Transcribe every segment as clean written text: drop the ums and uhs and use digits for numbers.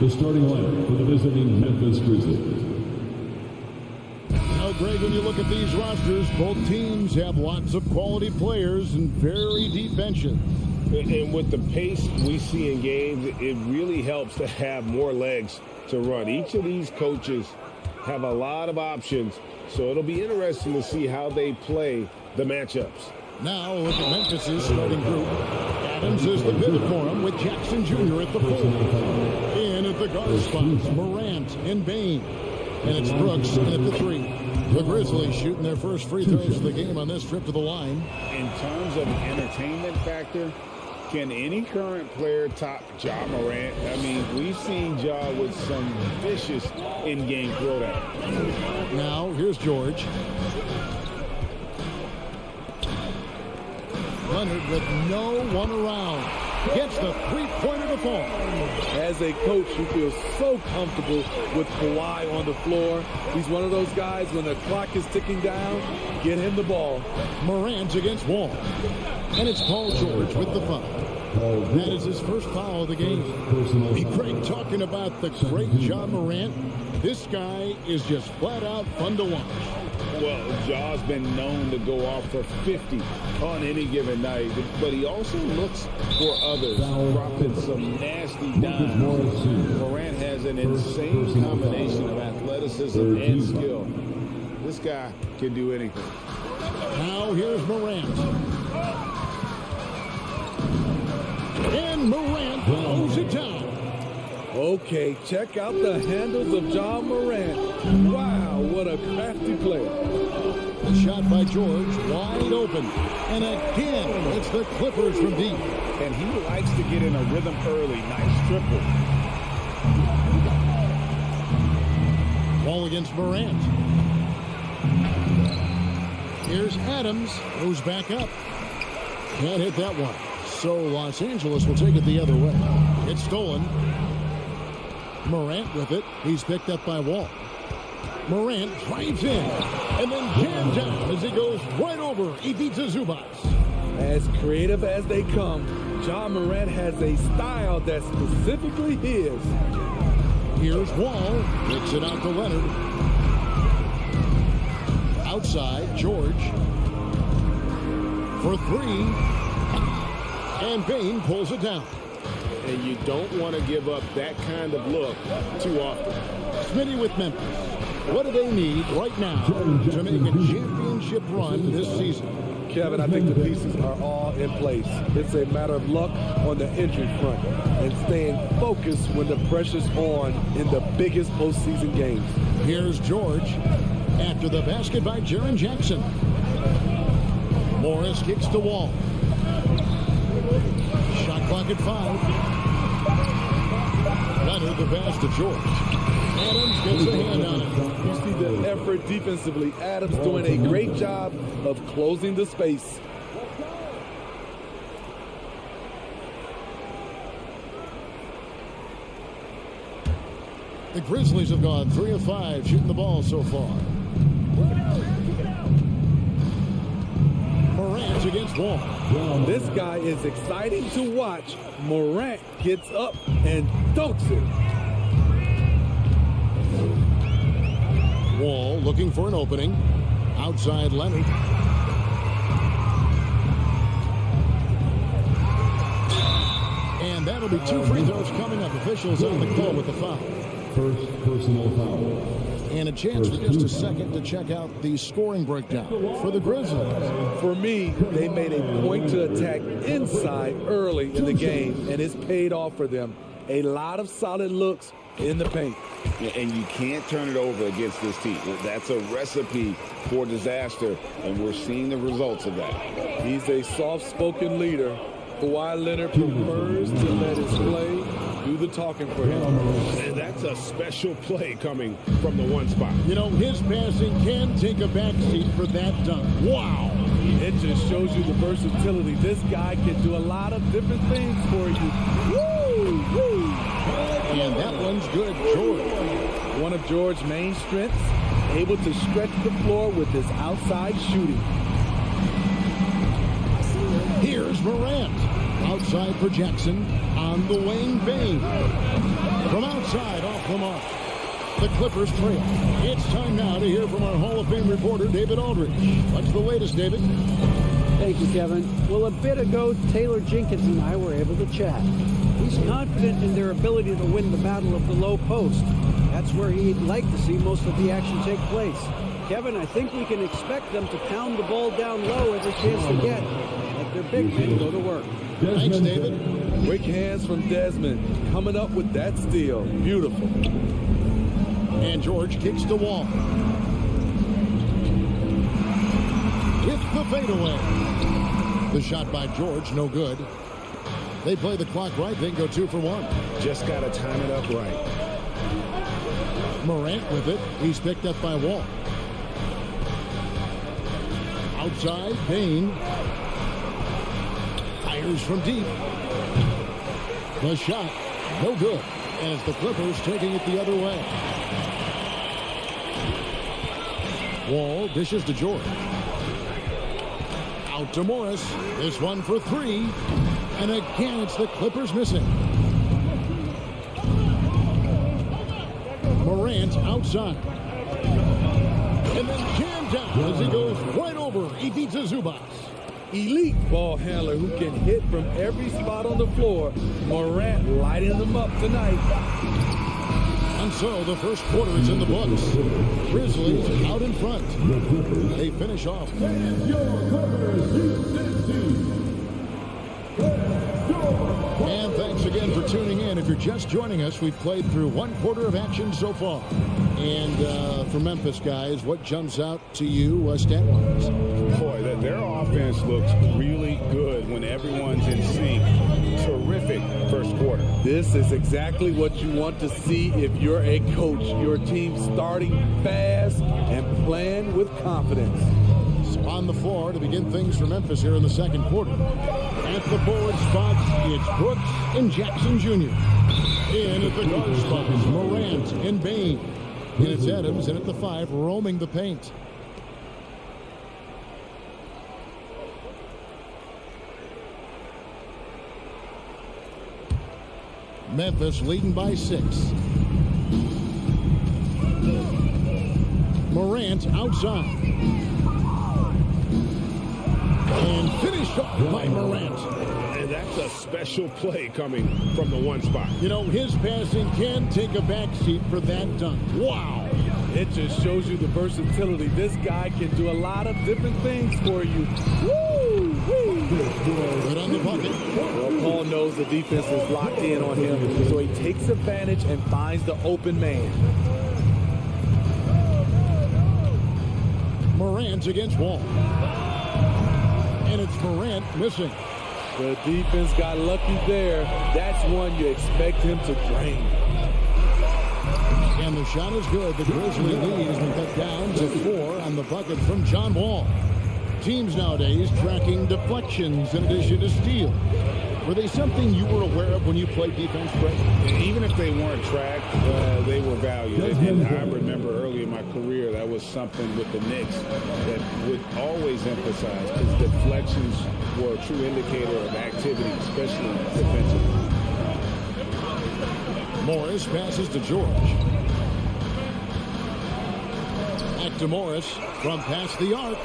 The starting lineup for the visiting Memphis Grizzlies. Now, Greg, when you look at these rosters, both teams have lots of quality players and very deep benches. And with the pace we see in games, it really helps to have more legs to run. Each of these coaches have a lot of options, so it'll be interesting to see how they play the matchups. Now, look at Memphis' starting group. Adams is the pivot for him with Jackson Jr. at the 4. In at the guard spots, Morant and Bain. And it's Brooks in at the 3. The Grizzlies shooting their first free throws of the game on this trip to the line. In terms of entertainment factor, can any current player top Ja Morant? I mean, we've seen Ja with some vicious in-game throwdown. Now, here's George. Leonard with no one around. Gets the three-pointer to fall. As a coach, you feel so comfortable with Kawhi on the floor. He's one of those guys, when the clock is ticking down, get him the ball. Morant against Wall. And it's Paul George with the foul. That is his first foul of the game. Hey, Craig, talking about the great Ja Morant, this guy is just flat out fun to watch. Well, Ja's been known to go off for 50 on any given night, but he also looks for others, dropping some nasty dimes. Morant has an insane combination of athleticism and skill. This guy can do anything. Now here's Morant. And Morant throws it down. Okay, check out the handles of Ja Morant. Wow, what a crafty player. The shot by George, wide open. And again, it's the Clippers from deep. And he likes to get in a rhythm early. Nice triple. Ball against Morant. Here's Adams, who's back up. Can't hit that one. So Los Angeles will take it the other way. It's stolen. Morant with it. He's picked up by Wall. Morant drives in and then jammed down as he goes right over Ivica Zubac. As creative as they come, Ja Morant has a style that's specifically his. Here's Wall. Kicks it out to Leonard. Outside, George. For 3. And Bain pulls it down. And you don't want to give up that kind of look too often. Spydi with Memphis. What do they need right now to make a championship run this season? Kevin, I think the pieces are all in place. It's a matter of luck on the injury front and staying focused when the pressure's on in the biggest postseason games. Here's George after the basket by Jaren Jackson. Morris kicks the Wall. Shot clock at 5. Leonard the pass to George. Adams gets a hand on it. You see the effort defensively. Adams doing a great job of closing the space. The Grizzlies have gone 3 of 5 shooting the ball so far. Morant against Wall. This guy is exciting to watch. Morant gets up and dunks it. Wall looking for an opening. Outside Leonard. And that'll be 2 free throws coming up. Officials on the call with the foul. First personal foul. And a chance for just a second to check out the scoring breakdown for the Grizzlies. For me, they made a point to attack inside early in the game, and it's paid off for them. A lot of solid looks in the paint. Yeah, and you can't turn it over against this team. That's a recipe for disaster, and we're seeing the results of that. He's a soft-spoken leader. Kawhi Leonard prefers to let his play do the talking for him. And that's a special play coming from the one spot. You know, his passing can take a backseat for that dunk. Wow. It just shows you the versatility. This guy can do a lot of different things for you. Woo! Woo! And that one's good. George. One of George's main strengths, able to stretch the floor with his outside shooting. Here's Morant. Outside for Jackson. On the wing, Bain. From outside, off the mark. The Clippers trail. It's time now to hear from our Hall of Fame reporter, David Aldridge. What's the latest, David? Thank you, Kevin. Well, a bit ago, Taylor Jenkins and I were able to chat. He's confident in their ability to win the battle of the low post. That's where he'd like to see most of the action take place. Kevin, I think we can expect them to pound the ball down low every chance they get. Let their big men go to work. Thanks, David. Quick hands from Desmond, coming up with that steal. Beautiful. And George kicks the wall. With the fadeaway. The shot by George, no good. They play the clock right, then go 2 for 1. Just got to time it up right. Morant with it. He's picked up by Wall. Outside, Bain. Fires from deep. The shot, no good. As the Clippers taking it the other way. Wall dishes to George. Out to Morris. This one for 3. And again, it's the Clippers missing. Morant outside. And then jammed down as he goes right over Ivica Zubac. Elite ball handler who can hit from every spot on the floor. Morant lighting them up tonight. And so the first quarter is in the books. Grizzlies out in front. They finish off. And thanks again for tuning in. If you're just joining us, we've played through 1 quarter of action so far. And for Memphis guys, what jumps out to you stat-wise? Boy, their offense looks really good when everyone's in sync. Terrific first quarter. This is exactly what you want to see if you're a coach. Your team starting fast and playing with confidence. On the floor to begin things for Memphis here in the second quarter. At the forward spots, it's Brooks and Jackson Jr. In at the guard spots, Morant and Bain. And it's Adams in at the 5, roaming the paint. Memphis leading by 6. Morant outside. And finished off by Morant. And that's a special play coming from the 1 spot. You know, his passing can take a backseat for that dunk. Wow. It just shows you the versatility. This guy can do a lot of different things for you. Woo! Woo! Good on the bucket. Well, Paul knows the defense is locked in on him, so he takes advantage and finds the open man. Morant against Wall. And it's Morant missing. The defense got lucky there. That's one you expect him to drain. And the shot is good. The Grizzly lead has been cut down to 4 on the bucket from John Wall. Teams nowadays tracking deflections in addition to steal. Were they something you were aware of when you played defense, Brett? And even if they weren't tracked, they were valued. And I remember early in my career, that was something with the Knicks that would always emphasize, because deflections were a true indicator of activity, especially defensively. Morris passes to George. Back to Morris from past the arc.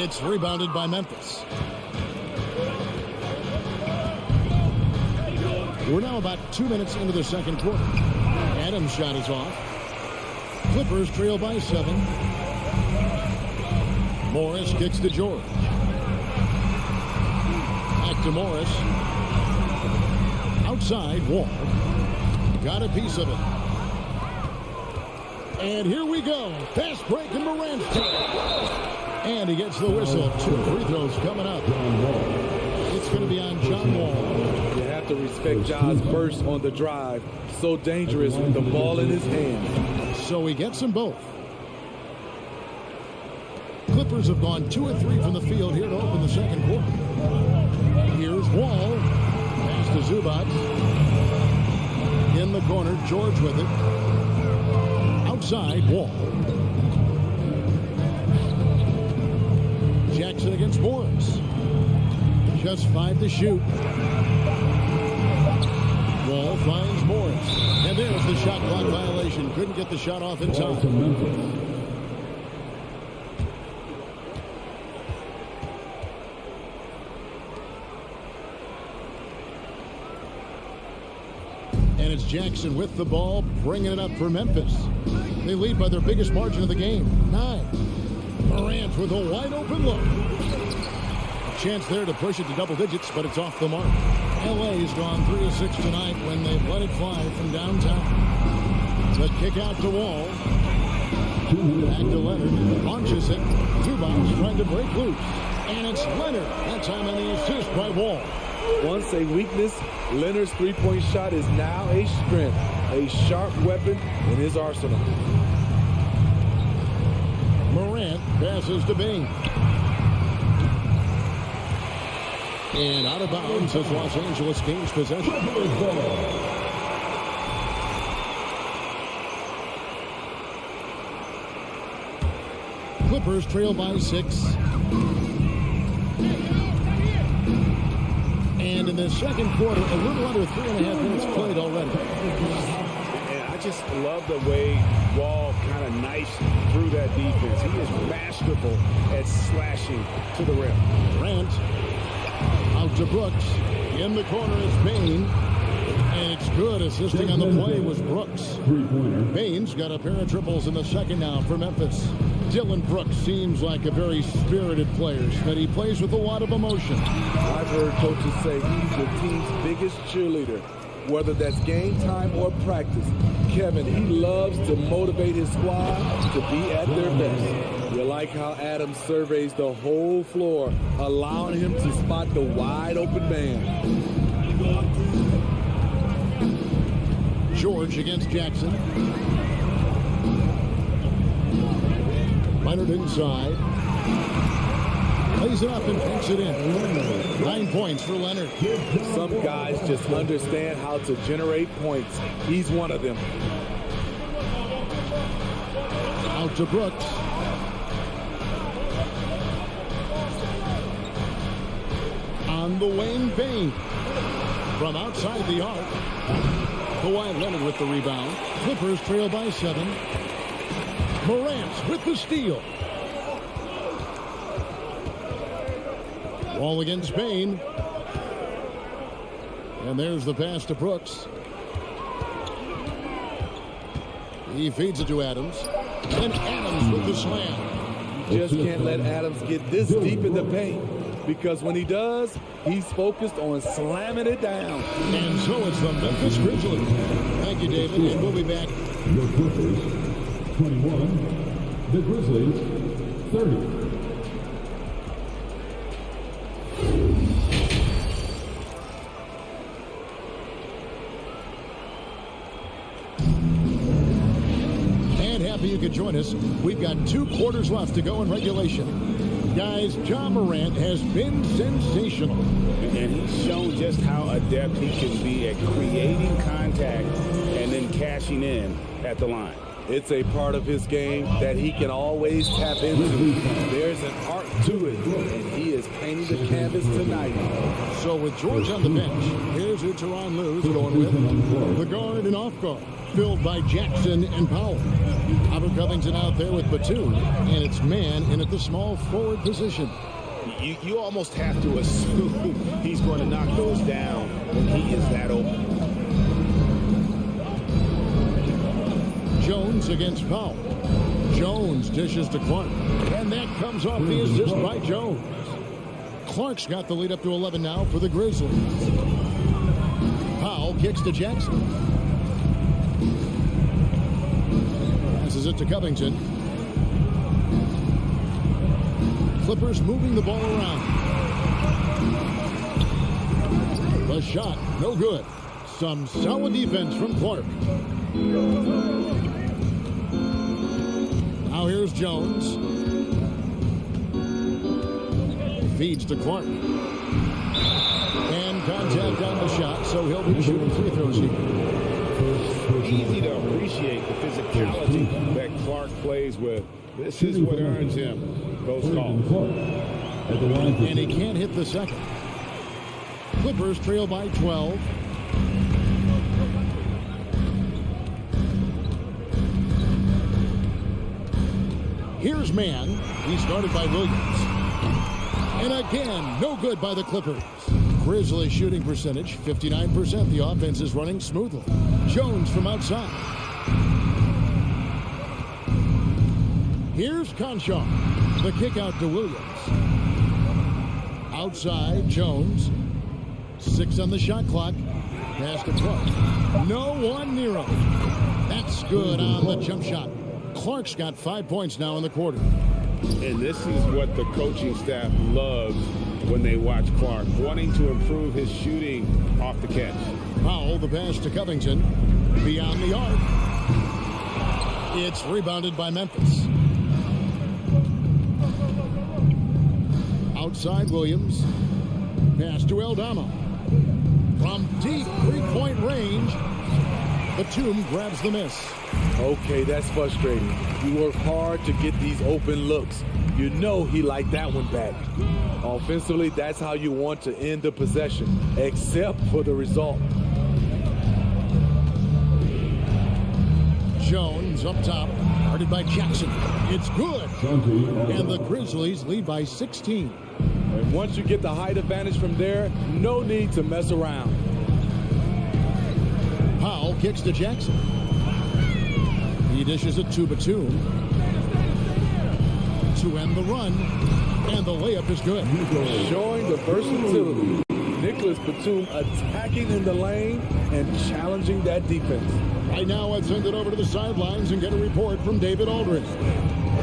It's rebounded by Memphis. We're now about 2 minutes into the second quarter. Adams' shot is off. Clippers trail by 7. Morris kicks to George. Back to Morris. Outside, Wall. Got a piece of it. And here we go. Fast break in Morant's team. And he gets the whistle. 2 free throws coming up. It's going to be on John Wall. You have to respect John's burst on the drive. So dangerous with the ball in his hand. So he gets them both. Clippers have gone 2 of 3 from the field here to open the second quarter. Here's Wall. Pass to Zubac. In the corner, George with it. Outside, Wall. Jackson against Morris. Just 5 to shoot. Wall finds Morris. And there's the shot clock violation. Couldn't get the shot off in Ball to time. Memphis. And it's Jackson with the ball, bringing it up for Memphis. They lead by their biggest margin of the game, 9. Morant with a wide open look. Chance there to push it to double digits, but it's off the mark. LA's gone 3 of 6 tonight when they've let it fly from downtown. The kick out to Wall. Back to Leonard. Launches it. Zubac's trying to break loose. And it's Leonard. That time on the assist by Wall. Once a weakness, Leonard's three-point shot is now a strength, a sharp weapon in his arsenal. Morant passes to Bing. And out of bounds as Los Angeles gains possession. Clippers trail by 6. And in the second quarter, a little under 3.5 minutes played already. And I just love the way Wall kind of knifes through that defense. He is masterful at slashing to the rim. Grant out to Brooks. In the corner is Bain. And it's good. Assisting on the play was Brooks. Three-pointer. Bain's got a pair of triples in the second now for Memphis. Dylan Brooks seems like a very spirited player, that he plays with a lot of emotion. I've heard coaches say he's the team's biggest cheerleader, whether that's game time or practice. Kevin, he loves to motivate his squad to be at their best. You like how Adams surveys the whole floor, allowing him to spot the wide open man. George against Jackson. Leonard inside. Plays it up and puts it in. 9 points for Leonard. Some guys just understand how to generate points. He's one of them. Out to Brooks. On the wing, Bain. From outside the arc. Kawhi Leonard with the rebound. Clippers trail by 7. Morant with the steal. Wall against Bain. And there's the pass to Brooks. He feeds it to Adams. And Adams with the slam. You just can't let Adams get this deep in the paint, because when he does, he's focused on slamming it down. And so it's the Memphis Grizzlies. Thank you, David. And we'll be back. Your Clippers, 21. The Grizzlies, 30. And happy you could join us. We've got 2 quarters left to go in regulation. Guys, Ja Morant has been sensational. And he's shown just how adept he can be at creating contact and then cashing in at the line. It's a part of his game that he can always tap into. There's an art to it, and he is painting the canvas tonight. So with George on the bench, here's who Teron Lue's going with. The guard and off guard, filled by Jackson and Powell. Albert Covington out there with Batum, and it's man in at the small forward position. You almost have to assume he's going to knock those down when he is that open. Jones against Powell. Jones dishes to Clark. And that comes off the assist by Jones. Clark's got the lead up to 11 now for the Grizzlies. Powell kicks to Jackson. Passes it to Covington. Clippers moving the ball around. The shot, no good. Some solid defense from Clark. Now here's Jones. Feeds to Clark. And contact on the shot, so he'll be shooting free throws here. Easy to appreciate the physicality that Clark plays with. This is what earns him those calls. And he can't hit the second. Clippers trail by 12. Here's man. He started by Williams. And again, no good by the Clippers. Grizzlies shooting percentage, 59%. The offense is running smoothly. Jones from outside. Here's Conchar. The kick out to Williams. Outside, Jones. 6 on the shot clock. Pass to Clark. No one near him. That's good on the jump shot. Clark's got 5 points now in the quarter. And this is what the coaching staff loves when they watch Clark, wanting to improve his shooting off the catch. Powell, the pass to Covington. Beyond the arc. It's rebounded by Memphis. Outside Williams. Pass to Aldama. From deep three-point range, Batum grabs the miss. Okay, that's frustrating. You work hard to get these open looks. You know he liked that one back. Offensively, that's how you want to end the possession, except for the result. Jones up top, guarded by Jackson. It's good. And the Grizzlies lead by 16. And once you get the height advantage from there, no need to mess around. Powell kicks to Jackson. He dishes it to Batum to end the run, and the layup is good. Showing the versatility. Nicholas Batum attacking in the lane and challenging that defense. Right now, I'd send it over to the sidelines and get a report from David Aldridge.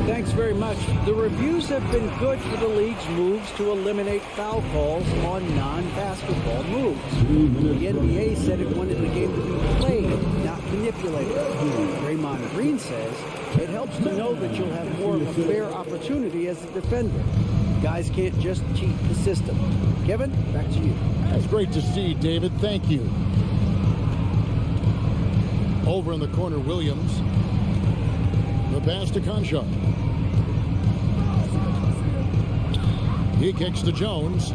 Thanks very much. The reviews have been good for the league's moves to eliminate foul calls on non-basketball moves. The NBA said it wanted the game to be played, not manipulated. Draymond Green says it helps to know that you'll have more of a fair opportunity as a defender. Guys can't just cheat the system. Kevin, back to you. That's great to see, David. Thank you. Over in the corner, Williams. The pass to Conchar. He kicks to Jones.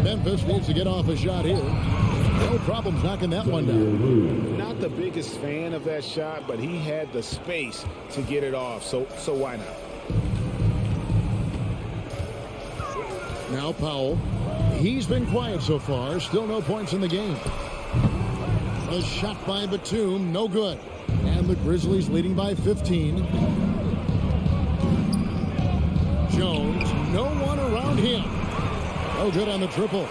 Memphis needs to get off a shot here. No problems knocking that one down. Not the biggest fan of that shot, but he had the space to get it off, so why not? Now Powell. He's been quiet so far. Still no points in the game. A shot by Batum, no good. And the Grizzlies leading by 15. Jones, no one around him. No good on the triple.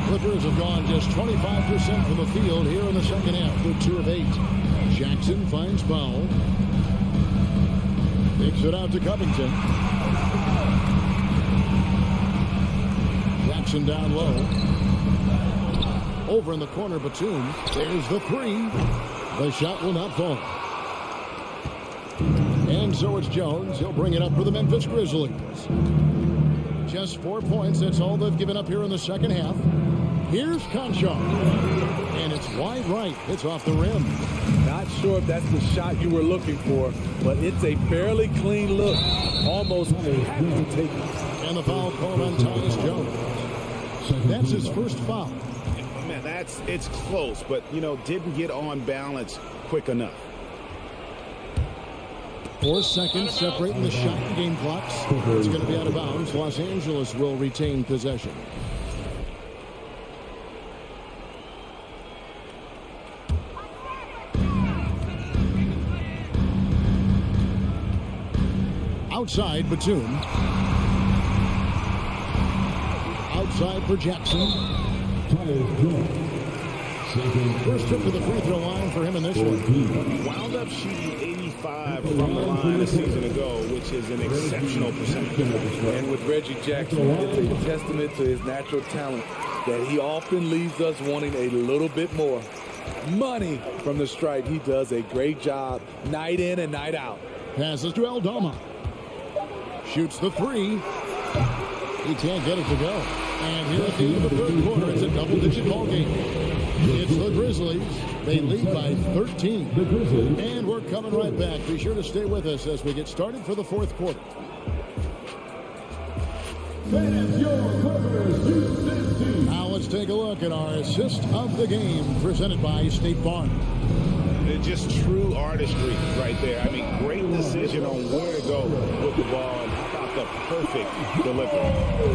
Clippers have gone just 25% from the field here in the second half. They're 2 of 8. Jackson finds Powell. Takes it out to Covington. Jackson down low. Over in the corner, Batum. There's the 3. The shot will not fall. And so it's Jones. He'll bring it up for the Memphis Grizzlies. Just 4 points. That's all they've given up here in the second half. Here's Conchar. And it's wide right. It's off the rim. Not sure if that's the shot you were looking for, but it's a fairly clean look. Almost have to take it. And the foul called on Tyus Jones. That's his first foul. Man, it's close, but, didn't get on balance quick enough. 4 seconds separating the shot and game clocks. It's going to be out of bounds. Los Angeles will retain possession. Outside, Batum. Outside for Jackson. First trip to the free throw line for him in this one. Wound up shooting 85 from the line a season ago, which is an exceptional percentage. And with Reggie Jackson, it's a testament to his natural talent that he often leaves us wanting a little bit more. Money from the stripe. He does a great job night in and night out. Passes to Aldama. Shoots the 3. He can't get it to go. And here at the end of the third quarter, it's a double-digit ball game. It's the Grizzlies. They lead by 13. And we're coming right back. Be sure to stay with us as we get started for the fourth quarter. Fans, your Clippers, Houston Let's take a look at our assist of the game presented by State Farm. Just true artistry right there. I mean, great decision on where to go with the ball, and how about the perfect delivery.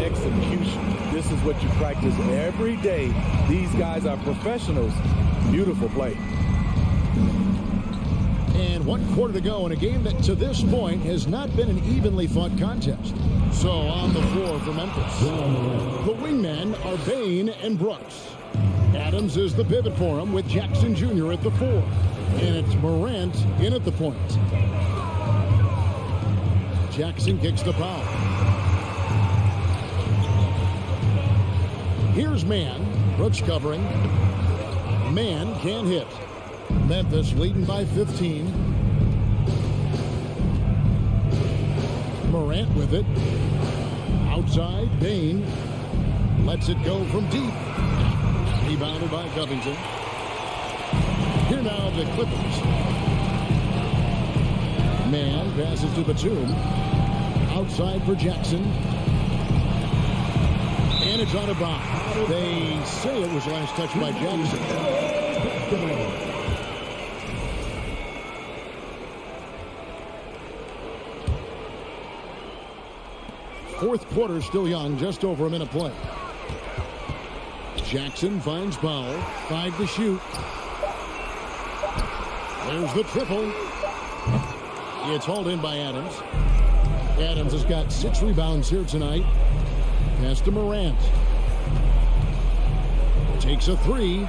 Execution. This is what you practice every day. These guys are professionals. Beautiful play. And 1 quarter to go in a game that to this point has not been an evenly fought contest. So on the floor for Memphis, the wingmen are Bain and Brooks. Adams is the pivot for him with Jackson Jr. at the 4. And it's Morant in at the point. Jackson kicks the foul. Here's Mann. Brooks covering. Mann can't hit. Memphis leading by 15. Morant with it. Outside, Bain lets it go from deep. Rebounded by Covington. Here now the Clippers. Mann passes to Batum. Outside for Jackson. And it's out of bounds. They say it was last touched by Jackson. Fourth quarter still young, just over a minute play. Jackson finds Powell. 5 to shoot. There's the triple. It's hauled in by Adams. Adams has got 6 rebounds here tonight. Pass to Morant. Takes a 3.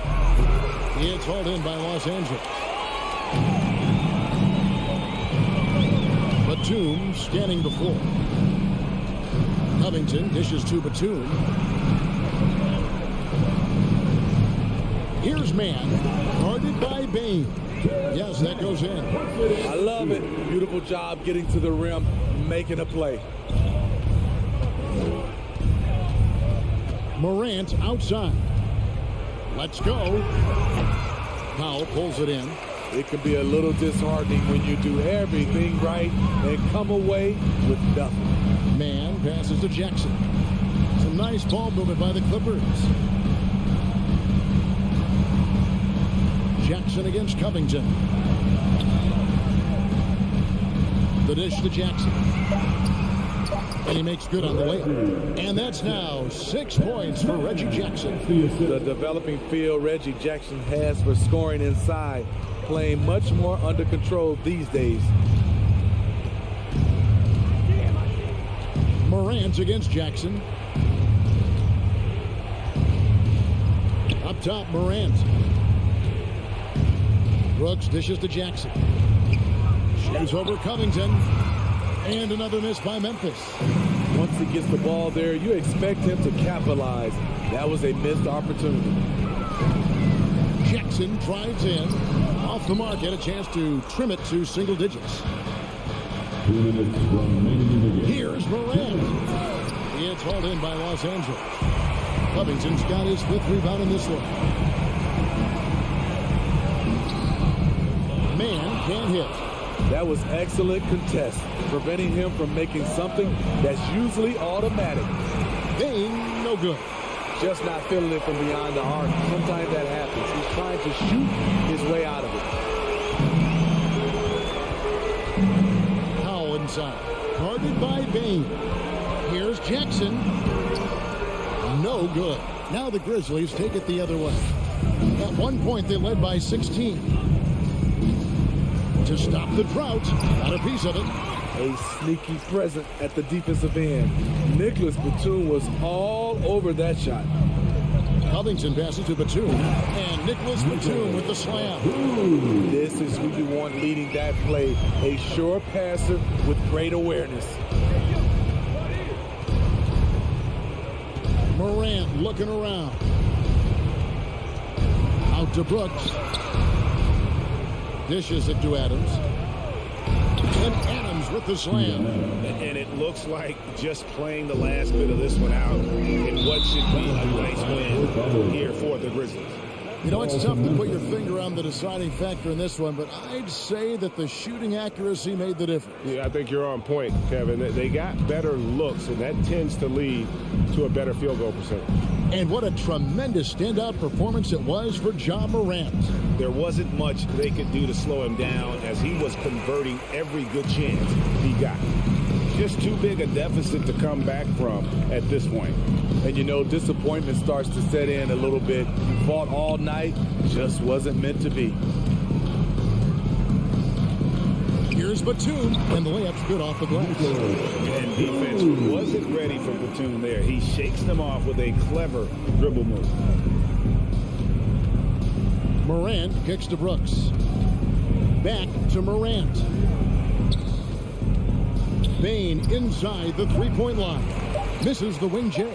It's hauled in by Los Angeles. Batum scanning the floor. Covington dishes to Batum. Here's Mann, guarded by Bain. Yes, that goes in. I love it. Beautiful job getting to the rim, making a play. Morant outside. Let's go. Powell pulls it in. It can be a little disheartening when you do everything right and come away with nothing. Mann passes to Jackson. Some nice ball movement by the Clippers. Jackson against Covington. The dish to Jackson. And he makes good on the way. And that's now 6 points for Reggie Jackson. The developing feel Reggie Jackson has for scoring inside, playing much more under control these days. Morant against Jackson. Up top, Morant. Brooks dishes to Jackson. Shoots over Covington. And another miss by Memphis. Once he gets the ball there, you expect him to capitalize. That was a missed opportunity. Jackson drives in. Off the mark, had a chance to trim it to single digits. 2 minutes remaining in the game. Here's Morant. It's hauled in by Los Angeles. Covington's got his 5th rebound in this one. Mann can't hit. That was excellent contest, preventing him from making something that's usually automatic. Bain, no good. Just not feeling it from beyond the arc. Sometimes that happens. He's trying to shoot his way out of it. Powell inside. Guarded by Bain. Here's Jackson. No good. Now the Grizzlies take it the other way. At one point, they led by 16. To stop the drought, got a piece of it. A sneaky present at the defensive end. Nicholas Batum was all over that shot. Covington passes to Batum, and Nicholas Batum with the slam. This is who you want leading that play. A sure passer with great awareness. Morant looking around. Out to Brooks. Dishes it to Adams. And Adams with the slam. And it looks like just playing the last bit of this one out in what should be a nice win here for the Grizzlies. You know, it's tough to put your finger on the deciding factor in this one, but I'd say that the shooting accuracy made the difference. Yeah, I think you're on point, Kevin. They got better looks, and that tends to lead to a better field goal percentage. And what a tremendous standout performance it was for Ja Morant. There wasn't much they could do to slow him down as he was converting every good chance he got. Just too big a deficit to come back from at this point. And you know, disappointment starts to set in a little bit. You fought all night, just wasn't meant to be. Here's Batum, and the layup's good off the glass. And defense wasn't ready for Batum there. He shakes them off with a clever dribble move. Morant kicks to Brooks. Back to Morant. Bane inside the three-point line. Misses the wing J.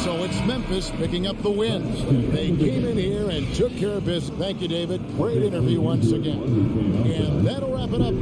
So it's Memphis picking up the win. They came in here and took care of business. Thank you, David. Great interview once again. And that'll wrap it up.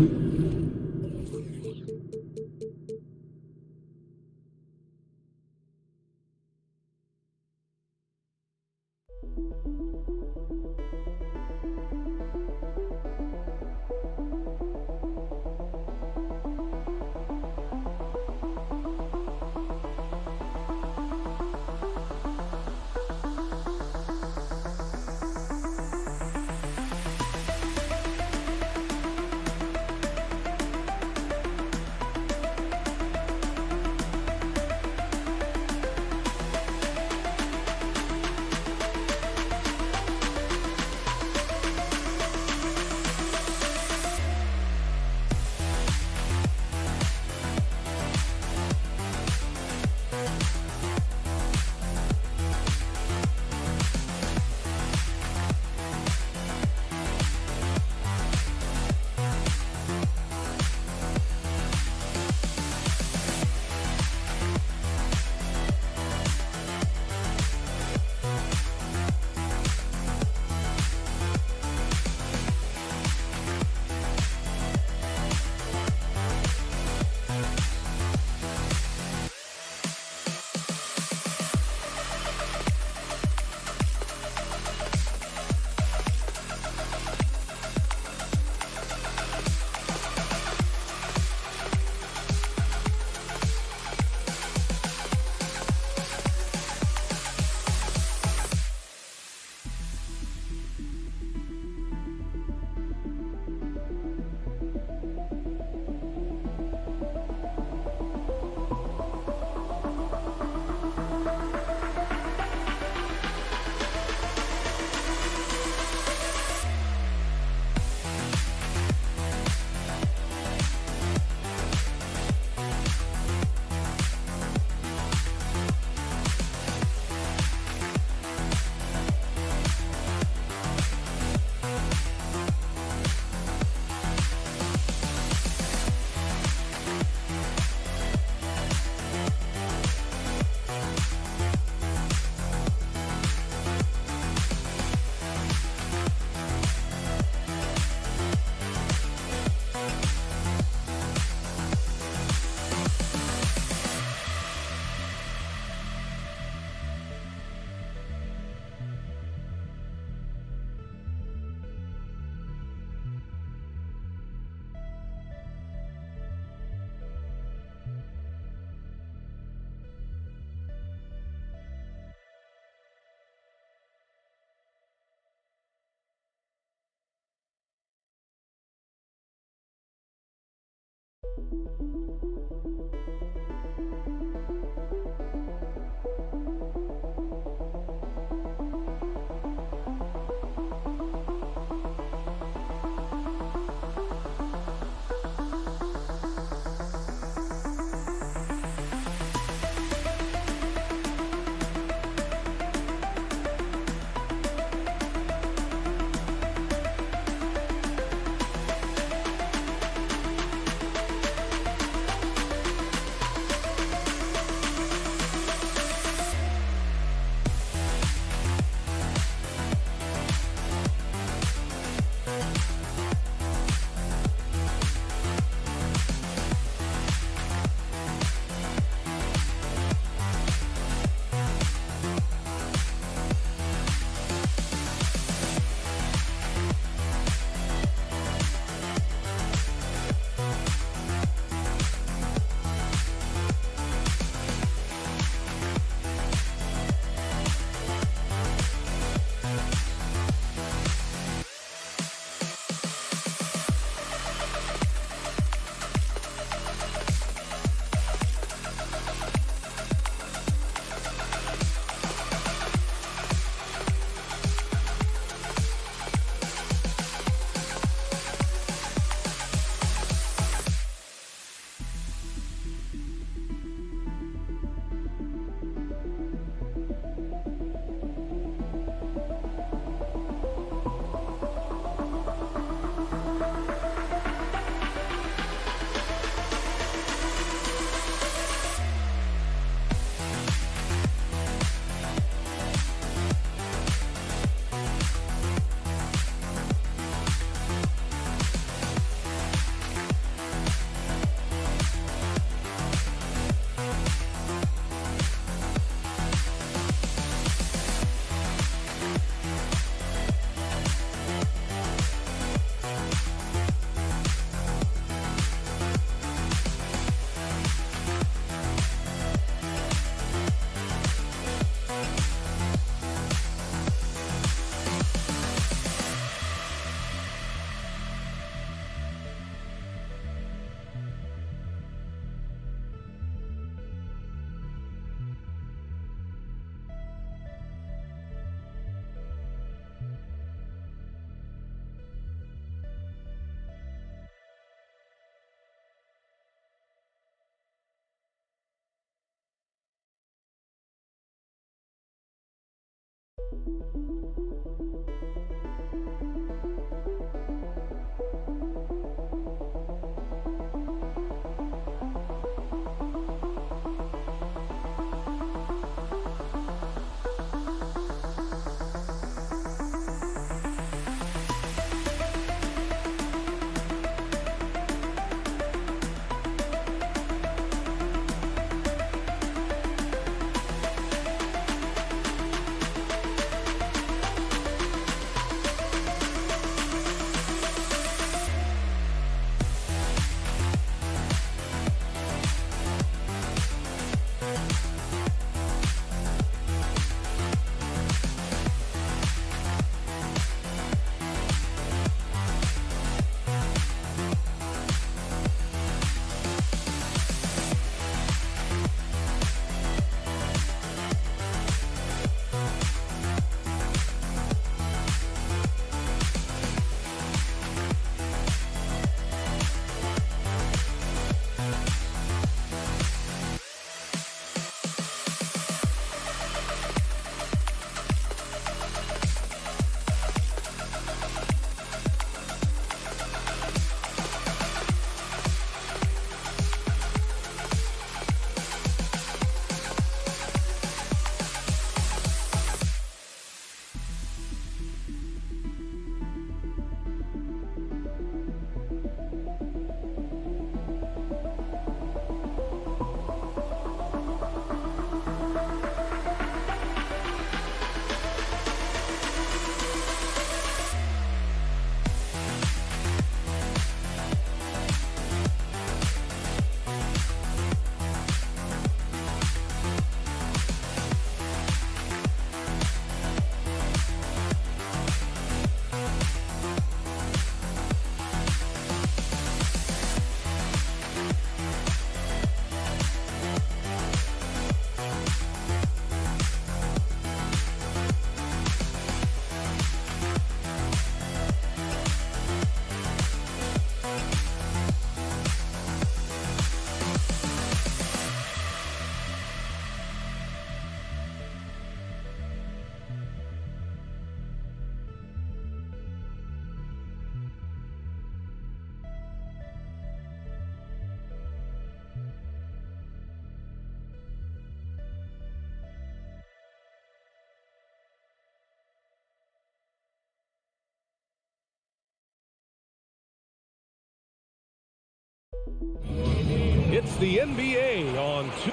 It's the NBA on two.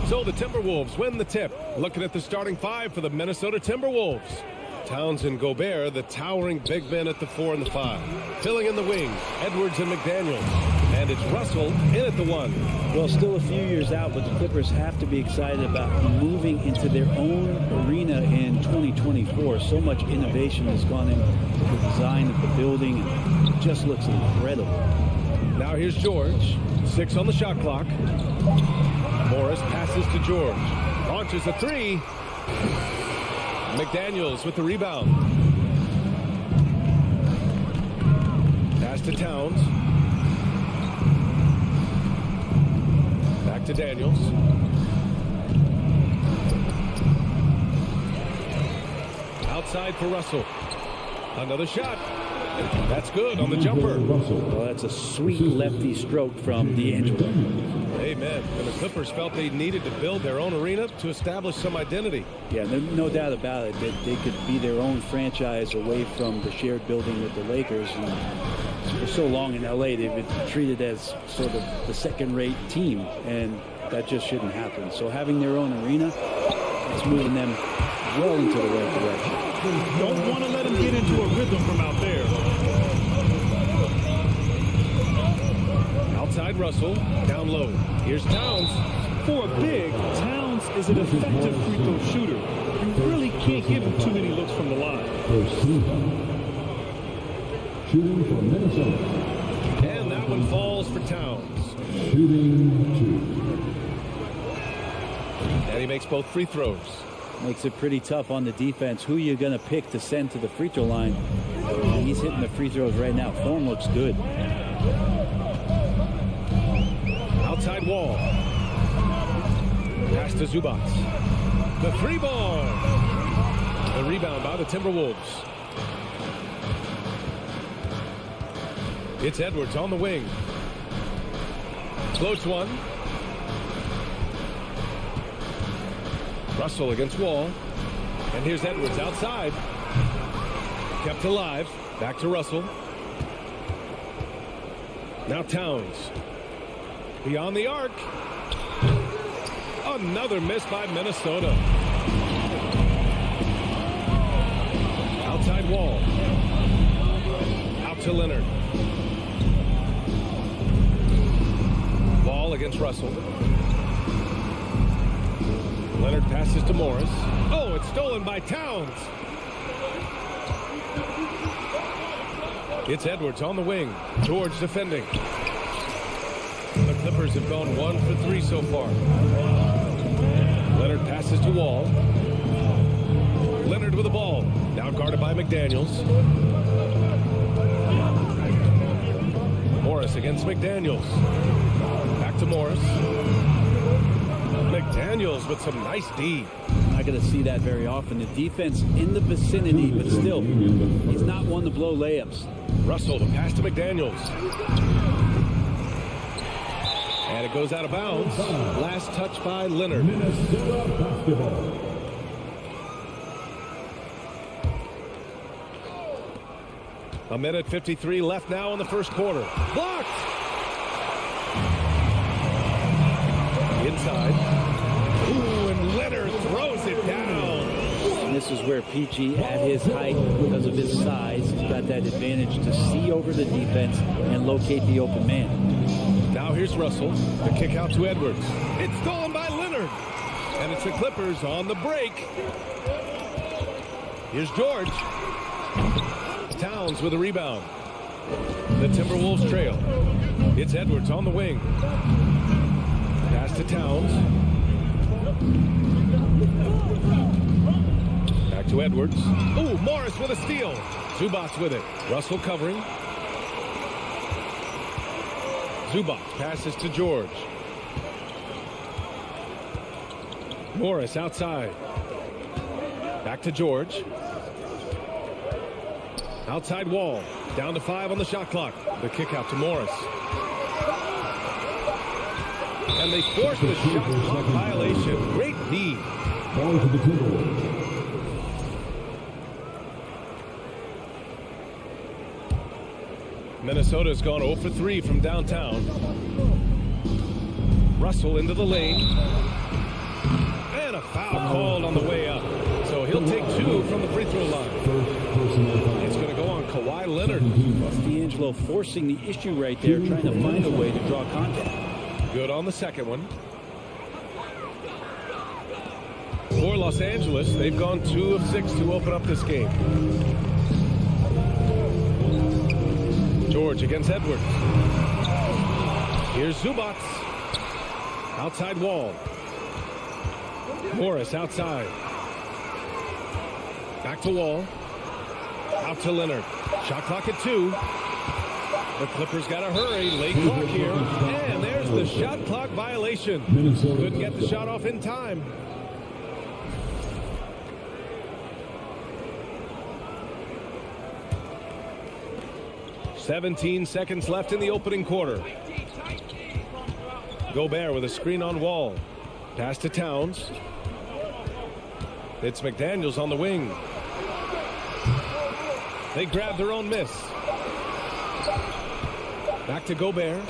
So the Timberwolves win the tip. Looking at the starting five for the Minnesota Timberwolves. Towns and Gobert, the towering big men at the 4 and the 5. Filling in the wings, Edwards and McDaniels. And it's Russell in at the 1. Well, still a few years out, but the Clippers have to be excited about moving into their own arena in 2024. So much innovation has gone into the design of the building, and it just looks incredible. Now here's George. 6 on the shot clock. Morris passes to George. Launches a 3. McDaniels with the rebound. Pass to Towns. Back to Daniels. Outside for Russell. Another shot. That's good on the jumper. Well, that's a sweet lefty stroke from D'Angelo. Amen. And the Clippers felt they needed to build their own arena to establish some identity. Yeah, no doubt about it that they could be their own franchise away from the shared building with the Lakers. And for so long in LA, they've been treated as sort of the second-rate team, and that just shouldn't happen. So having their own arena, it's moving them well into the right direction. Don't want to let them get into a rhythm from out there. Outside Russell, down low. Here's Towns. For a big, Towns is an effective free throw shooter. You really can't give him too many looks from the line. Shooting for Minnesota. And that one falls for Towns. Shooting 2. And he makes both free throws. Makes it pretty tough on the defense. Who you're going to pick to send to the free throw line. And he's hitting the free throws right now. Form looks good. Outside wall. Pass to Zubac. The three ball. The rebound by the Timberwolves. It's Edwards on the wing. Floats one. Russell against Wall. And here's Edwards outside. Kept alive. Back to Russell. Now Towns. Beyond the arc. Another miss by Minnesota. Outside Wall. Out to Leonard. Ball against Russell. Leonard passes to Morris. Oh, it's stolen by Towns. It's Edwards on the wing. George defending. The Clippers have gone 1 for 3 so far. Leonard passes to Wall. Leonard with the ball. Now guarded by McDaniels. Morris against McDaniels. Back to Morris. McDaniels with some nice D. Not going to see that very often. The defense in the vicinity, but still, he's not one to blow layups. Russell to pass to McDaniels. And it goes out of bounds. Last touch by Leonard. A minute 53 left now in the first quarter. Blocked! Inside. Ooh, and Leonard throws it down. And this is where PG, at his height, because of his size, he's got that advantage to see over the defense and locate the open man. Now here's Russell. The kick out to Edwards. It's stolen by Leonard. And it's the Clippers on the break. Here's George. Towns with a rebound. The Timberwolves trail. It's Edwards on the wing. Pass to Towns. Back to Edwards. Ooh, Morris with a steal. Zubac with it. Russell covering. Zubac passes to George. Morris outside. Back to George. Outside Wall. Down to 5 on the shot clock. The kick out to Morris. And they force the shot clock violation. Great D. Ball to the Timberwolves. Minnesota's gone 0 for 3 from downtown. Russell into the lane. And a foul called on the way up. So he'll take 2 from the free throw line. It's going to go on Kawhi Leonard. D'Angelo forcing the issue right there, trying to find a way to draw contact. Good on the second one. For Los Angeles, they've gone 2 of 6 to open up this game. George against Edwards. Here's Zubac. Outside Wall. Morris outside. Back to Wall. Out to Leonard. Shot clock at 2. The Clippers got to hurry. Late clock here. And there's the shot clock violation. Couldn't get the shot off in time. "17 seconds left in the opening quarter. Gobert with a screen on Wall. Pass to Towns. It's McDaniels on the wing. They grab their own miss. Back to Gobert.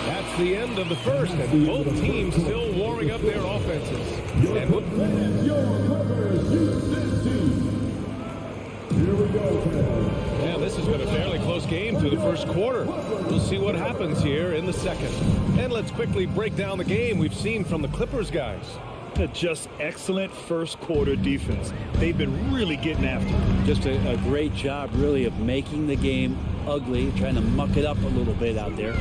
That's the end of the first, and both teams still warming up their offenses. And yeah, this has been a fairly close game through the first quarter. We'll see what happens here in the second. And let's quickly break down the game we've seen from the Clippers guys. Just excellent first quarter defense. They've been really getting after it. Just a great job, really, of making the game ugly, trying to muck it up a little bit out there.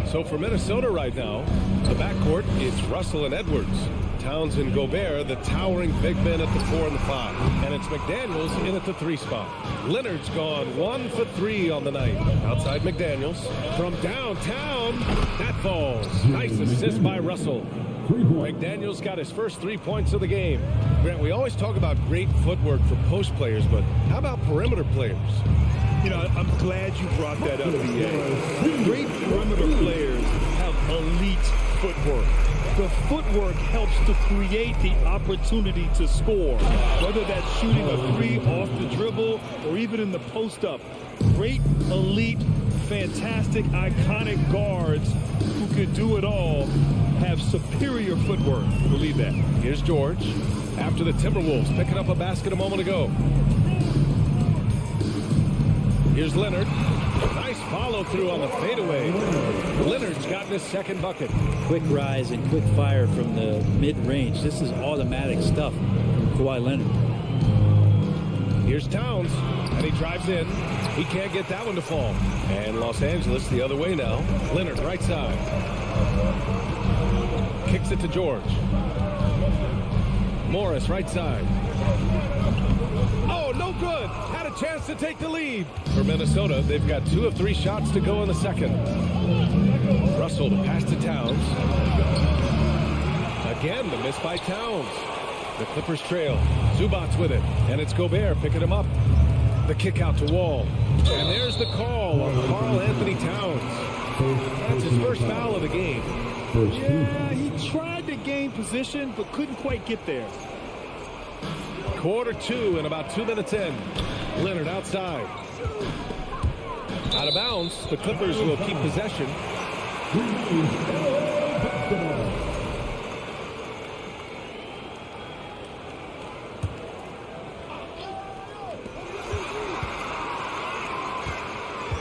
So for Minnesota right now, the backcourt, it's Russell and Edwards. Towns and Gobert, the towering big men at the 4 and the 5. And it's McDaniels in at the 3 spot. Leonard's gone 1 for 3 on the night. Outside McDaniels. From downtown, that falls. Nice assist by Russell. McDaniels got his first 3 points of the game. Grant, we always talk about great footwork for post players, but how about perimeter players? You know, I'm glad you brought that up, BA. Great perimeter players have elite footwork. The footwork helps to create the opportunity to score, whether that's shooting a 3 off the dribble or even in the post-up. Great, elite, fantastic, iconic guards who can do it all have superior footwork. Believe that. Here's George after the Timberwolves picking up a basket a moment ago. Here's Leonard. Nice follow through on the fadeaway. Leonard's gotten his second bucket. Quick rise and quick fire from the mid-range. This is automatic stuff from Kawhi Leonard. Here's Towns, and he drives in. He can't get that one to fall. And Los Angeles the other way now. Leonard right side. Kicks it to George. Morris right side. Oh, no good. Had a chance to take the lead. For Minnesota, they've got 2 of 3 shots to go in the second. Russell to pass to Towns. Again, the miss by Towns. The Clippers trail. Zubac's with it, and it's Gobert picking him up. The kick out to Wall. And there's the call on Karl Anthony Towns. That's his first foul of the game. Yeah, he tried to gain position, but couldn't quite get there. Quarter 2 and about 2 minutes in. Leonard outside. Out of bounds. The Clippers will keep possession.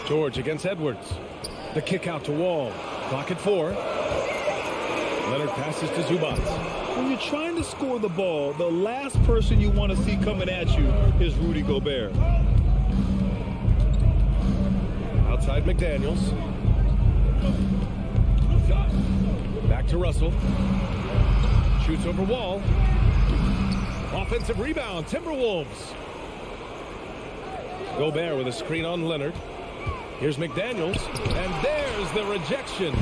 George against Edwards. The kick out to Wall. Clock at 4. Leonard passes to Zubac. When you're trying to score the ball, the last person you want to see coming at you is Rudy Gobert. Outside McDaniels. Back to Russell. Shoots over Wall. Offensive rebound, Timberwolves. Gobert with a screen on Leonard. Here's McDaniels, and there's the rejection.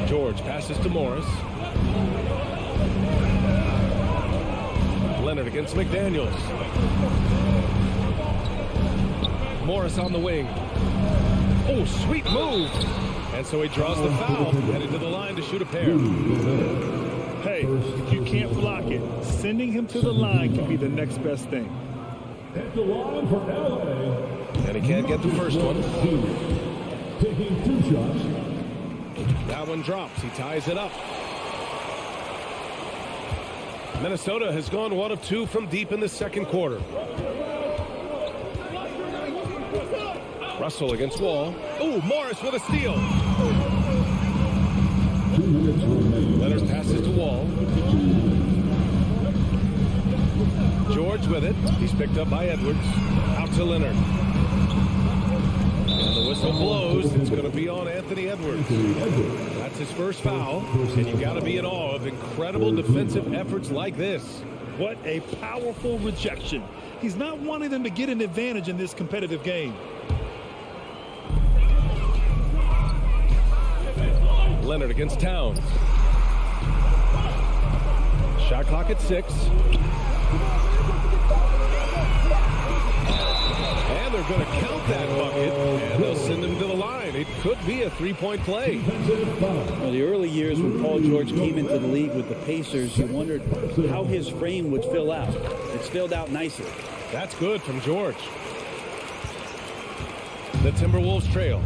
George passes to Morris. Leonard against McDaniels. Morris on the wing. Oh, sweet move. And so he draws the foul, headed to the line to shoot a pair. Hey, if you can't block it, sending him to the line can be the next best thing. At the line for LA. And he can't get the first one. Taking 2 shots. That one drops. He ties it up. Minnesota has gone 1 of 2 from deep in the second quarter. Russell against Wall. Oh, Morris with a steal. 2 minutes remaining. Leonard passes to Wall. George with it. He's picked up by Edwards. Out to Leonard. And the whistle blows. It's going to be on Anthony Edwards. That's his first foul. And you've got to be in awe of incredible defensive efforts like this. What a powerful rejection. He's not wanting them to get an advantage in this competitive game. Leonard against Towns. Shot clock at 6. And they're going to count that bucket, and they'll send him to the line. It could be a 3-point play. Well, the early years when Paul George came into the league with the Pacers, you wondered how his frame would fill out. It's filled out nicely. That's good from George. The Timberwolves trail.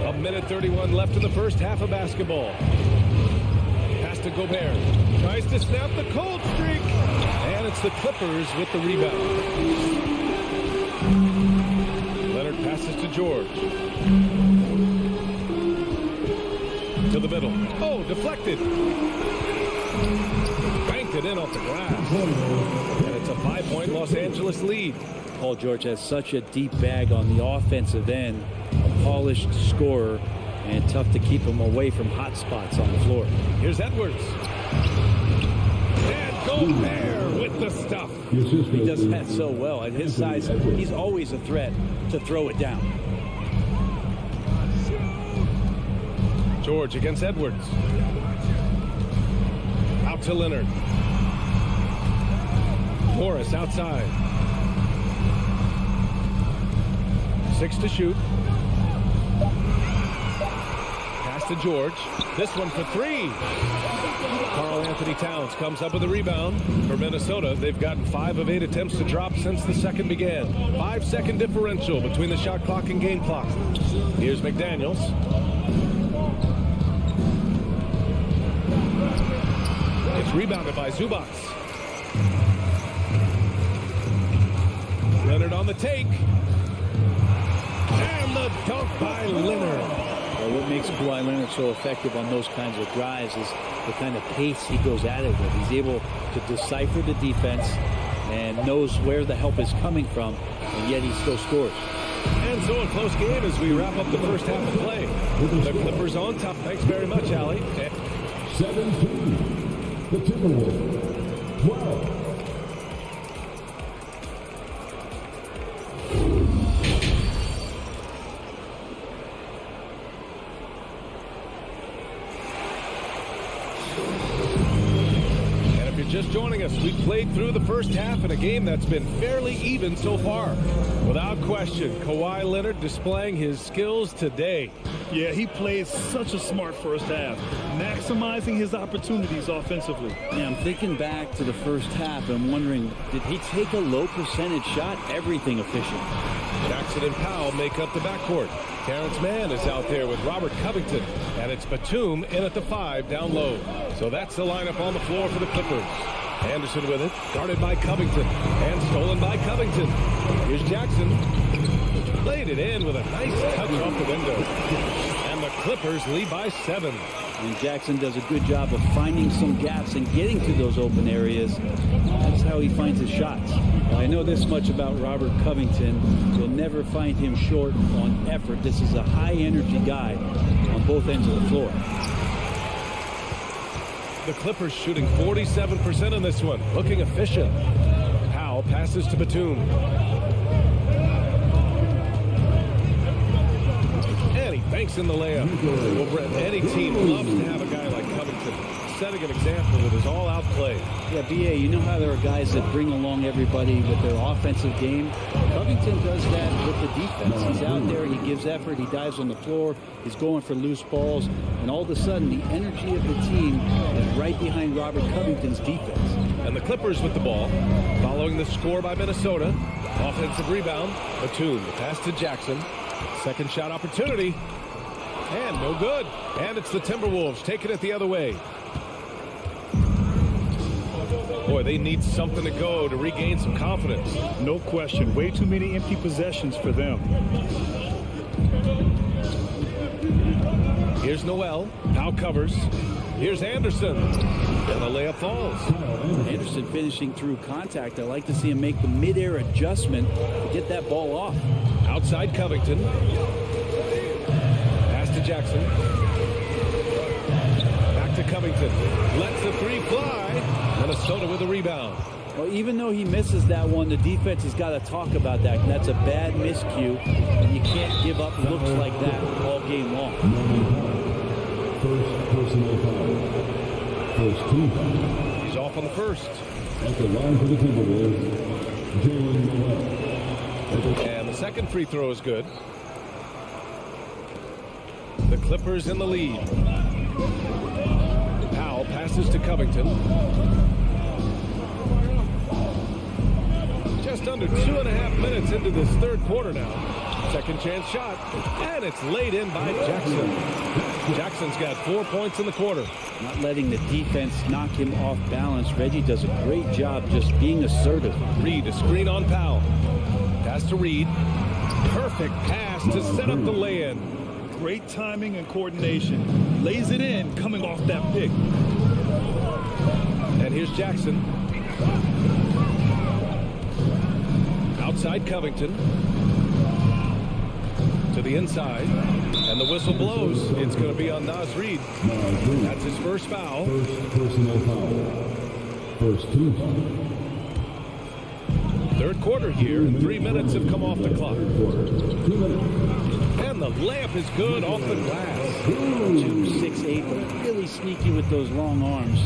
A minute 31 left in the first half of basketball. Pass to Gobert. Tries to snap the cold streak. And it's the Clippers with the rebound. Leonard passes to George. To the middle. Oh, deflected. Banked it in off the glass. And it's a 5-point Los Angeles lead. Paul George has such a deep bag on the offensive end. A polished scorer, and tough to keep him away from hot spots on the floor. Here's Edwards. And Gobert with the stuff. He does that so well. At his size, he's always a threat to throw it down. George against Edwards. Out to Leonard. Morris outside. 6 to shoot. Pass to George. This one for 3. Karl Anthony Towns comes up with a rebound. For Minnesota, they've gotten 5 of 8 attempts to drop since the second began. 5-second differential between the shot clock and game clock. Here's McDaniels. It's rebounded by Zubac. Leonard on the take. And the dunk by Leonard. Well, what makes Kawhi Leonard so effective on those kinds of drives is the kind of pace he goes at it with. He's able to decipher the defense and knows where the help is coming from, and yet he still scores. And so a close game as we wrap up the first half of play. The Clippers on top. Thanks very much, Allie. 17. The Timberwolves. 12. Just joining us, we played through the first half in a game that's been fairly even so far. Without question, Kawhi Leonard displaying his skills today. Yeah, he played such a smart first half, maximizing his opportunities offensively. Yeah, I'm thinking back to the first half and wondering, did he take a low percentage shot? Everything efficient. Jackson and Powell make up the backcourt. Terrence Mann is out there with Robert Covington, and it's Batum in at the 5 down low. So that's the lineup on the floor for the Clippers. Anderson with it, guarded by Covington, and stolen by Covington. Here's Jackson. Played it in with a nice touch off the window. And the Clippers lead by 7. And Jackson does a good job of finding some gaps and getting to those open areas. That's how he finds his shots. I know this much about Robert Covington. You'll never find him short on effort. This is a high-energy guy on both ends of the floor. The Clippers shooting 47% in this one. Looking efficient. Powell passes to Batum. And he banks in the layup. Well, Brett, any team loves to have a guy like Covington, setting an example with his all-out play. Yeah, B.A., you know how there are guys that bring along everybody with their offensive game? Covington does that with the defense. He's out there, he gives effort, he dives on the floor, he's going for loose balls, and all of a sudden the energy of the team is right behind Robert Covington's defense. And the Clippers with the ball, following the score by Minnesota. Offensive rebound, Batum, the pass to Jackson. Second shot opportunity, and no good. And it's the Timberwolves taking it the other way. Boy, they need something to go to regain some confidence. No question. Way too many empty possessions for them. Here's Noel. Powell covers. Here's Anderson. And the layup falls. Anderson finishing through contact. I like to see him make the mid-air adjustment to get that ball off. Outside Covington. Pass to Jackson. Back to Covington. Lets the 3 fly. Minnesota with a rebound. Well, even though he misses that one, the defense has got to talk about that. That's a bad miscue, and you can't give up looks like that all game long. First personal foul. First 2 fouls. He's off on the first. At the line for the Timberwolves, Jalen Noel. And the second free throw is good. The Clippers in the lead. Powell passes to Covington. Just under 2.5 minutes into this third quarter now. Second chance shot, and it's laid in by Jackson. Jackson's got 4 points in the quarter. Not letting the defense knock him off balance. Reggie does a great job just being assertive. Reed, a screen on Powell. Pass to Reed. Perfect pass to set up the lay-in. Great timing and coordination. Lays it in coming off that pick. And here's Jackson. Outside Covington. To the inside, and the whistle blows. It's going to be on Naz Reid. That's his first foul. First personal foul. First team foul. Third quarter here, and 3 minutes have come off the clock. 2 minutes. And the layup is good off the glass. 2'6", but really sneaky with those long arms.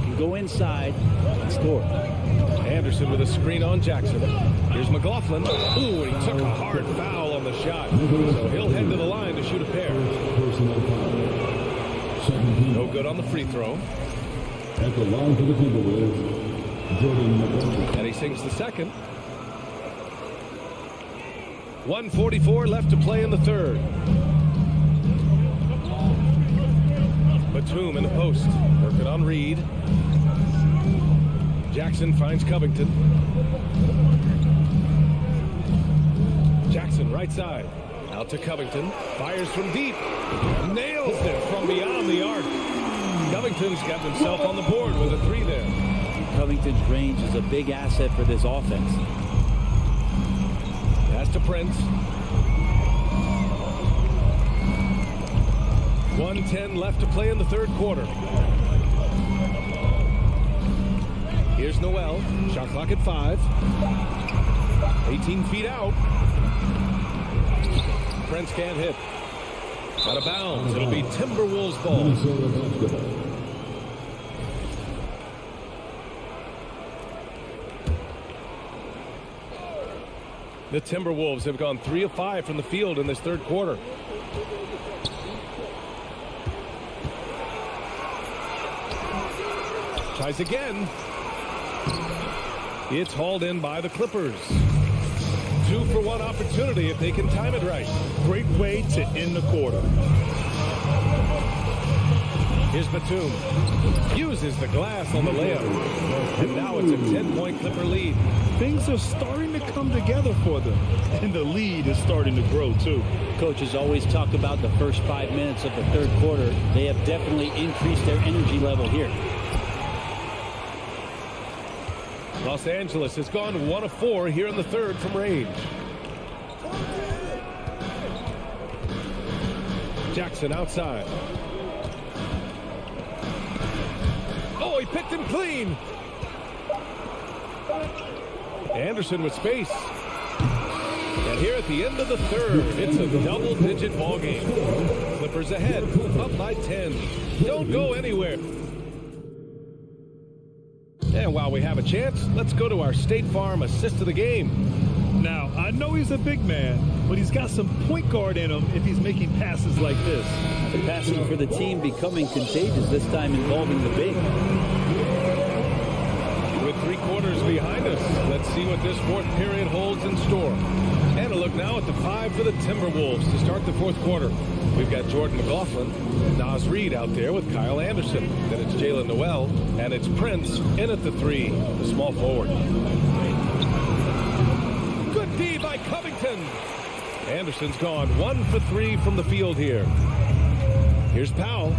Can go inside and score. Anderson with a screen on Jackson. Here's McLaughlin. Ooh, he took a hard foul on the shot. So he'll head to the line to shoot a pair. Personal foul. Second team. No good on the free throw. At the line for the Timberwolves, Jordan McLaughlin. And he sinks the second. 1:44 left to play in the third. Batum in the post. Working on Reid. Jackson finds Covington. Jackson right side. Out to Covington. Fires from deep. Nails it from beyond the arc. Covington's got himself on the board with a three there. Covington's range is a big asset for this offense. Pass to Prince. 1:10 left to play in the third quarter. Here's Noel. Shot clock at 5. 18 feet out. Prince can't hit. Out of bounds. It'll be Timberwolves ball. Minnesota basketball. The Timberwolves have gone 3 of 5 from the field in this third quarter. Tries again. It's hauled in by the Clippers. 2-for-1 opportunity if they can time it right. Great way to end the quarter. Here's Batum. Uses the glass on the layup. And now it's a 10-point Clipper lead. Things are starting to come together for them. And the lead is starting to grow, too. Coaches always talk about the first 5 minutes of the third quarter. They have definitely increased their energy level here. Los Angeles has gone 1 of 4 here in the third from range. Jackson outside. Oh, he picked him clean. Anderson with space. And here at the end of the third, it's a double-digit ball game. Clippers ahead, up by 10. Don't go anywhere. And while we have a chance, let's go to our State Farm assist of the game. Now, I know he's a big man, but he's got some point guard in him if he's making passes like this. The passing for the team becoming contagious, this time involving the big. With 3 quarters behind us, let's see what this fourth period holds in store. And a look now at the 5 for the Timberwolves to start the fourth quarter. We've got Jordan McLaughlin, Naz Reid out there with Kyle Anderson. Then it's Jalen Noel, and it's Prince in at the 3, the small forward. Good D by Covington. Anderson's gone 1 for 3 from the field here. Here's Powell.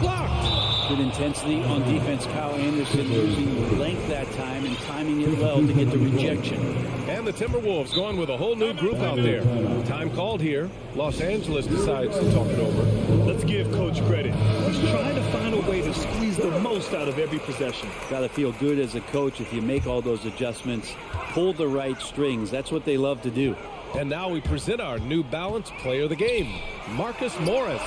Blocked. Good intensity on defense. Kyle Anderson losing length that time and timing it well to get the rejection. And the Timberwolves going with a whole new group out there. Time called here. Los Angeles decides to talk it over. Let's give Coach credit. He's trying to find a way to squeeze the most out of every possession. Got to feel good as a coach if you make all those adjustments. Pull the right strings. That's what they love to do. And now we present our new balanced player of the game, Marcus Morris.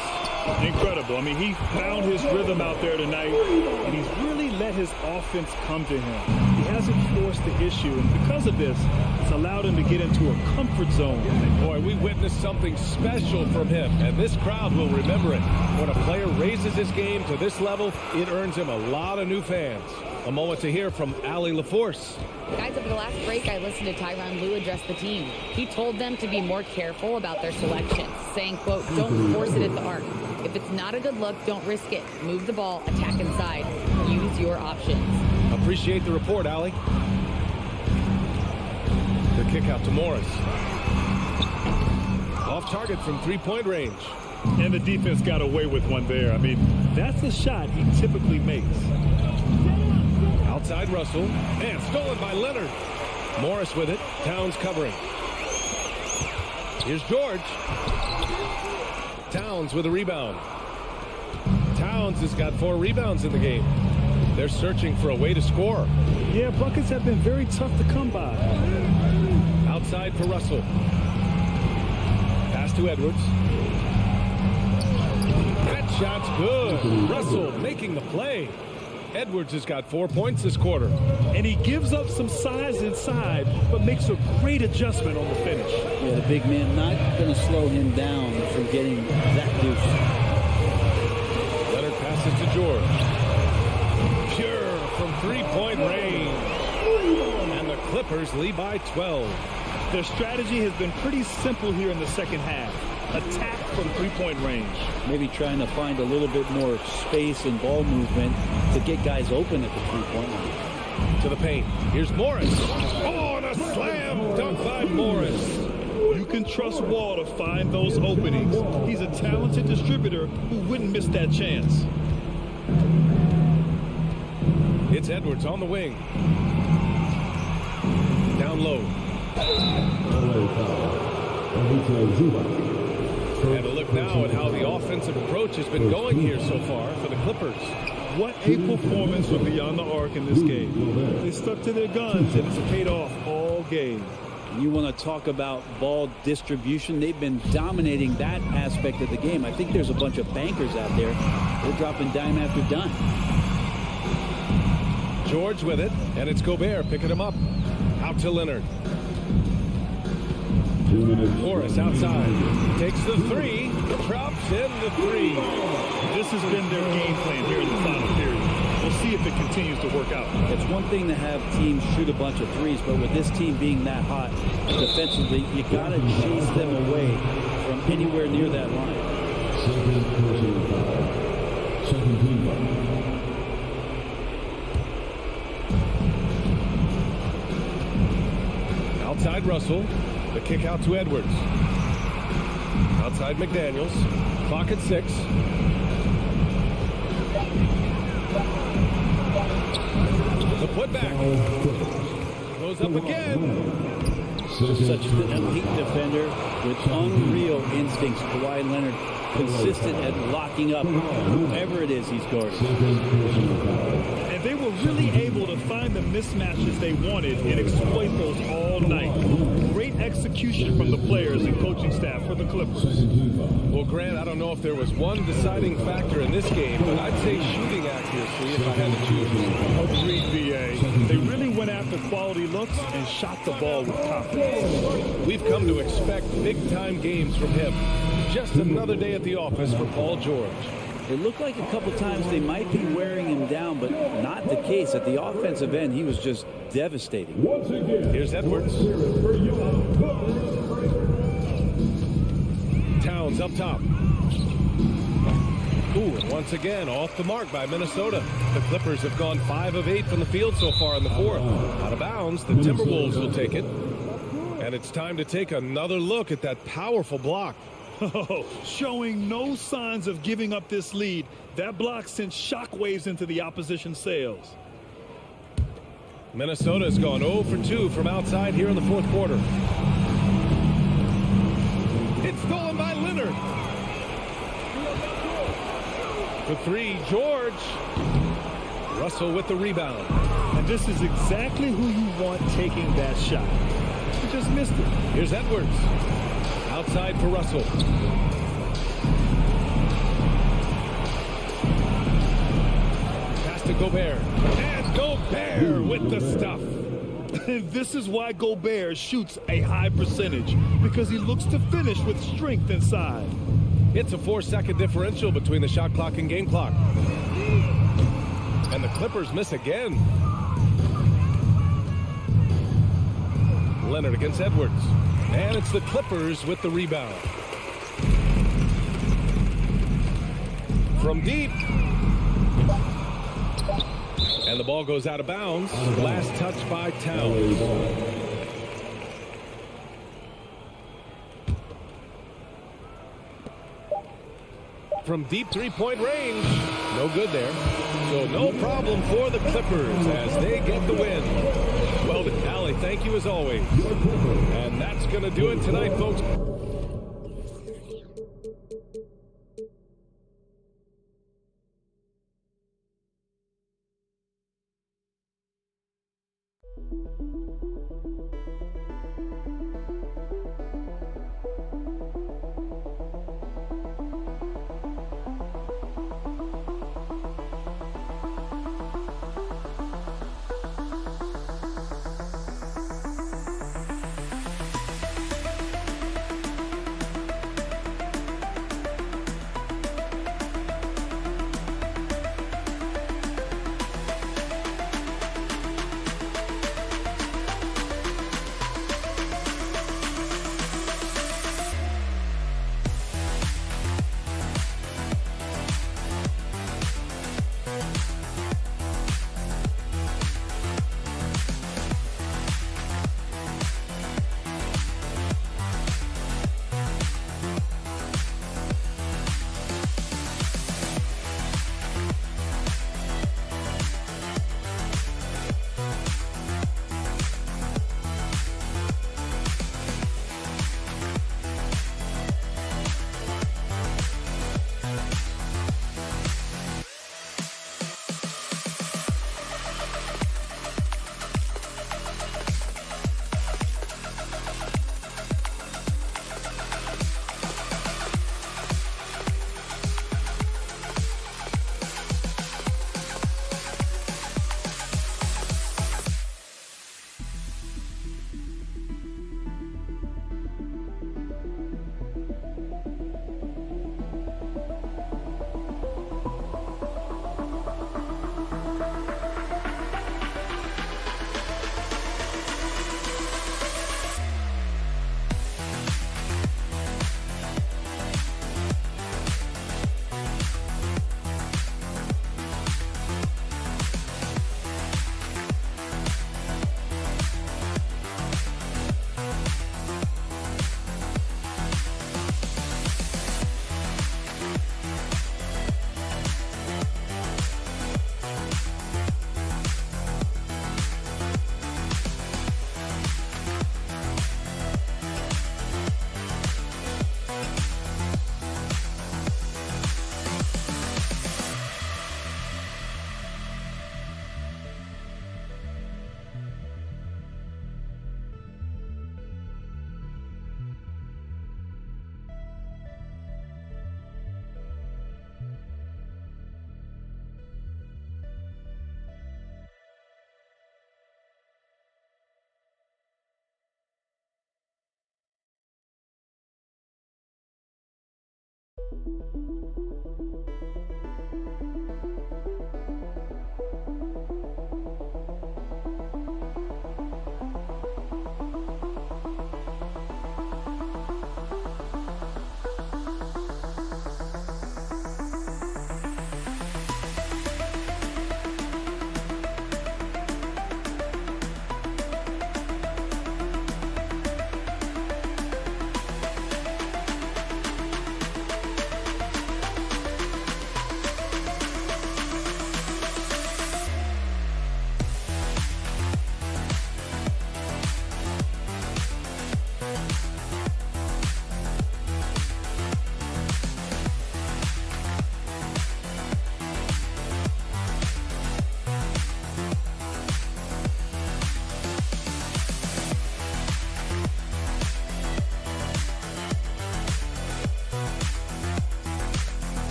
Incredible. I mean, he found his rhythm out there tonight, and he's really let his offense come to him. He hasn't forced the issue, and because of this, it's allowed him to get into a comfort zone. Boy, we witnessed something special from him, and this crowd will remember it. When a player raises his game to this level, it earns him a lot of new fans. A moment to hear from Allie LaForce. Guys, over the last break, I listened to Tyronn Lue address the team. He told them to be more careful about their selections, saying, quote, don't force it at the arc. If it's not a good look, don't risk it. Move the ball, attack inside. Use your options. Appreciate the report, Allie. The kick out to Morris. Off target from 3-point range. And the defense got away with one there. I mean, that's a shot he typically makes. Outside Russell, and stolen by Leonard. Morris with it, Towns covering. Here's George. Towns with a rebound. Towns has got 4 rebounds in the game. They're searching for a way to score. Yeah, buckets have been very tough to come by. Outside for Russell. Pass to Edwards. That shot's good. Russell making the play. Edwards has got 4 points this quarter. And he gives up some size inside, but makes a great adjustment on the finish. Yeah, the big man not going to slow him down from getting that deuce. Leonard passes to George. Pure from three-point range. And the Clippers lead by 12. Their strategy has been pretty simple here in the second half. Attack from three-point range. Maybe trying to find a little bit more space and ball movement to get guys open at the three-point line. To the paint. Here's Morris. Oh, and a slam dunk by Morris. You can trust Wall to find those openings. He's a talented distributor who wouldn't miss that chance. It's Edwards on the wing. Down low. And a look now at how the offensive approach has been going here so far for the Clippers. What a performance from beyond the arc in this game. They stuck to their guns, and it's paid off all game. You want to talk about ball distribution. They've been dominating that aspect of the game. I think there's a bunch of bankers out there. They're dropping dime after dime. George with it, and it's Gobert picking him up. Out to Leonard. Morris outside. Takes the three. Drops in the three. This has been their game plan here in the final period. We'll see if it continues to work out. It's one thing to have teams shoot a bunch of threes, but with this team being that hot defensively, you got to chase them away from anywhere near that line. Second team foul. Outside Russell. The kick out to Edwards. Outside McDaniels. Clock at 6. The putback. Goes up again. Such an elite defender with unreal instincts. Kawhi Leonard consistent at locking up whoever it is he's guarding. And they were really able to find the mismatches they wanted and exploit those all night. Great execution from the players and coaching staff for the Clippers. Well, Grant, I don't know if there was one deciding factor in this game, but I'd say shooting accuracy if I had to choose. Agreed, B.A. They really went after quality looks and shot the ball with confidence. We've come to expect big-time games from him. Just another day at the office for Paul George. It looked like a couple times they might be wearing him down, but not the case. At the offensive end, he was just devastating. Here's Edwards. Towns up top. Ooh, and once again, off the mark by Minnesota. The Clippers have gone 5 of 8 from the field so far in the fourth. Out of bounds, the Timberwolves will take it. And it's time to take another look at that powerful block. Showing no signs of giving up this lead. That block sent shockwaves into the opposition sails. Minnesota has gone 0 for 2 from outside here in the fourth quarter. It's stolen by Leonard. For 3, George. Russell with the rebound. And this is exactly who you want taking that shot. He just missed it. Here's Edwards. Outside for Russell. Pass to Gobert. And Gobert with the stuff. And this is why Gobert shoots a high percentage, because he looks to finish with strength inside. It's a 4-second differential between the shot clock and game clock. And the Clippers miss again. Leonard against Edwards. And it's the Clippers with the rebound. From deep. And the ball goes out of bounds. Last touch by Towns. From deep three-point range. No good there. So no problem for the Clippers as they get the win. Well, Allie, thank you as always. And that's going to do it tonight, folks.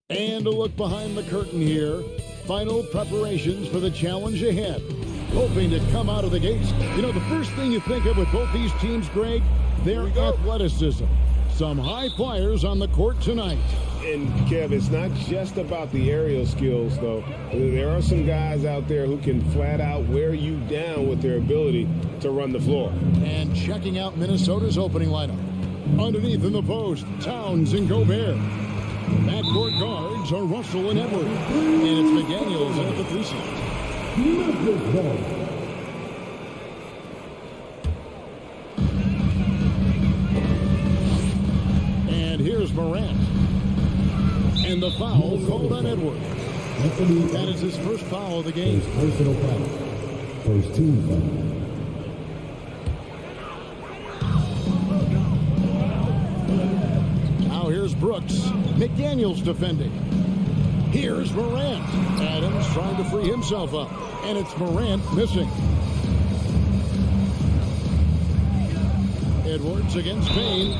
And a look behind the curtain here. Final preparations for the challenge ahead. Hoping to come out of the gates. You know, the first thing you think of with both these teams, Greg, their athleticism. Some high flyers on the court tonight. And, Kev, it's not just about the aerial skills, though. There are some guys out there who can flat out wear you down with their ability to run the floor. And checking out Minnesota's opening lineup. Underneath in the post, Towns and Gobert. Backcourt guards are Russell and Edwards. And it's McDaniels at the 3 slot. And here's Morant. And the foul called on Edwards. That is his first foul of the game. Personal foul. First team foul. Now here's Brooks. McDaniels defending. Here's Morant. Adams trying to free himself up. And it's Morant missing. Edwards against Payne.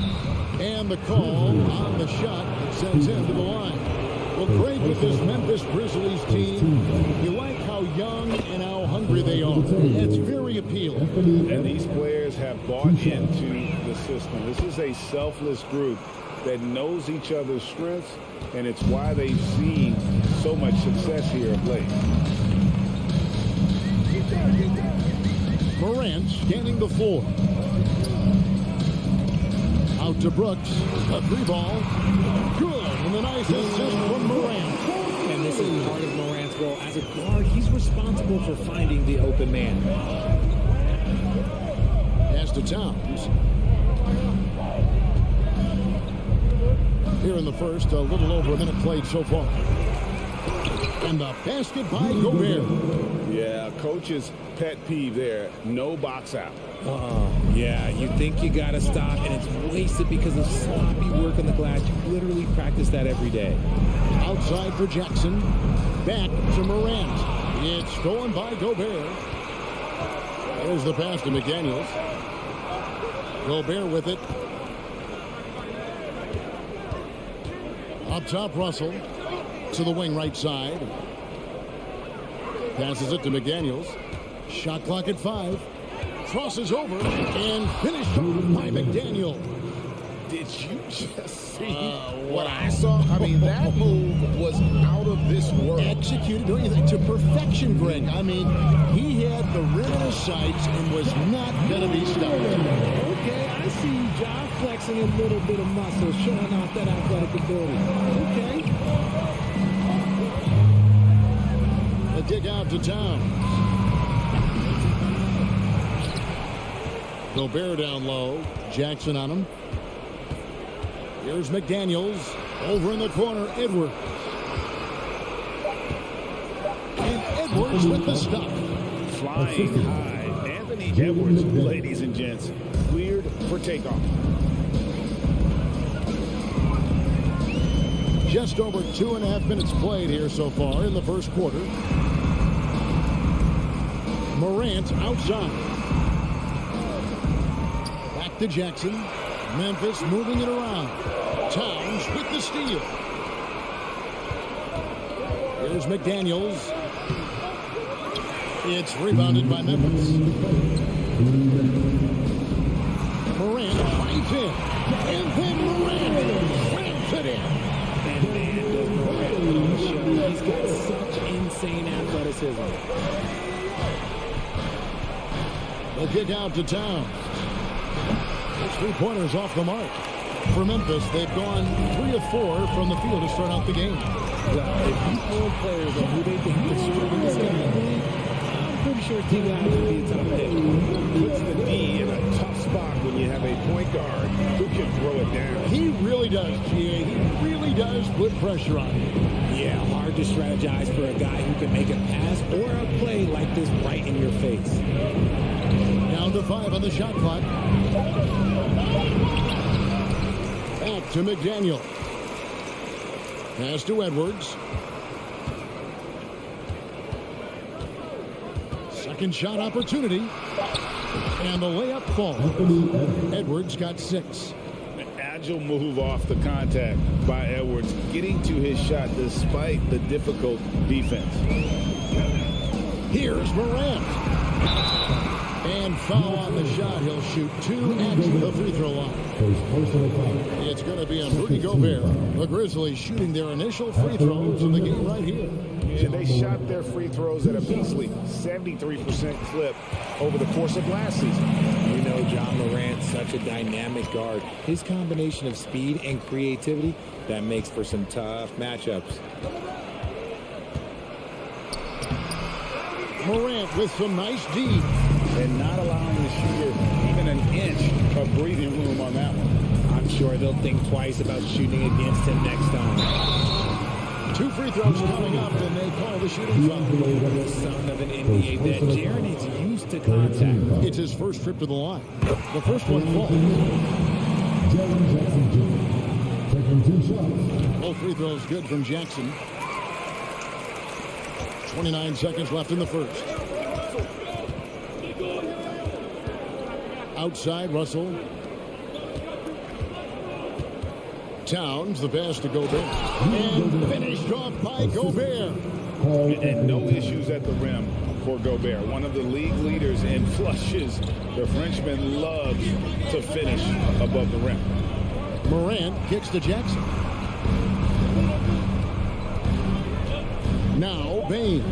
And the call on the shot that sends him to the line. Well, great with this Memphis Grizzlies team. You like how young and how hungry they are. It's very appealing. And these players have bought into the system. This is a selfless group that knows each other's strengths, and it's why they've seen so much success here of late. Morant scanning the floor. Out to Brooks. A 3-ball. Good. And a nice assist from Morant. And this is part of Morant's role. As a guard, he's responsible for finding the open man. Pass to Towns. Here in the first, a little over a minute played so far. And the basket by Gobert. Yeah, coach's pet peeve there. No box out. Yeah, you think you got to stop, and it's wasted because of sloppy work on the glass. You literally practice that every day. Outside for Jackson. Back to Morant. It's stolen by Gobert. There's the pass to McDaniels. Gobert with it. Up top, Russell. To the wing right side. Passes it to McDaniels. Shot clock at 5. Crosses over and finished by McDaniel. Did you just see what I saw? I mean, that move was out of this world. Executed, don't you think, to perfection, Greg. I mean, he had the rim in his sights and was not going to be stopped. Okay, I see you, John, flexing a little bit of muscle, showing off that athletic ability. Okay. A dig out to Towns. Gobert down low. Jackson on him. Here's McDaniels. Over in the corner, Edwards. And Edwards with the stop. Flying high. Anthony Edwards, ladies and gents, cleared for takeoff. Just over 2.5 minutes played here so far in the first quarter. Morant outside. Back to Jackson. Memphis moving it around. Towns with the steal. Here's McDaniels. It's rebounded by Memphis. Morant finds in. And then Morant slams it in. And man, does Morant show. He's got such insane athleticism. The kick out to Towns. It's 3-pointers off the mark. For Memphis, they've gone 3 of 4 from the field to start out the game. Well, if you hold players on who they think can score in this game, I'm pretty sure T.I. will be a top pick. Puts the D in a tough spot point guard who can throw it down. He really does, GA. He really does put pressure on him. Yeah, hard to strategize for a guy who can make a pass or a play like this right in your face. Down to 5 on the shot clock. Back to McDaniel. Pass to Edwards. Second shot opportunity. And the layup falls. Edwards got 6. Agile move off the contact by Edwards, getting to his shot despite the difficult defense. Here's Morant. And foul on the shot. He'll shoot 2 at the free throw line. It's going to be on Rudy Gobert. The Grizzlies shooting their initial free throws in the game right here. Yeah, they shot their free throws at a measly 73% clip over the course of last season. You know, John Morant's such a dynamic guard. His combination of speed and creativity, that makes for some tough matchups. Morant with some nice D. And not allowing the shooter even an inch of breathing room on that one. I'm sure they'll think twice about shooting against him next time. 2 free throws coming up, and they call the shooting foul. The son of an NBA vet, Jaren is used to contact. It's his first trip to the line. The first one falls. Taking 2 shots. Both free throws good from Jackson. 29 seconds left in the first. Outside, Russell. Towns, the pass to Gobert. And finished off by Gobert. And no issues at the rim for Gobert. One of the league leaders in flushes. The Frenchman loves to finish above the rim. Morant kicks to Jackson. Now, Bain.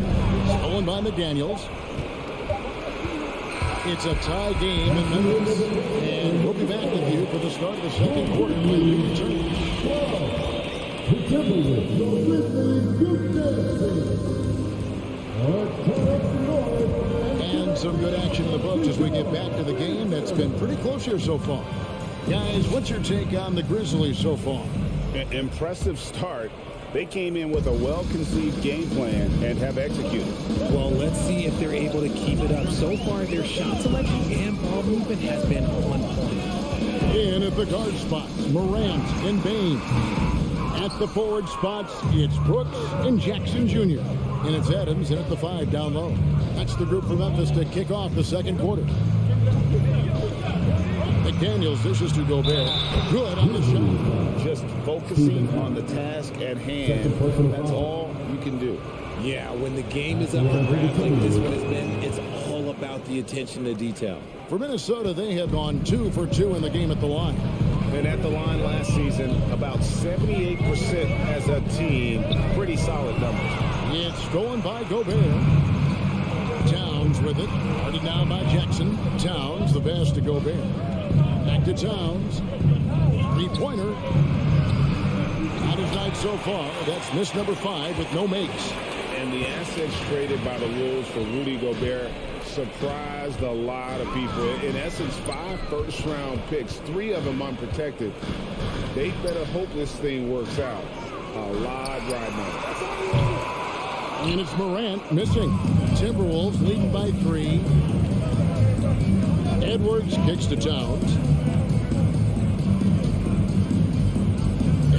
Stolen by McDaniels. It's a tie game in Memphis. And we'll be back with you for the start of the second quarter when we return. The Timberwolves are with a good And some good action in the books as we get back to the game that's been pretty close here so far. Guys, what's your take on the Grizzlies so far? Impressive start. They came in with a well-conceived game plan and have executed. Well, let's see if they're able to keep it up. So far, their shot selection and ball movement has been on point. In at the guard spots, Morant and Bain. At the forward spots, it's Brooks and Jackson Jr. And it's Adams in at the 5 down low. That's the group from Memphis to kick off the second quarter. McDaniels dishes to Gobert. Good on the shot. Just focusing on the task at hand. That's all you can do. Yeah, when the game is up for grabs like this one has been, it's all about the attention to detail. For Minnesota, they have gone 2 for 2 in the game at the line. And at the line last season, about 78% as a team. Pretty solid numbers. It's stolen by Gobert. Towns with it. Guarded now by Jackson. Towns, the pass to Gobert. Back to Towns. 3-pointer. Not his night so far. That's miss number 5 with no makes. And the assets traded by the Wolves for Rudy Gobert surprised a lot of people. In essence, 5 first-round picks, 3 of them unprotected. They better hope this thing works out. A lot riding on it. And it's Morant missing. Timberwolves leading by 3. Edwards kicks to Towns.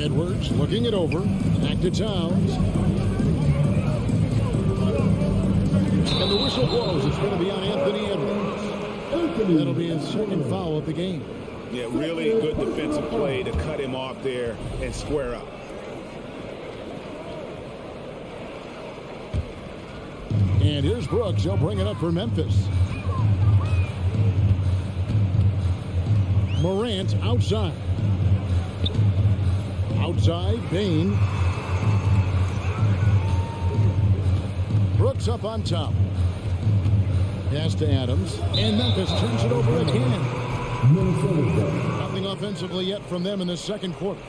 Edwards looking it over. Back to Towns. And the whistle blows. It's going to be on Anthony Edwards. That'll be his second foul of the game. Yeah, really good defensive play to cut him off there and square up. And here's Brooks. He'll bring it up for Memphis. Morant outside. Outside, Bain. Brooks up on top. Pass to Adams. And Memphis turns it over again. Nothing offensively yet from them in the second quarter.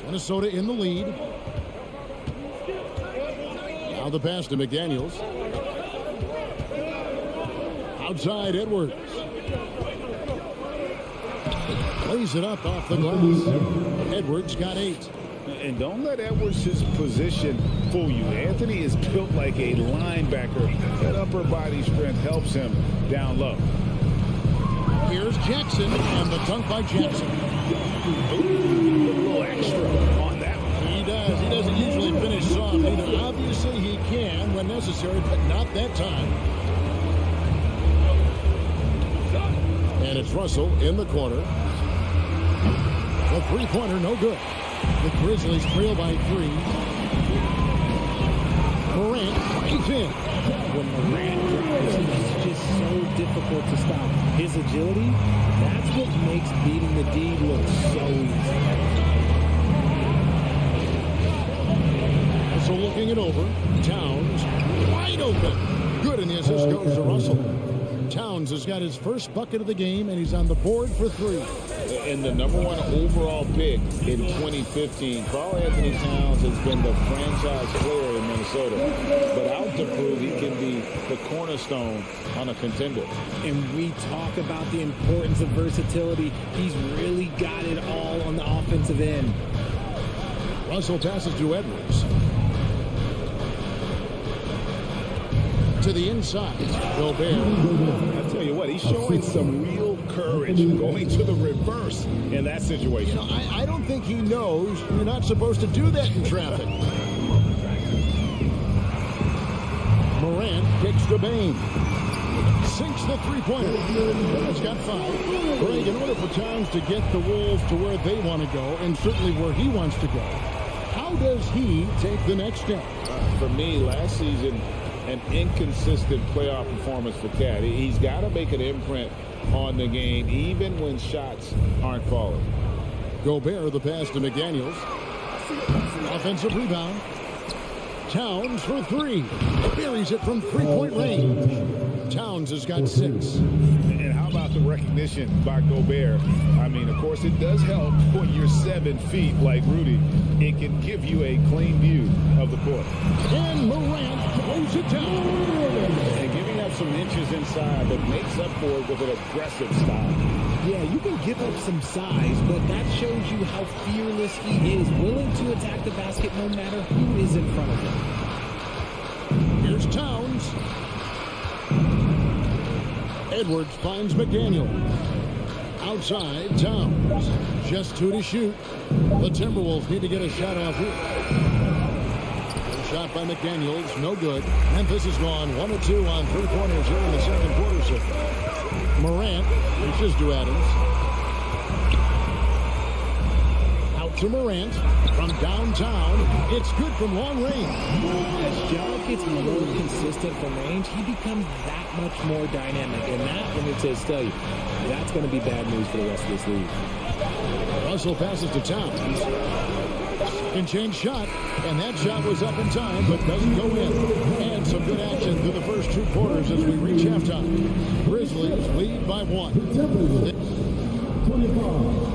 Minnesota in the lead. Now the pass to McDaniels. Outside Edwards. Lays it up off the glass. Edwards got 8. And don't let Edwards' position fool you. Anthony is built like a linebacker. That upper body strength helps him down low. Here's Jackson, and the dunk by Jackson. Ooh, a little extra on that one. He does. He doesn't usually finish soft either. Obviously, he can when necessary, but not that time. And it's Russell in the corner. The three-pointer, no good. The Grizzlies trail by 3. Morant is in. When Morant drives, it's just so difficult to stop. His agility, that's what makes beating the D look so easy. So looking it over, Towns wide open. Good, and the assist goes to Russell. Towns has got his first bucket of the game, and he's on the board for 3. And the #1 overall pick in 2015, Karl Anthony Towns has been the franchise player in Minnesota, but out to prove he can be the cornerstone on a contender. And we talk about the importance of versatility. He's really got it all on the offensive end. Russell passes to Edwards. To the inside. Gobert. I tell you what, he's showing some real courage going to the reverse in that situation. You know, I don't think he knows you're not supposed to do that in traffic. Morant kicks to Bain. Sinks the three-pointer. It's got 5. Greg, in order for Towns to get the Wolves to where they want to go, and certainly where he wants to go, how does he take the next step? For me, last season, an inconsistent playoff performance for Cat. He's got to make an imprint on the game, even when shots aren't falling. Gobert, the pass to McDaniels. Offensive rebound. Towns for 3. Buries it from three-point range. Towns has got 6. And how about the recognition by Gobert? I mean, of course, it does help when you're 7 feet like Rudy. It can give you a clean view of the court. And Morant throws it down. And giving up some inches inside, but makes up for it with an aggressive style. Yeah, you can give up some size, but that shows you how fearless he is, willing to attack the basket no matter who is in front of him. Here's Towns. Edwards finds McDaniel. Outside, Towns. Just 2 to shoot. The Timberwolves need to get a shot off here. Shot by McDaniels, no good. Memphis is gone 1 of 2 on 3-pointers here in the second quarter. So Morant reaches to Adams. Out to Morant from downtown. It's good from long range. As Ja gets more consistent from range, he becomes that much more dynamic. And that, let me just tell you, that's going to be bad news for the rest of this league. Russell passes to Towns. Can change shot, and that shot was up in time, but doesn't go in. And some good action through the first 2 quarters as we reach halftime. Grizzlies lead by 1. 25.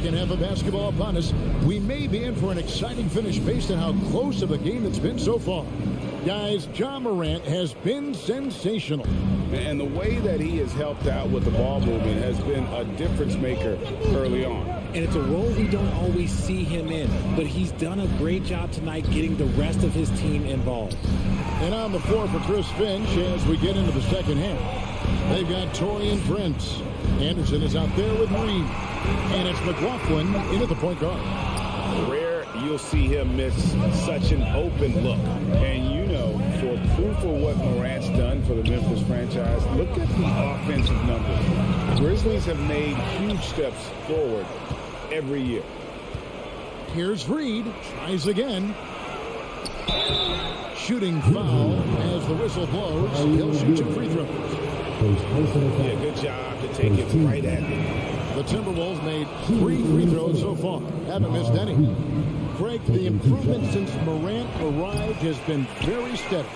Half of basketball upon us. We may be in for an exciting finish based on how close of a game it's been so far. Guys, Ja Morant has been sensational. And the way that he has helped out with the ball movement has been a difference maker early on. And it's a role we don't always see him in, but he's done a great job tonight getting the rest of his team involved. And on the floor for Chris Finch as we get into the second half. They've got Torian Prince. Anderson is out there with Reed. And it's McLaughlin in at the point guard. Rare you'll see him miss such an open look. And you know, for proof of what Morant's done for the Memphis franchise, look at the offensive numbers. Grizzlies have made huge steps forward every year. Here's Reed. Tries again. Shooting foul as the whistle blows. He'll shoot 2 free throws. Yeah, good job to take it right at him. The Timberwolves made 3 free throws so far. Haven't missed any. Greg, the improvement since Morant arrived has been very steady.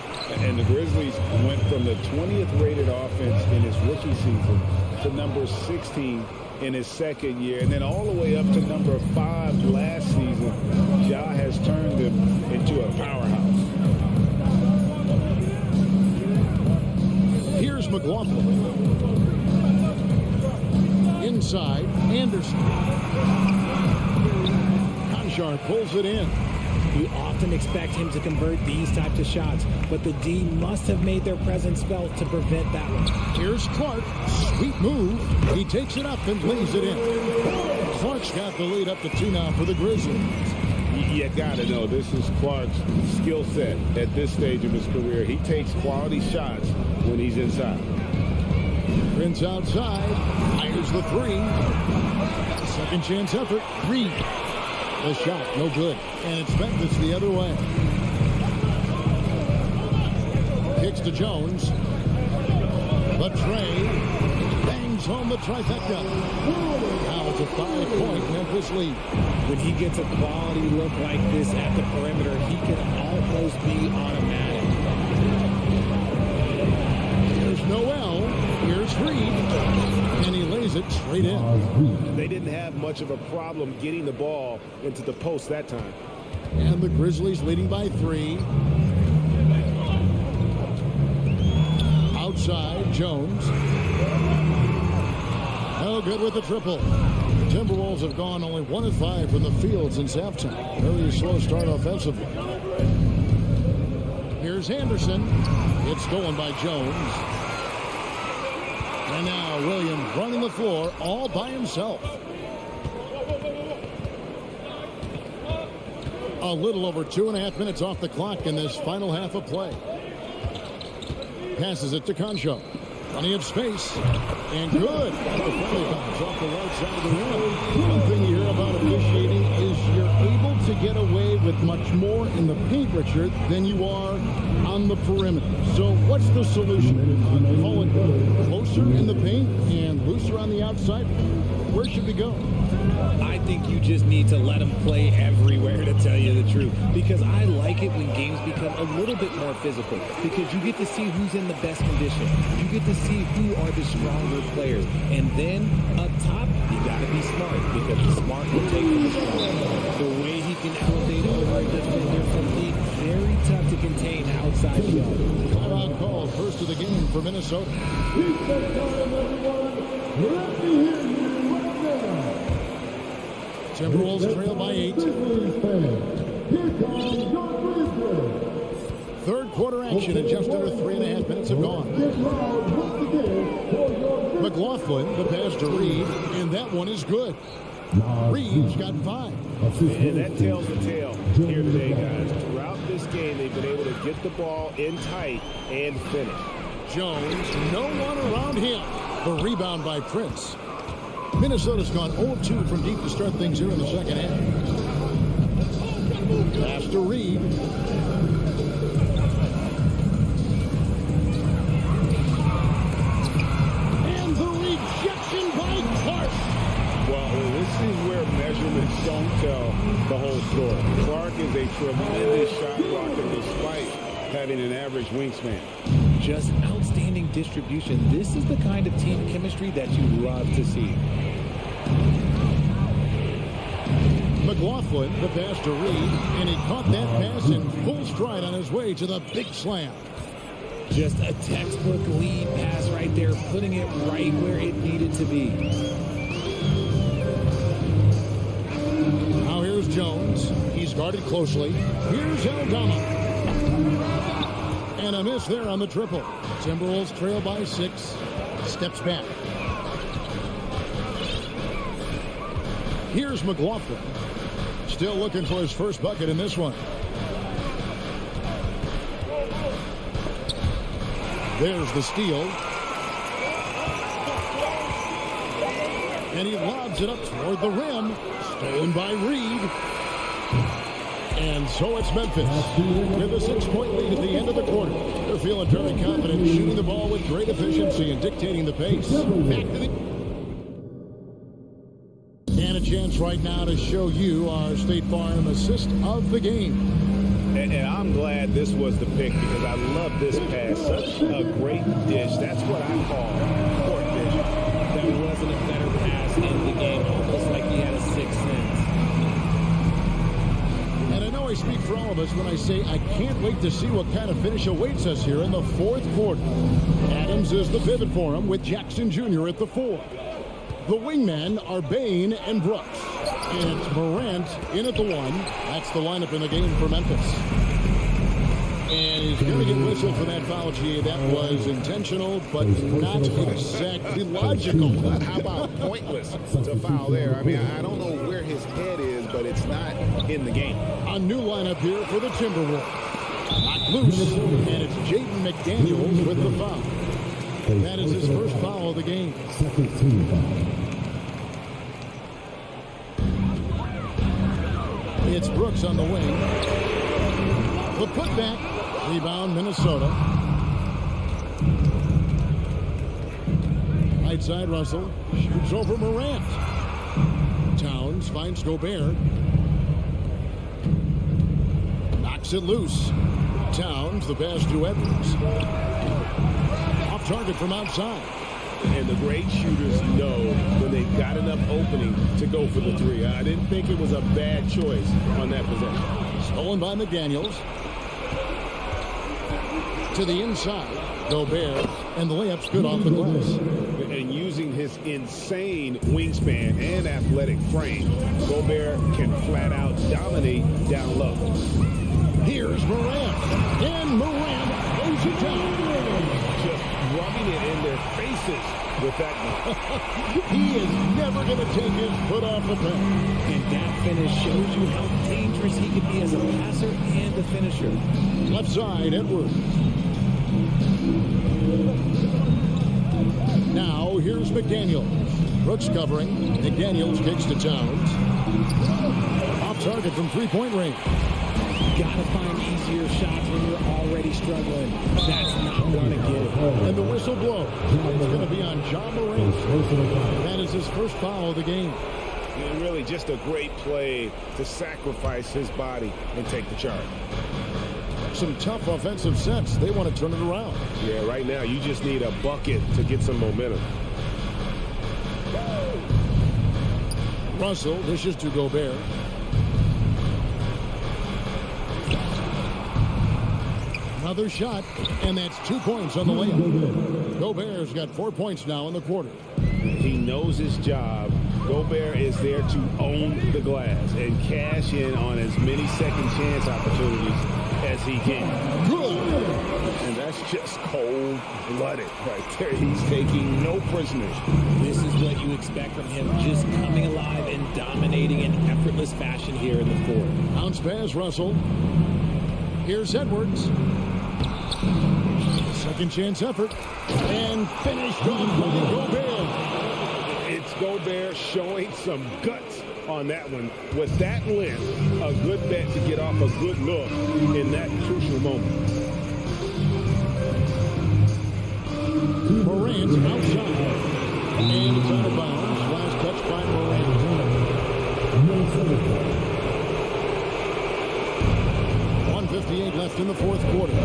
And the Grizzlies went from the 20th rated offense in his rookie season to number 16 in his second year, and then all the way up to number 5 last season. Ja has turned him into a powerhouse. Here's McLaughlin. Inside, Anderson. Conchar pulls it in. You often expect him to convert these types of shots, but the D must have made their presence felt to prevent that one. Here's Clark. Sweet move. He takes it up and lays it in. Clark's got the lead up to 2 now for the Grizzlies. You got to know, this is Clark's skill set at this stage of his career. He takes quality shots when he's inside. Prince outside. Fires the 3. Second chance effort. Reed. The shot, no good. And it's Memphis the other way. Kicks to Jones. But Trey bangs home the trifecta. Now it's a 5-point Memphis lead. When he gets a quality look like this at the perimeter, he can almost be automatic. Here's Noel. Here's Reed. And he lays it straight in. They didn't have much of a problem getting the ball into the post that time. And the Grizzlies leading by 3. Outside, Jones. No good with the triple. Timberwolves have gone only 1 of 5 from the field since halftime. Very slow start offensively. Here's Anderson. It's stolen by Jones. And now Williams running the floor all by himself. A little over 2.5 minutes off the clock in this final half of play. Passes it to Concho. Plenty of space. And good. The friendly bounce off the right side of the rim. One thing you hear about officiating is you're able to get away with much more in the paint, Richard, than you are on the perimeter. So what's the solution? Call it closer in the paint and looser on the outside? Where should we go? I think you just need to let them play everywhere, to tell you the truth. Because I like it when games become a little bit more physical. Because you get to see who's in the best condition. You get to see who are the stronger players. And then, up top, you got to be smart. Because the smart will take from the strong. The way he can elevate over a defender from deep, very tough to contain outside shot. Timeout call, first of the game for Minnesota. Timberwolves trail by 8. Third quarter action and just under 3.5 minutes have gone. McLaughlin, the pass to Reed, and that one is good. Reed's got 5. And that tells the tale here today, guys. Throughout this game, they've been able to get the ball in tight and finish. Jones, no one around him. The rebound by Prince. Minnesota's gone 0-2 from deep to start things here in the second half. Pass to Reed. And the rejection by Clark. Well, this is where measurements don't tell the whole story. Clark is a tremendous shot blocker despite having an average wingspan. Just outstanding distribution. This is the kind of team chemistry that you love to see. McLaughlin, the pass to Reed, and he caught that pass in full stride on his way to the big slam. Just a textbook lead pass right there, putting it right where it needed to be. Now here's Jones. He's guarded closely. Here's Aldama. And a miss there on the triple. Timberwolves trail by 6. Steps back. Here's McLaughlin. Still looking for his first bucket in this one. There's the steal. And he lobs it up toward the rim. Stolen by Reed. And so it's Memphis with a 6-point lead at the end of the quarter. They're feeling very confident, shooting the ball with great efficiency and dictating the pace. Back to the... And And a chance right now to show you our State Farm assist of the game. And I'm glad this was the pick because I love this pass. Such a great dish. That's what I call court vision. There wasn't a better pass in the game, almost like he had a sixth sense. And I know I speak for all of us when I say I can't wait to see what kind of finish awaits us here in the fourth quarter. Adams is the pivot for him with Jackson Jr. at the 4. The wingmen are Bain and Brooks. And it's Morant in at the 1. That's the lineup in the game for Memphis. And he's going to get whistled for that foul, G. That was intentional, but not exactly logical. How about pointless to foul there? I mean, I don't know where his head is, but it's not in the game. A new lineup here for the Timberwolves. Knocked loose, and it's Jaden McDaniels with the foul. That is his first foul of the game. Second team foul. It's Brooks on the wing. The putback. Rebound, Minnesota. Right side, Russell. Shoots over Morant. Towns finds Gobert. Knocks it loose. Towns, the pass to Edwards. Off target from outside. And the great shooters know when they've got enough opening to go for the 3. I didn't think it was a bad choice on that possession. Stolen by McDaniels. To the inside. Gobert. And the layup's good off the glass. And using his insane wingspan and athletic frame, Gobert can flat out dominate down low. Here's Morant. And Morant throws it down. Just rubbing it in their faces with that one. He is never going to take his foot off the pedal. And that finish shows you how dangerous he can be as a passer and a finisher. Left side, Edwards. Now, here's McDaniels. Brooks covering. McDaniels kicks to Towns. Off target from three-point range. Gotta find easier shots when you're already struggling. That's not gonna get it. And the whistle blows. It's going to be on John Morant. That is his first foul of the game. And really just a great play to sacrifice his body and take the charge. Some tough offensive sets. They want to turn it around. Yeah, right now you just need a bucket to get some momentum. Russell dishes to Gobert. Another shot, and that's 2 points on the layup. Gobert's got 4 points now in the quarter. He knows his job. Gobert is there to own the glass and cash in on as many second chance opportunities as he can. And that's just cold-blooded right there. He's taking no prisoners. This is what you expect from him, just coming alive and dominating in effortless fashion here in the 4th. Bounce pass, Russell. Here's Edwards. Second chance effort. And finished off by Gobert. It's Gobert showing some guts on that one. With that length, a good bet to get off a good look in that crucial moment. Morant outside. And it's out of bounds. Last touch by Morant. 1:58 left in the 4th quarter.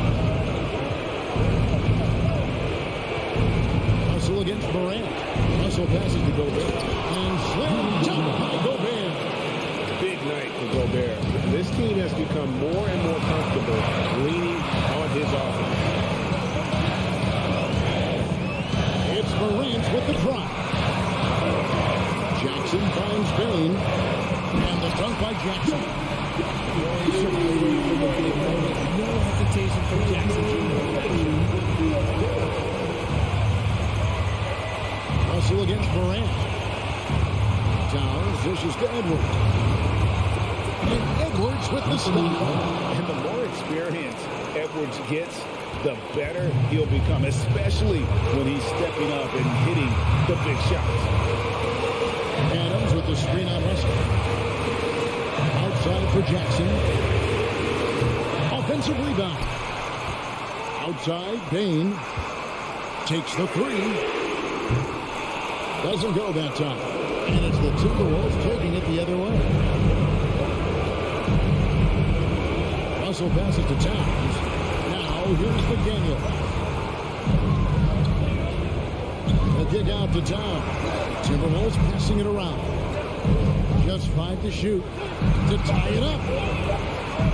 Russell against Morant. Russell passes to Gobert. And slammed down by Gobert. Big night for Gobert. This team has become more and more comfortable leaning on his offense. It's Morant with the drop. Jackson finds Bain. And the dunk by Jackson. No hesitation from Jackson Jr. Russell against Morant. Towns dishes to Edwards. And Edwards with the stop. And the more experience Edwards gets, the better he'll become, especially when he's stepping up and hitting the big shots. Adams with the screen on Russell. Outside for Jackson. Offensive rebound. Outside, Bain takes the 3. Doesn't go that time. And it's the Timberwolves taking it the other way. Russell passes to Towns. Now here's McDaniel. The kick out to Towns. Timberwolves passing it around. Just 5 to shoot. To tie it up.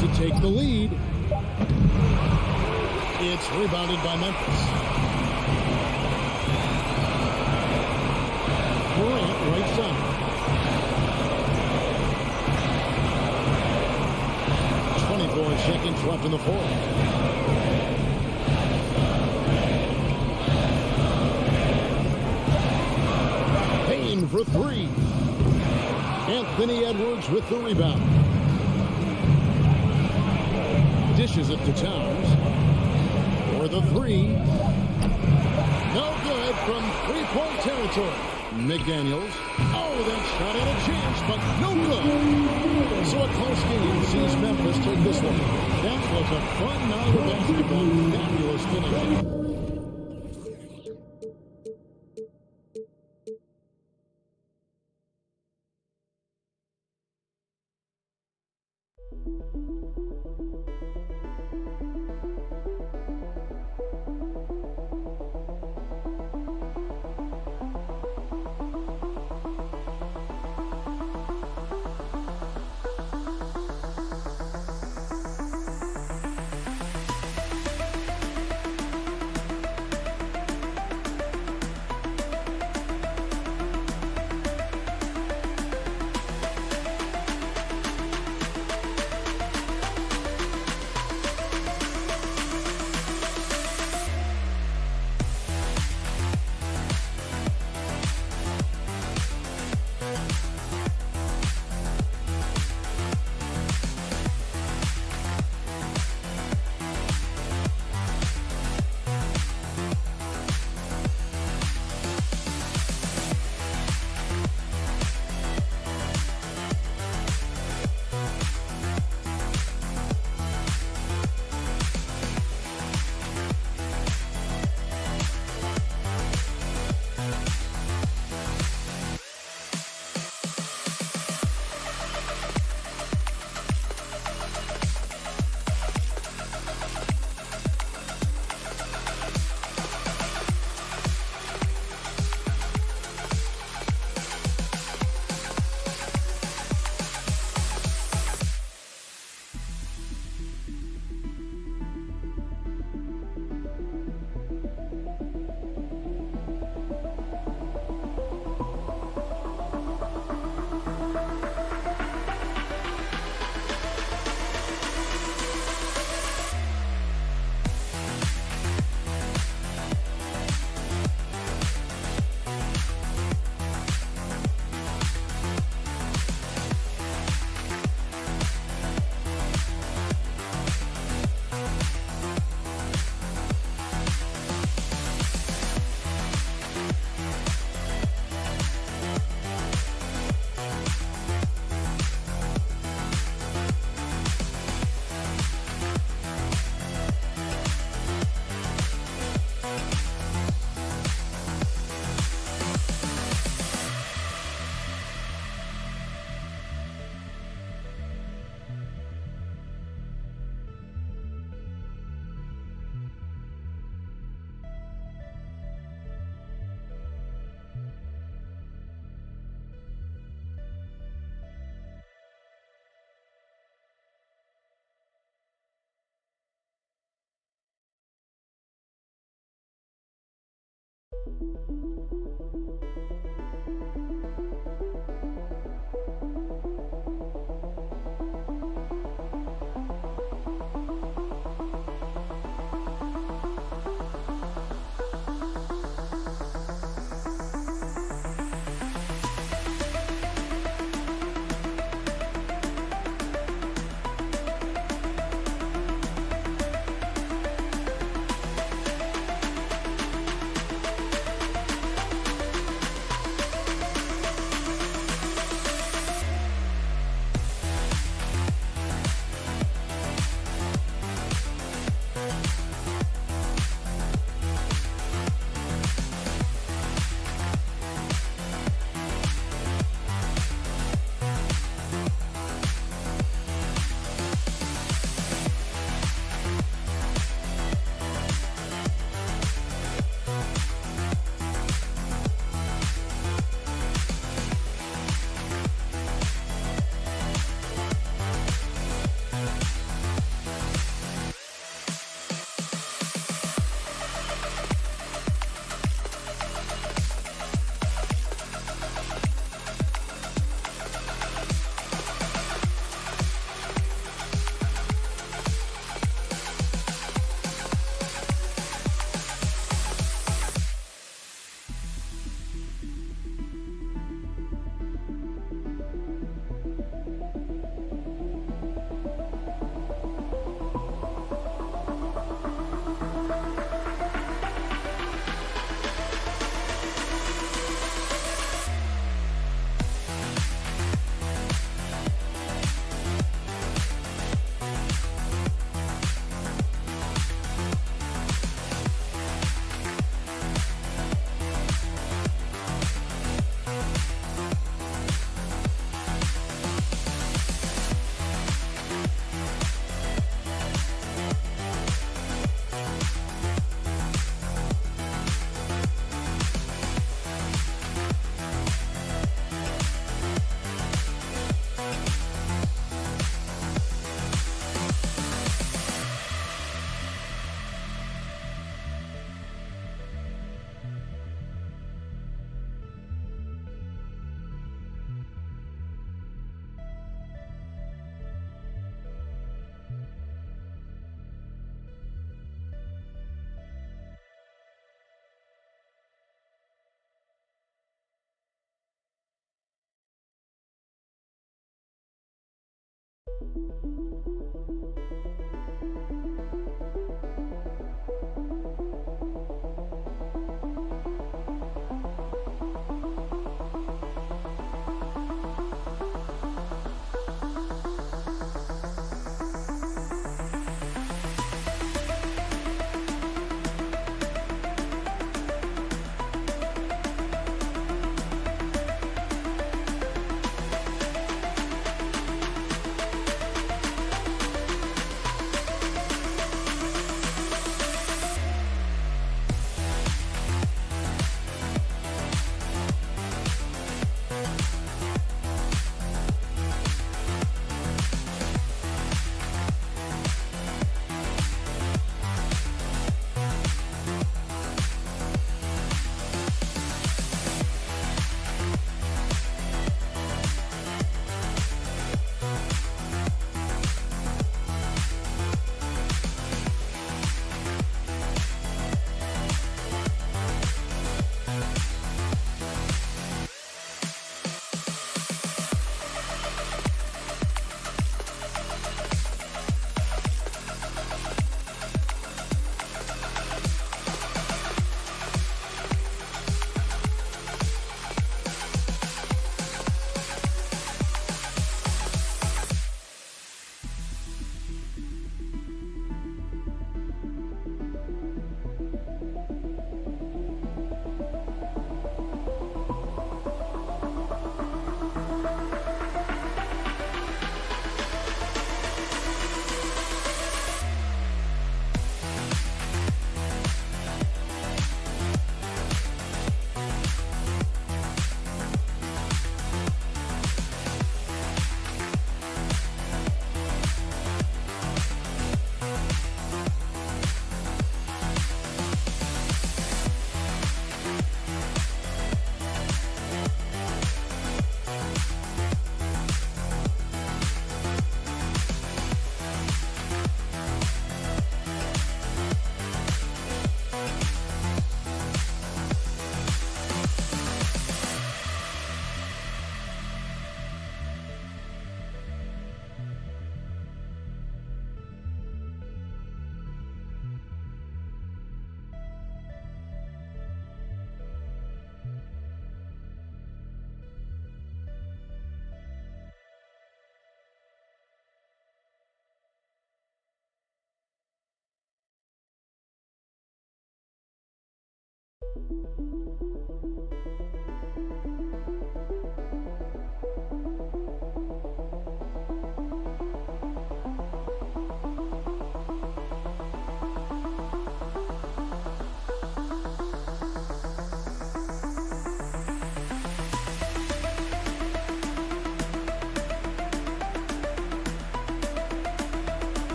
To take the lead. It's rebounded by Memphis. Morant right side. 24 seconds left in the fourth. Payne for 3. Anthony Edwards with the rebound. Dishes it to Towns. For the 3. No good from three-point territory. McDaniels. Oh, that shot had a chance, but no good. So a close game sees Memphis take this one. That was a fun night of basketball. Fabulous finish.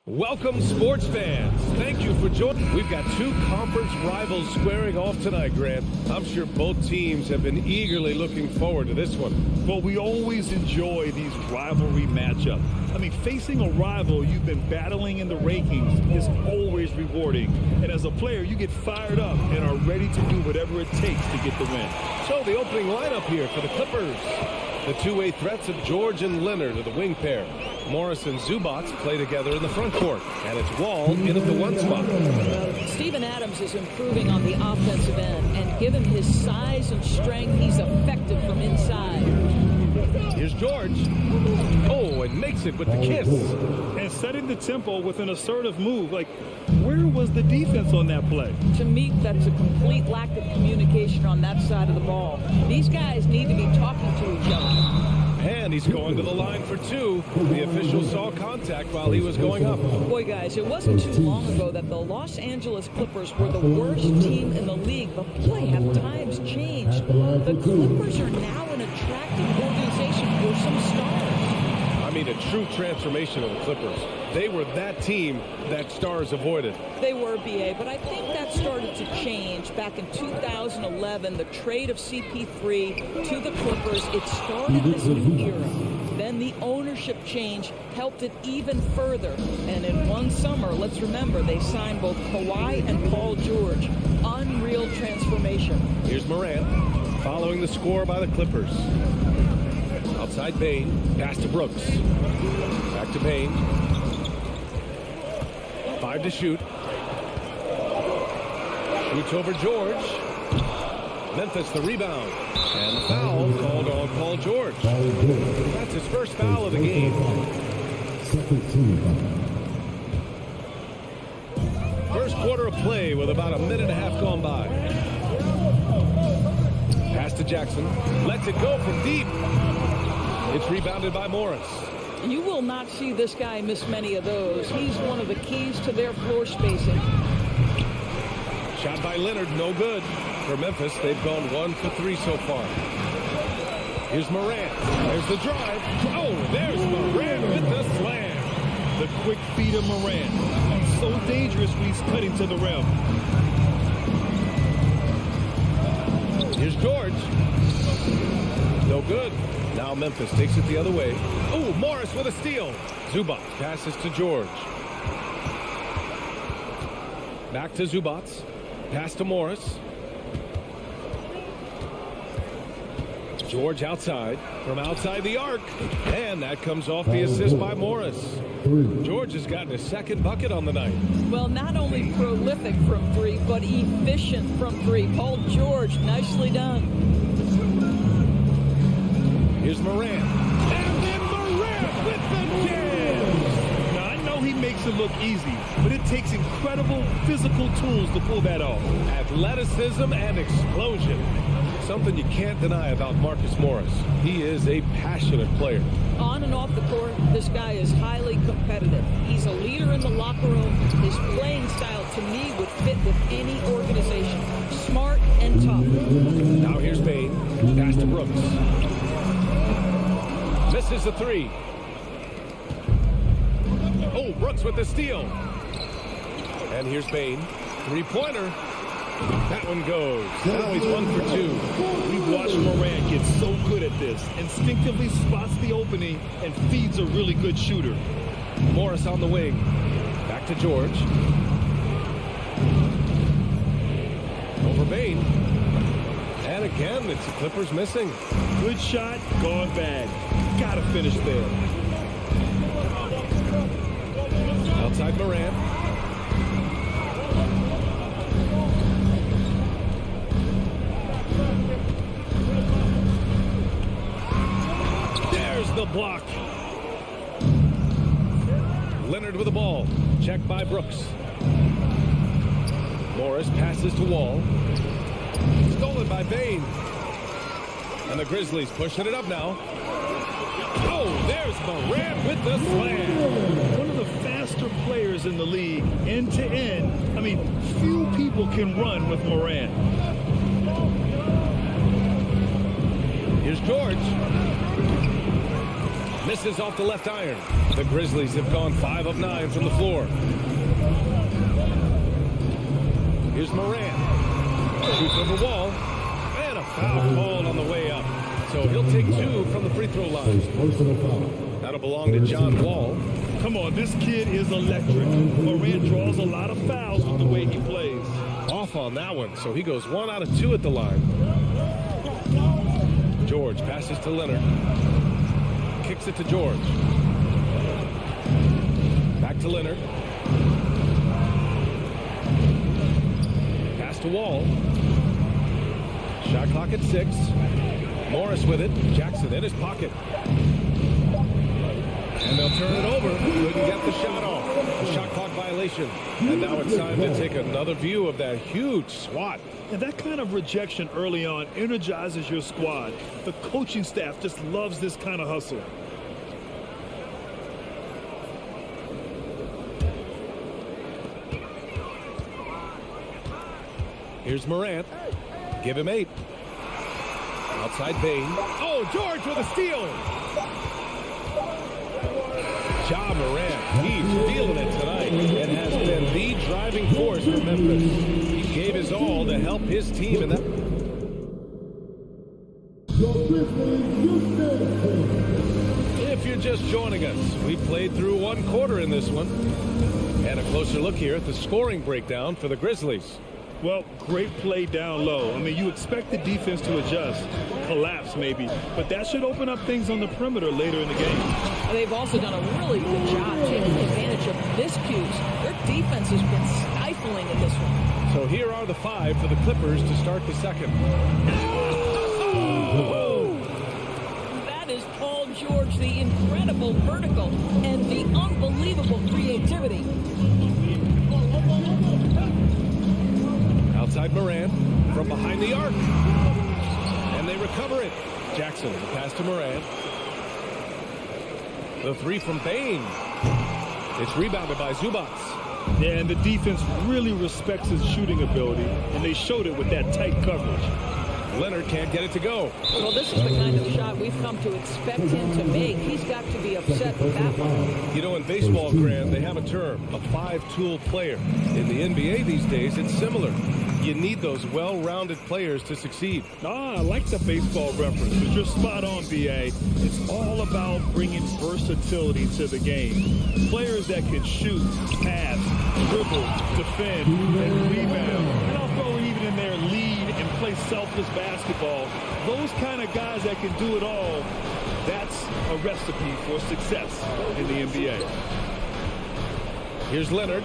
Welcome, sports fans. Thank you for joining. We've got two conference rivals squaring off tonight, Grant. I'm sure both teams have been eagerly looking forward to this one. Well, we always enjoy these rivalry matchups. I mean, facing a rival you've been battling in the rankings is always rewarding. And as a player, you get fired up and are ready to do whatever it takes to get the win. So the opening lineup here for the Clippers. The two-way threats of George and Leonard are the wing pair. Morris and Zubac play together in the front court. And it's Wall in at the one spot. Steven Adams is improving on the offensive end. And given his size and strength, he's effective from inside. Here's George. Oh, and makes it with the kiss. And setting the tempo with an assertive move. Like, where was the defense on that play? To me, that's a complete lack of communication on that side of the ball. These guys need to be talking to each other. And he's going to the line for two. The official saw contact while he was going up. Boy, guys, it wasn't too long ago that the Los Angeles Clippers were the worst team in the league. But boy, have times changed. The Clippers are now an attractive organization for some stars. I mean, a true transformation of the Clippers. They were that team that stars avoided. They were, B.A., but I think that started to change back in 2011, the trade of CP3 to the Clippers. It started this new era. Then the ownership change helped it even further. And in one summer, let's remember, they signed both Kawhi and Paul George. Unreal transformation. Here's Morant, following the score by the Clippers. Outside Bane, pass to Brooks. Back to Bane. 5 to shoot. Shoots over George. Memphis the rebound. And the foul called on Paul George. That's his first foul of the game. First quarter of play with about a minute and a half gone by. Pass to Jackson. Lets it go from deep. It's rebounded by Morris. You will not see this guy miss many of those. He's one of the keys to their floor spacing. Shot by Leonard, no good. For Memphis, they've gone 1 for 3 so far. Here's Morant. There's the drive. Oh, there's Morant with the slam. The quick feed of Morant. He's so dangerous when he's cutting to the rim. Here's George. No good. Now Memphis takes it the other way. Oh, Morris with a steal. Zubac passes to George. Back to Zubac. Pass to Morris. George outside. From outside the arc. And that comes off the assist by Morris. George has gotten his second bucket on the night. Well, not only prolific from three, but efficient from three. Paul George, nicely done. Here's Morant. And then Morant with the jam. Now, I know he makes it look easy, but it takes incredible physical tools to pull that off. Athleticism and explosion. Something you can't deny about Marcus Morris. He is a passionate player. On and off the court, this guy is highly competitive. He's a leader in the locker room. His playing style, to me, would fit with any organization. Smart and tough. Now here's Bane. Pass to Brooks. Misses the three. Oh, Brooks with the steal. And here's Bane. Three-pointer. That one goes. Now he's 1 for 2. We've watched Morant get so good at this. Instinctively spots the opening and feeds a really good shooter. Morris on the wing. Back to George. Over Bane. And again, it's the Clippers missing. Good shot, gone bad. Gotta finish there. Outside Morant. There's the block. Leonard with the ball. Checked by Brooks. Morris passes to Wall. Stolen by Bane. And the Grizzlies pushing it up now. Oh, there's Morant with the slam. One of the faster players in the league, end to end. I mean, few people can run with Morant. Here's George. Misses off the left iron. The Grizzlies have gone 5 of 9 from the floor. Here's Morant. Shoots over Wall. And a foul called on the way up. So he'll take 2 from the free throw line. That'll belong to John Wall. Come on, this kid is electric. Morant draws a lot of fouls with the way he plays. Off on that one, so he goes 1 out of 2 at the line. George passes to Leonard. Kicks it to George. Back to Leonard. Pass to Wall. Shot clock at 6. Morris with it. Jackson in his pocket. And they'll turn it over. Couldn't get the shot off. The shot clock violation. And now it's time to take another view of that huge swat. And that kind of rejection early on energizes your squad. The coaching staff just loves this kind of hustle. Here's Morant. Give him 8. Outside Bain. Oh, George with a steal. Ja Morant, he's feeling it tonight and has been the driving force for Memphis. He gave his all to help his team in that. If you're just joining us, we played through 1 quarter in this one. And a closer look here at the scoring breakdown for the Grizzlies. Well, great play down low. I mean, you expect the defense to adjust, collapse maybe, but that should open up things on the perimeter later in the game. They've also done a really good job taking advantage of miscues. Their defense has been stifling in this one. So here are the 5 for the Clippers to start the second. Oh! That is Paul George, the incredible vertical and the unbelievable creativity. Outside Morant from behind the arc. And they recover it. Jackson, the pass to Morant. The 3 from Bain. It's rebounded by Zubac. Yeah, and the defense really respects his shooting ability, and they showed it with that tight coverage. Leonard can't get it to go. Well, this is the kind of shot we've come to expect him to make. He's got to be upset with that one. You know, in baseball, Grant, they have a term, a 5-tool player. In the NBA these days, it's similar. You need those well-rounded players to succeed. I like the baseball reference, but you're spot on, B.A. It's all about bringing versatility to the game. Players that can shoot, pass, dribble, defend, and rebound. And I'll throw even in there lead and play selfless basketball. Those kind of guys that can do it all, that's a recipe for success in the NBA. Here's Leonard.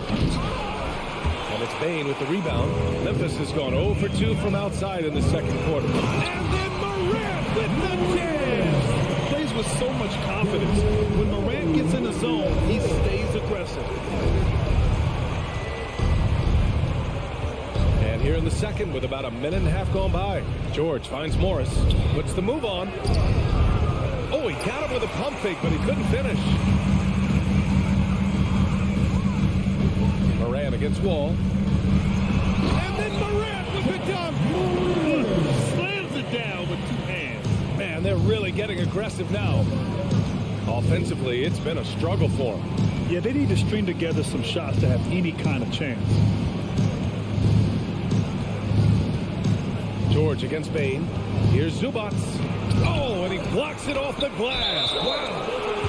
And it's Bain with the rebound. Memphis has gone 0 for 2 from outside in the second quarter. And then Morant with the jam! Plays with so much confidence. When Morant gets in the zone, he stays aggressive. And here in the second with about a minute and a half gone by. George finds Morris. Puts the move on. Oh, he got him with a pump fake, but he couldn't finish. Morant against Wall. And then Morant with the dunk. Slams it down with 2 hands. Man, they're really getting aggressive now. Offensively, it's been a struggle for them. Yeah, they need to string together some shots to have any kind of chance. George against Bain. Here's Zubac. Oh, and he blocks it off the glass. Wow.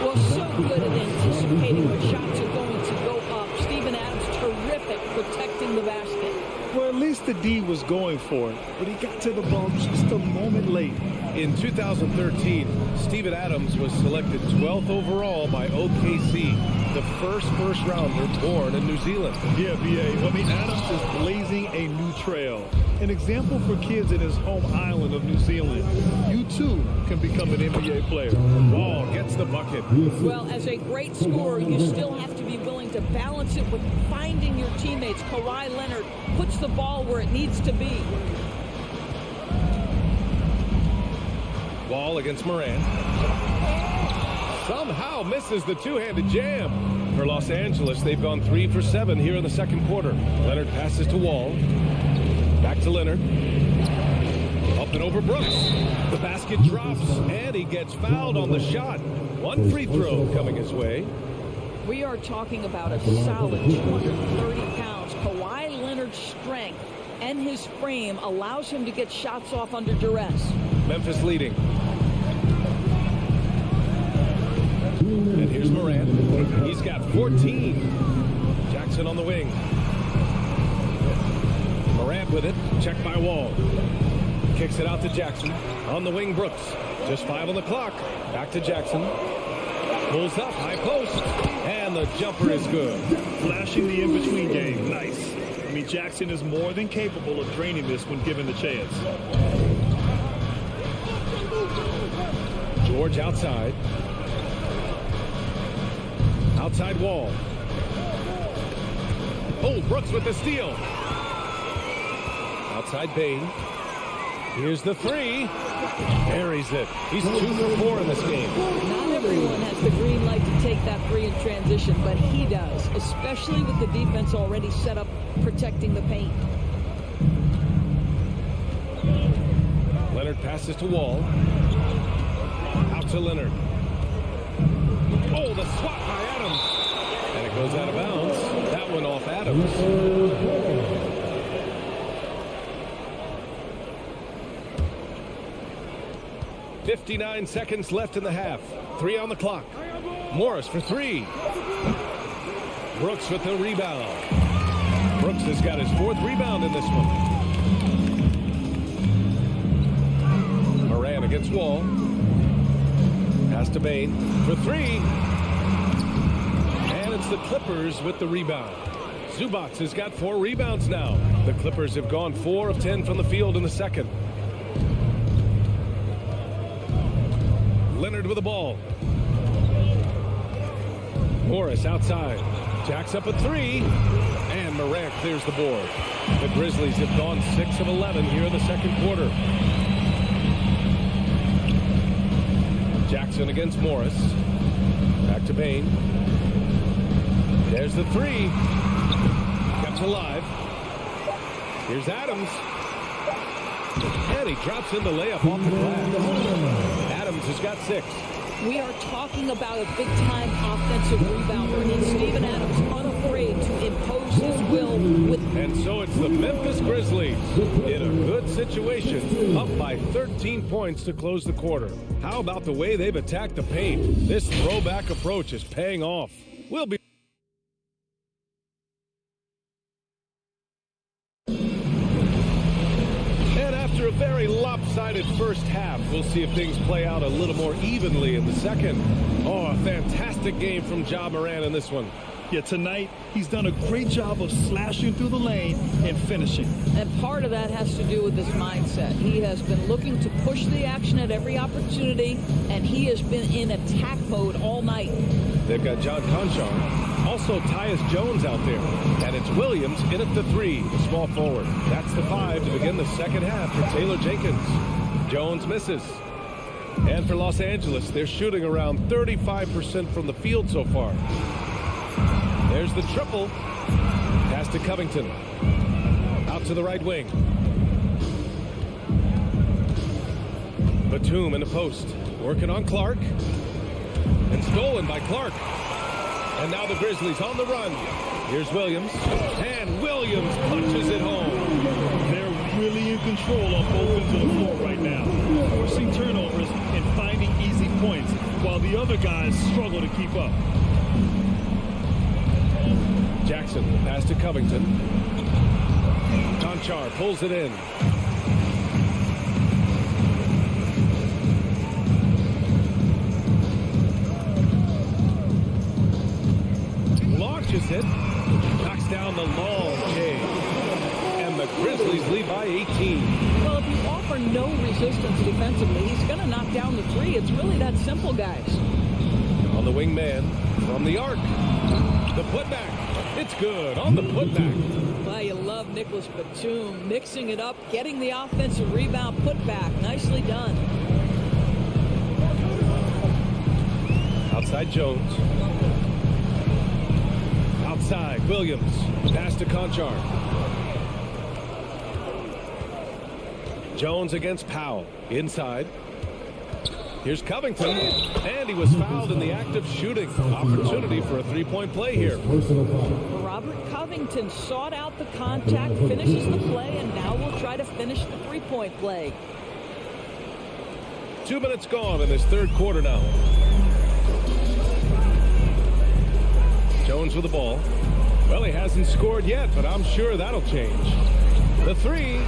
Well, so good at anticipating when shots are going to go up. Steven Adams, terrific protecting the basket. Well, at least the D was going for it, but he got to the ball just a moment late. In 2013, Steven Adams was selected 12th overall by OKC, the first rounder born in New Zealand. Yeah, B.A. I mean, Adams is blazing a new trail. An example for kids in his home island of New Zealand. You, too, can become an NBA player. Wall gets the bucket. Well, as a great scorer, you still have to be willing to balance it with finding your teammates. Kawhi Leonard puts the ball where it needs to be. Wall against Morant. Somehow misses the two-handed jam. For Los Angeles, they've gone 3 for 7 here in the second quarter. Leonard passes to Wall. Back to Leonard. Up Up and over Brooks. The basket drops, and he gets fouled on the shot. One free throw coming his way. We are talking about a solid 230 pounds. Kawhi Leonard's strength and his frame allows him to get shots off under duress. Memphis leading. And here's Morant. He's got 14. Jackson on the wing. Morant with it. Checked by Wall. Kicks it out to Jackson. On the wing, Brooks. Just 5 on the clock. Back to Jackson. Pulls up, high post. And the jumper is good. Flashing the in-between game. Nice. I mean, Jackson is more than capable of draining this when given the chance. George outside. Outside Wall. Oh, Brooks with the steal. Outside Bain. Here's the three. Buries it. He's 2 for 4 in this game. Not everyone has the green light to take that three in transition, but he does, especially with the defense already set up protecting the paint. Leonard passes to Wall. Out to Leonard. Oh, the swat by Adams. And it goes out of bounds. That one off Adams. 59 seconds left in the half. 3 on the clock. Morris for 3. Brooks with the rebound. Brooks has got his 4th rebound in this one. Moran against Wall. Pass to Bain for 3. And it's the Clippers with the rebound. Zubac has got 4 rebounds now. The Clippers have gone 4 of 10 from the field in the second. Leonard with the ball. Morris outside. Jacks up a 3. And Morant clears the board. The Grizzlies have gone 6 of 11 here in the second quarter. Jackson against Morris. Back to Bain. There's the 3. Kept alive. Here's Adams. And he drops in the layup off the glass. Adams has got 6. We are talking about a big-time offensive rebounder, and Steven Adams unafraid to impose his will with... And so it's the Memphis Grizzlies in a good situation, up by 13 points to close the quarter. How about the way they've attacked the paint? This throwback approach is paying off. We'll be... After a very lopsided first half, we'll see if things play out a little more evenly in the second. Oh, a fantastic game from Ja Morant in this one. Yeah, tonight he's done a great job of slashing through the lane and finishing. And part of that has to do with his mindset. He has been looking to push the action at every opportunity, and he has been in attack mode all night. They've got John Conchar. Also Tyus Jones out there. And it's Williams in at the 3, the small forward. That's the 5 to begin the second half for Taylor Jenkins. Jones misses. And for Los Angeles, they're shooting around 35% from the field so far. There's the triple. Pass to Covington. Out to the right wing. Batum in the post. Working on Clark. And stolen by Clark. And now the Grizzlies on the run. Here's Williams. And Williams punches it home. They're really in control on both ends of the floor right now. Forcing turnovers and finding easy points while the other guys struggle to keep up. Jackson, pass to Covington. Conchar pulls it in. Launches it. Knocks down the long J. And the Grizzlies lead by 18. Well, if you offer no resistance defensively, he's going to knock down the 3. It's really that simple, guys. On the wing man from the arc. The putback. It's good on the putback. Well, you love Nicholas Batum mixing it up, getting the offensive rebound putback. Nicely done. Outside Jones. Outside Williams. Pass to Conchar. Jones against Powell. Inside. Here's Covington, and he was fouled in the act of shooting. Opportunity for a three-point play here. Robert Covington sought out the contact, finishes the play, and now will try to finish the three-point play. 2 minutes gone in this third quarter now. Jones with the ball. Well, he hasn't scored yet, but I'm sure that'll change. The three.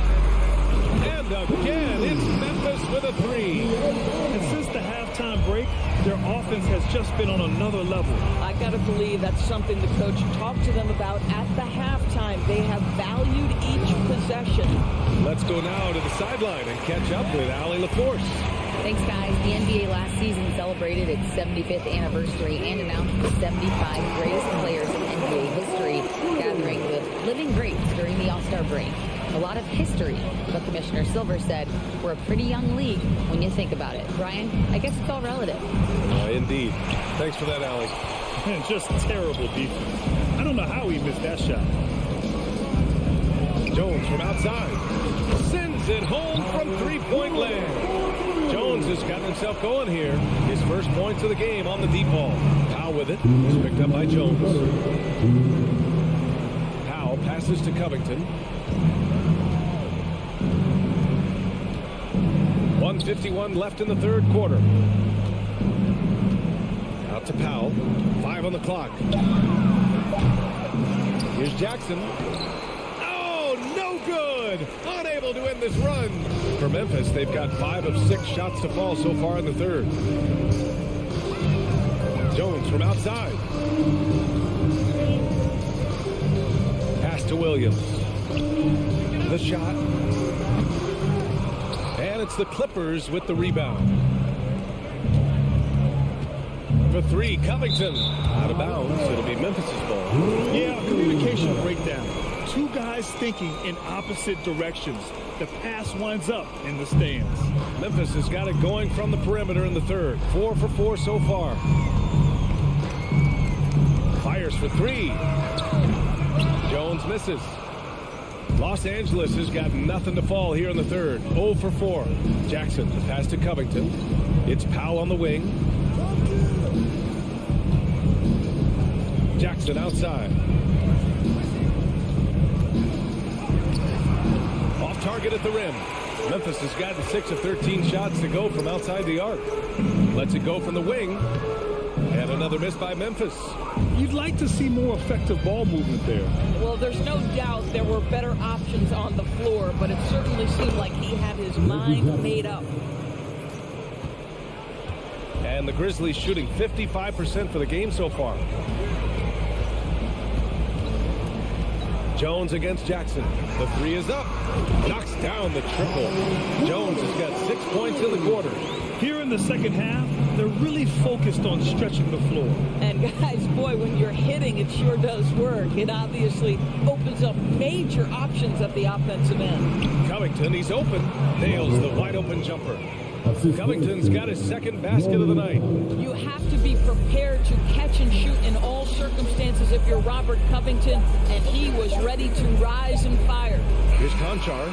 And again, it's Memphis with a three. And since the halftime break, their offense has just been on another level. I got to believe that's something the coach talked to them about at the halftime. They have valued each possession. Let's go now to the sideline and catch up with Allie LaForce. Thanks, guys. The NBA last season celebrated its 75th anniversary and announced the 75 greatest players in NBA history, gathering the living greats during the All-Star break. A lot of history, but Commissioner Silver said we're a pretty young league when you think about it. Brian, I guess it's all relative. Indeed. Thanks for that, Allie. And just terrible defense. I don't know how he missed that shot. Jones from outside. Sends it home from three-point land. Jones has gotten himself going here. His first points of the game on the deep ball. Powell with it. It's picked up by Jones. Powell passes to Covington. 1:51 left in the third quarter. Out to Powell. 5 on the clock. Here's Jackson. Oh, no good. Unable to end this run. For Memphis, they've got 5 of 6 shots to fall so far in the third. Jones from outside. Pass to Williams. The shot. And it's the Clippers with the rebound. For 3, Covington. Out of bounds. It'll be Memphis' ball. Yeah, communication breakdown. 2 guys thinking in opposite directions. The pass winds up in the stands. Memphis has got it going from the perimeter in the third. 4 for 4 so far. Fires for 3. Jones misses. Los Angeles has got nothing to fall here in the third. 0 for 4. Jackson, the pass to Covington. It's Powell on the wing. Jackson outside. Off target at the rim. Memphis has gotten 6 of 13 shots to go from outside the arc. Lets it go from the wing. And another miss by Memphis. You'd like to see more effective ball movement there. Well, there's no doubt there were better options on the floor, but it certainly seemed like he had his mind made up. And the Grizzlies shooting 55% for the game so far. Jones against Jackson. The 3 is up. Knocks down the triple. Jones has got 6 points in the quarter. Here in the second half, they're really focused on stretching the floor. And guys, boy, when you're hitting, it sure does work. It obviously opens up major options at the offensive end. Covington, he's open. Nails the wide open jumper. Covington's got his second basket of the night. You have to be prepared to catch and shoot in all circumstances if you're Robert Covington, and he was ready to rise and fire. Here's Conchar.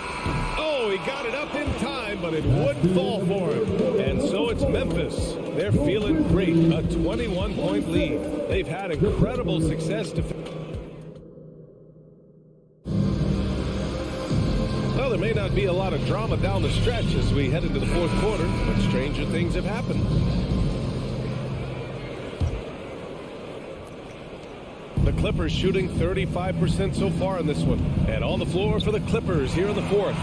Oh, he got it up in time, but it wouldn't fall for him. And so it's Memphis. They're feeling great. A 21-point lead. They've had incredible success Well, there may not be a lot of drama down the stretch as we head into the fourth quarter, but stranger things have happened. The Clippers shooting 35% so far in this one. And on the floor for the Clippers here in the fourth.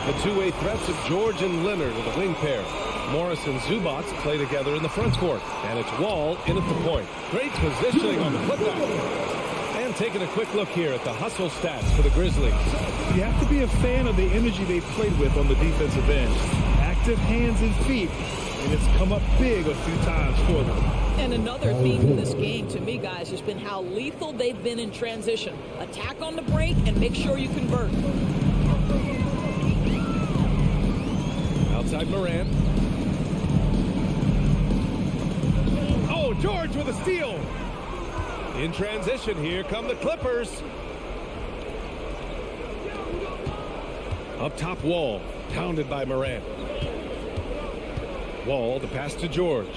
The two-way threats of George and Leonard with a wing pair. Morris and Zubats play together in the front court. And it's Wall in at the point. Great positioning on the putback. And taking a quick look here at the hustle stats for the Grizzlies. You have to be a fan of the energy they've played with on the defensive end. Active hands and feet, and it's come up big a few times for them. And another theme in this game to me, guys, has been how lethal they've been in transition. Attack on the break and make sure you convert. Outside Morant. Oh, George with a steal. In transition, here come the Clippers. Up top, Wall. Pounded by Morant. Wall, the pass to George.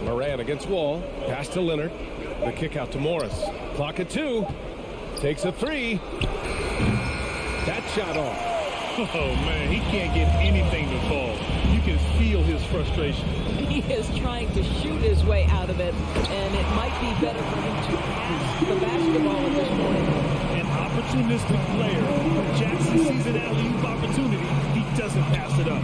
Morant against Wall. Pass to Leonard. The kick out to Morris. Clock at 2. Takes a 3. That shot off. Oh, man, he can't get anything to fall. You can feel his frustration. He is trying to shoot his way out of it, and it might be better for him to pass the basketball at this point. An opportunistic player. Jackson sees an alley-oop opportunity. He doesn't pass it up.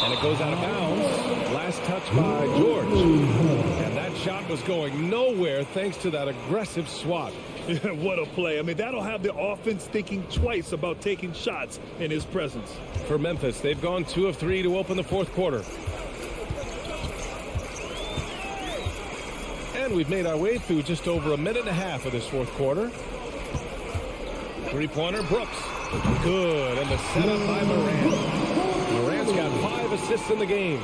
And it goes out of bounds. Last touch by George. And that shot was going nowhere thanks to that aggressive swat. What a play. I mean, that'll have the offense thinking twice about taking shots in his presence. For Memphis, they've gone 2 of 3 to open the fourth quarter. And we've made our way through just over a minute and a half of this fourth quarter. Three-pointer, Brooks. Good, and the setup by Morant. Morant's got 5 assists in the game.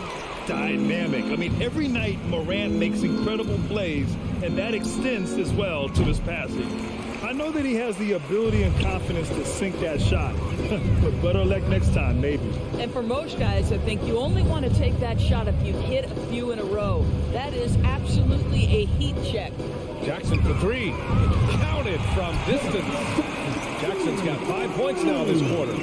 Dynamic. I mean, every night Morant makes incredible plays, and that extends as well to his passing. I know that he has the ability and confidence to sink that shot, but better luck next time, maybe. And for most guys, I think you only want to take that shot if you've hit a few in a row. That is absolutely a heat check. Jackson for 3. Counted from distance. Jackson's got 5 points now this quarter.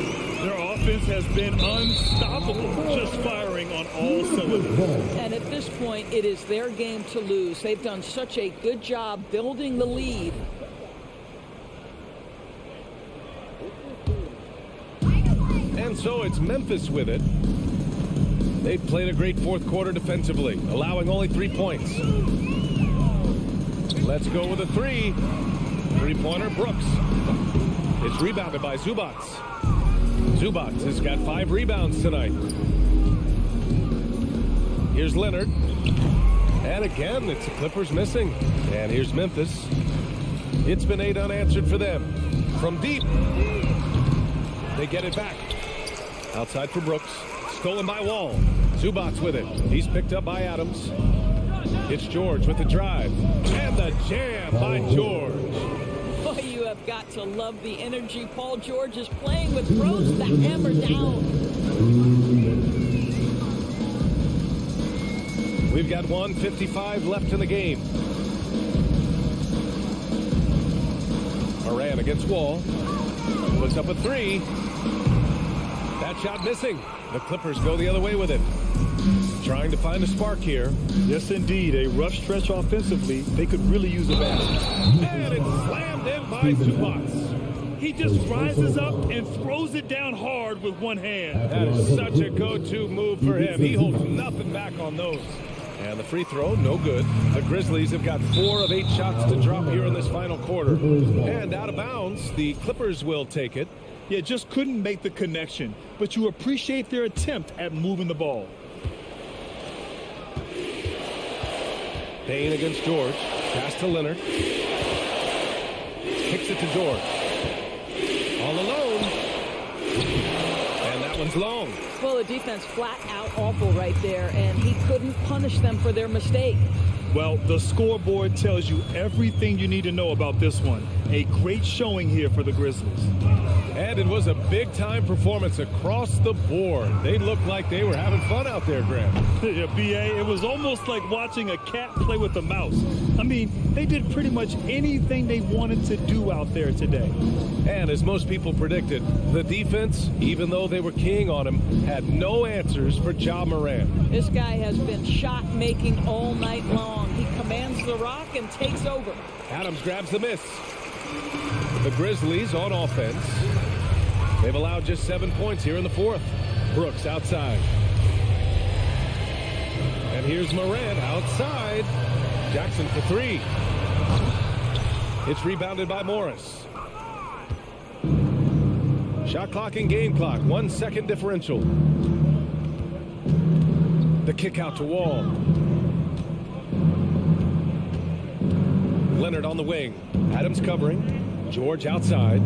Their offense has been unstoppable, just firing on all cylinders. And at this point, it is their game to lose. They've done such a good job building the lead. And so it's Memphis with it. They've played a great fourth quarter defensively, allowing only 3 points. Let's go with a 3. Three-pointer, Brooks. It's rebounded by Zubats. Zubats has got 5 rebounds tonight. Here's Leonard. And again, it's the Clippers missing. And here's Memphis. It's been 8 unanswered for them. From deep. They get it back. Outside for Brooks. Stolen by Wall. Zubats with it. He's picked up by Adams. It's George with the drive. And the jam by George. Boy, you have got to love the energy Paul George is playing with. Throws the hammer down. We've got 1:55 left in the game. Morant against Wall. Puts up a 3. That shot missing. The Clippers go the other way with it. Trying to find a spark here. Yes, indeed. A rough stretch offensively. They could really use a basket. And it's slammed in by Zubats. He just rises up and throws it down hard with one hand. That is such a go-to move for him. He holds nothing back on those. And the free throw, no good. The Grizzlies have got 4 of 8 shots to drop here in this final quarter. And out of bounds, the Clippers will take it. Yeah, just couldn't make the connection. But you appreciate their attempt at moving the ball. Payne against George. Pass to Leonard. Kicks it to George. All alone. And that one's long. Well, the defense flat out awful right there, and he couldn't punish them for their mistake. Well, the scoreboard tells you everything you need to know about this one. A great showing here for the Grizzlies. And it was a big-time performance across the board. They looked like they were having fun out there, Graham. Yeah, B.A., it was almost like watching a cat play with a mouse. I mean, they did pretty much anything they wanted to do out there today. And as most people predicted, the defense, even though they were keying on him, had no answers for Ja Morant. This guy has been shot-making all night long. He commands the rock and takes over. Adams grabs the miss. The Grizzlies on offense. They've allowed just 7 points here in the fourth. Brooks outside. And here's Morant outside. Jackson for 3. It's rebounded by Morris. Shot clock and game clock. 1 second differential. The kick out to Wall. Leonard on the wing. Adams covering. George outside.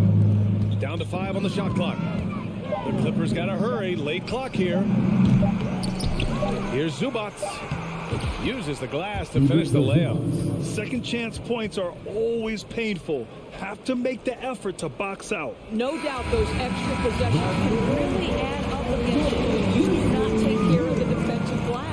Down to 5 on the shot clock. The Clippers got to hurry. Late clock here. Here's Zubats. Uses the glass to finish the layup. Second chance points are always painful. Have to make the effort to box out. No doubt those extra possessions can really add up against you when you do not take care of the defensive glass.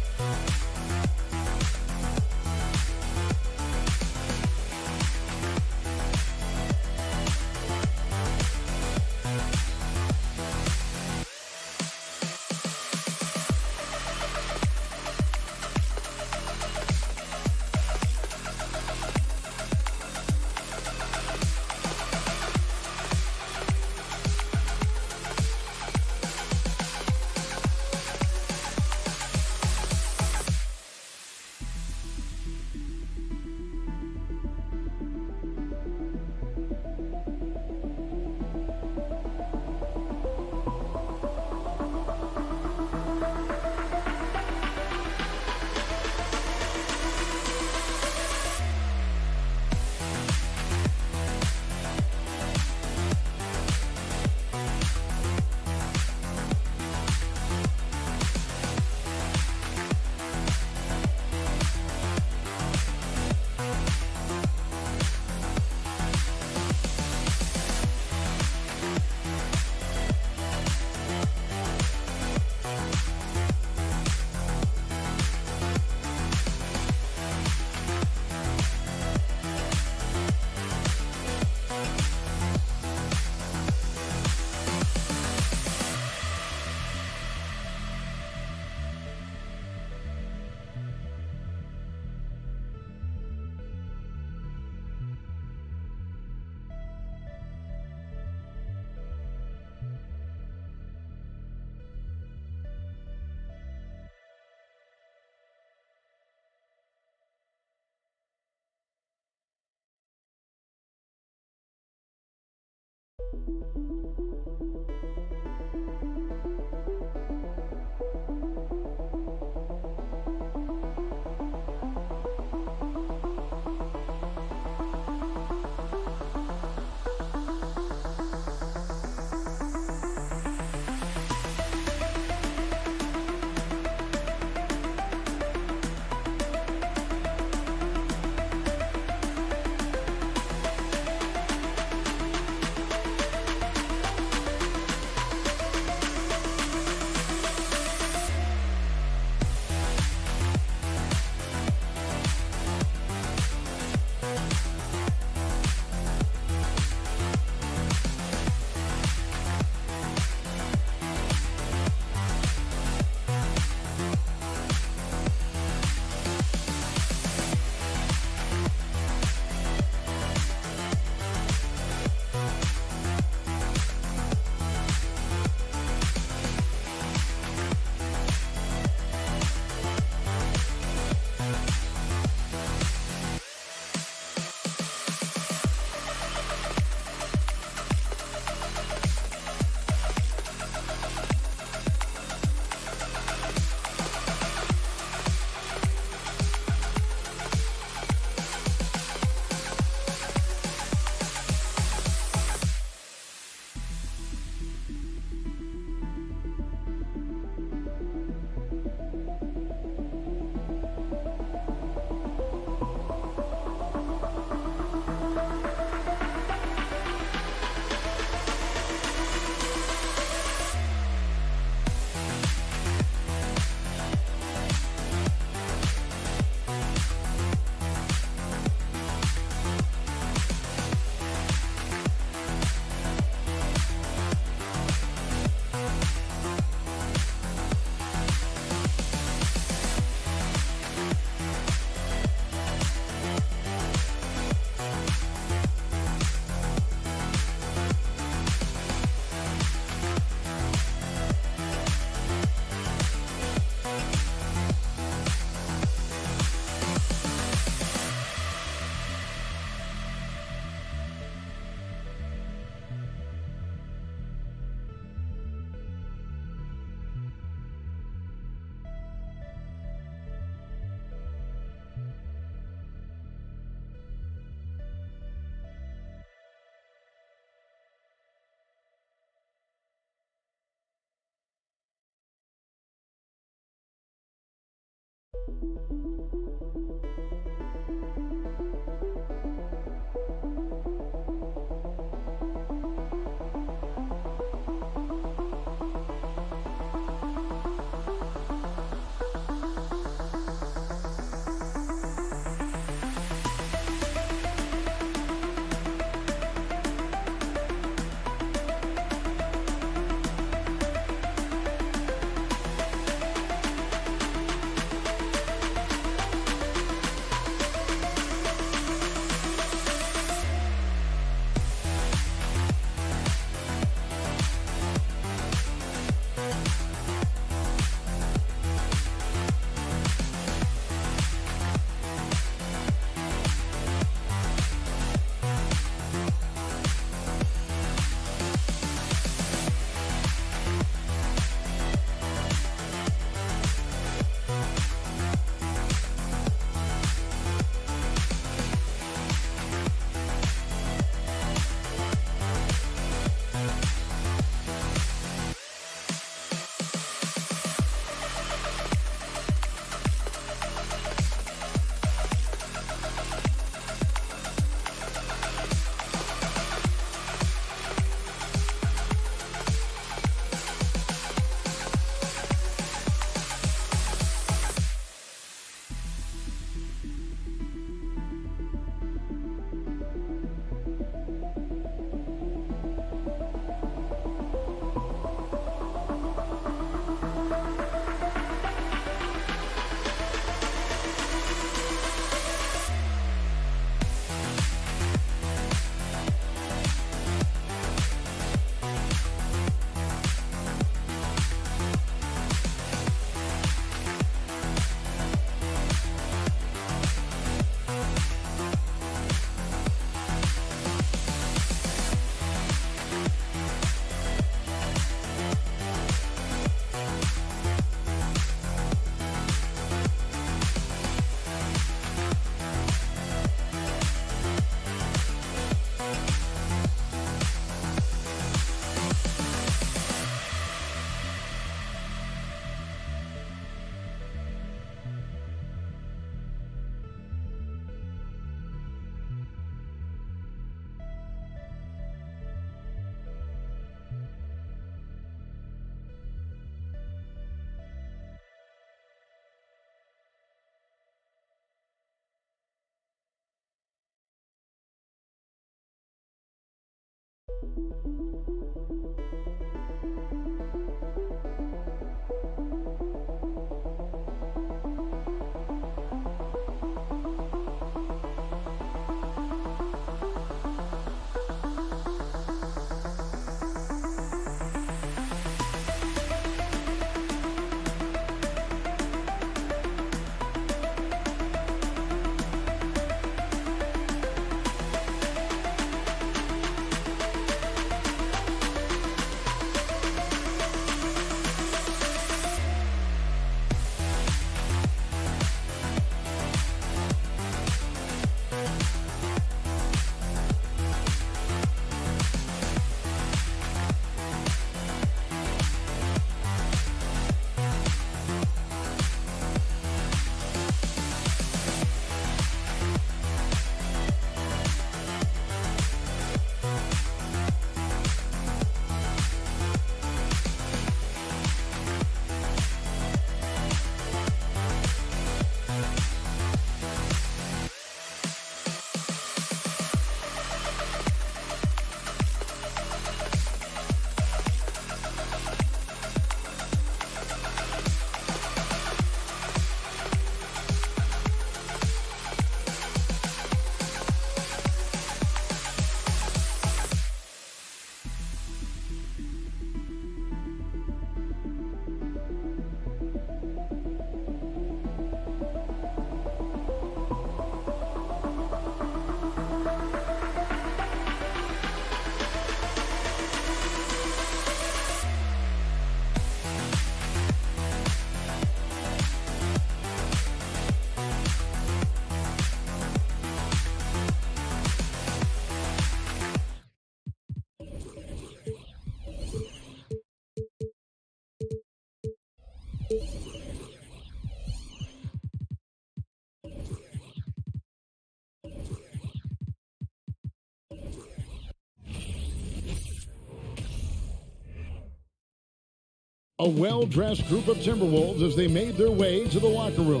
A well-dressed group of Timberwolves as they made their way to the locker room.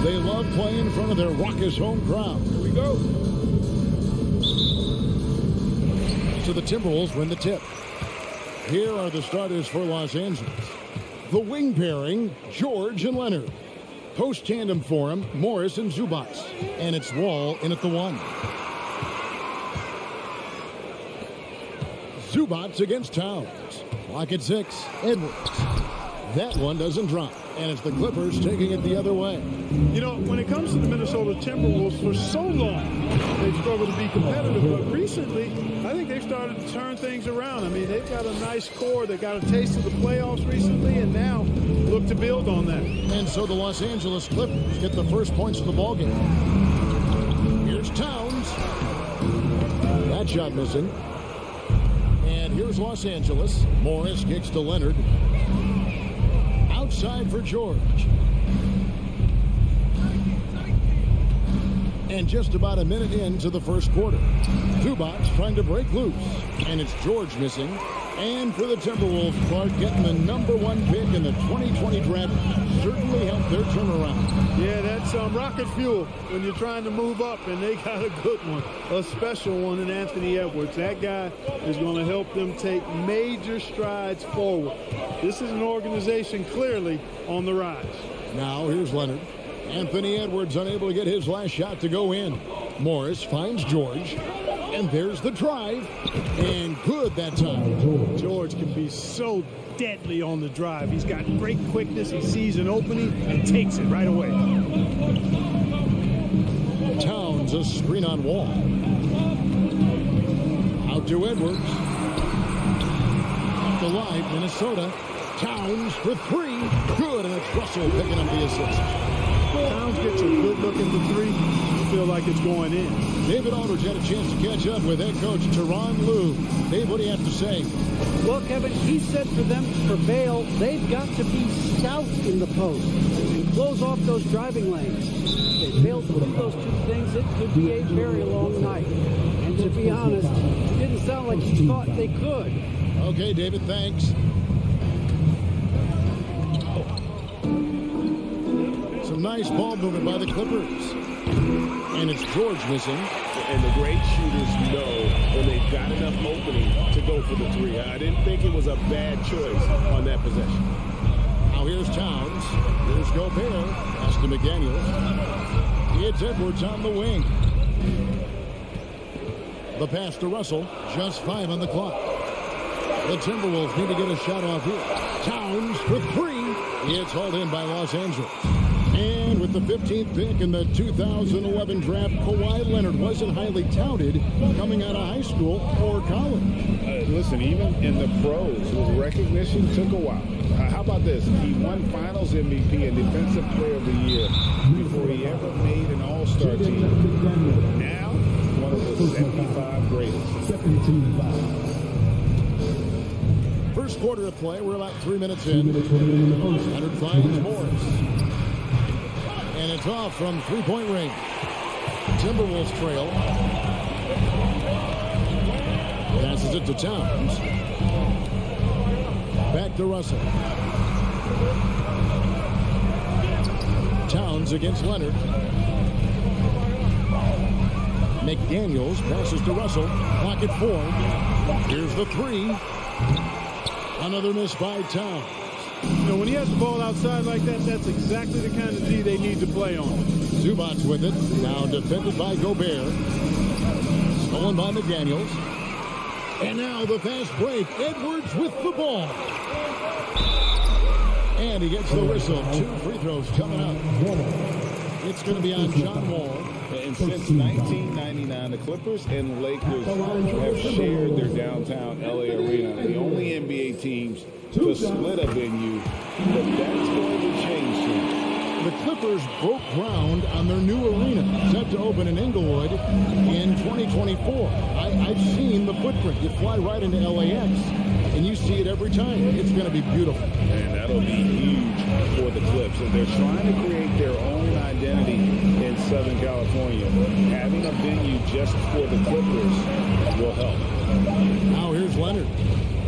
They love playing in front of their raucous home crowd. Here we go. So the Timberwolves win the tip. Here are the starters for Los Angeles. The wing pairing, George and Leonard. Post tandem for him, Morris and Zubac. And it's Wall in at the 1. Zubac against Towns. Clock at 6. Edwards. That one doesn't drop. And it's the Clippers taking it the other way. You know, when it comes to the Minnesota Timberwolves, for so long, they've struggled to be competitive. But recently, I think they've started to turn things around. I mean, they've got a nice core. They got a taste of the playoffs recently, and now look to build on that. And so the Los Angeles Clippers get the first points of the ballgame. Here's Towns. That shot missing. And here's Los Angeles. Morris kicks to Leonard. Outside for George. And just about a minute into the first quarter. Zubac trying to break loose. And it's George missing. And for the Timberwolves, Clark getting the #1 pick in the 2020 draft certainly helped their turnaround. Yeah, that's rocket fuel when you're trying to move up, and they got a good one, a special one in Anthony Edwards. That guy is going to help them take major strides forward. This is an organization clearly on the rise. Now here's Leonard. Anthony Edwards unable to get his last shot to go in. Morris finds George. And there's the drive. And good that time. George can be so deadly on the drive. He's got great quickness. He sees an opening and takes it right away. Towns a screen on Wall. Out to Edwards. Up the line, Minnesota. Towns for 3. Good, and it's Russell picking up the assist. Towns gets a good look at the 3. You feel like it's going in. David Aldridge had a chance to catch up with head coach Tyronn Lue. Dave, what do you have to say? Well, Kevin, he said for them to prevail, they've got to be stout in the post and close off those driving lanes. If they fail to do those 2 things, it could be a very long night. And to be honest, it didn't sound like he thought they could. Okay, David, thanks. Some nice ball movement by the Clippers. And it's George missing. And the great shooters know when they've got enough opening to go for the 3. I didn't think it was a bad choice on that possession. Now here's Towns. Here's Gobert. Pass to McDaniels. It's Edwards on the wing. The pass to Russell. Just 5 on the clock. The Timberwolves need to get a shot off here. Towns for 3. It's hauled in by Los Angeles. And with the 15th pick in the 2011 draft, Kawhi Leonard wasn't highly touted coming out of high school or college. Listen, even in the pros, his recognition took a while. How about this? He won Finals MVP and Defensive Player of the Year before he ever made an All-Star team. Now, one of the 75 greatest. 75. First quarter of play, we're about 3 minutes in. Leonard finds Morris. And it's off from 3-point range. Timberwolves trail. Passes it to Towns. Back to Russell. Towns against Leonard. McDaniels passes to Russell. Clock at 4. Here's the 3. Another miss by Towns. You know, when he has the ball outside like that, that's exactly the kind of D they need to play on. Zubac with it. Now defended by Gobert. Stolen by McDaniels. And now the fast break. Edwards with the ball. And he gets the whistle. 2 free throws coming up. It's going to be on John Wall. And since 1999, the Clippers and Lakers have shared their downtown LA arena. The only NBA teams to split a venue, but that's going to change soon. The Clippers broke ground on their new arena, set to open in Inglewood in 2024. I've seen the footprint. You fly right into LAX, and you see it every time. It's going to be beautiful. And that'll be huge for the Clips. And they're trying to create their own identity in Southern California. Having a venue just for the Clippers will help. Now here's Leonard.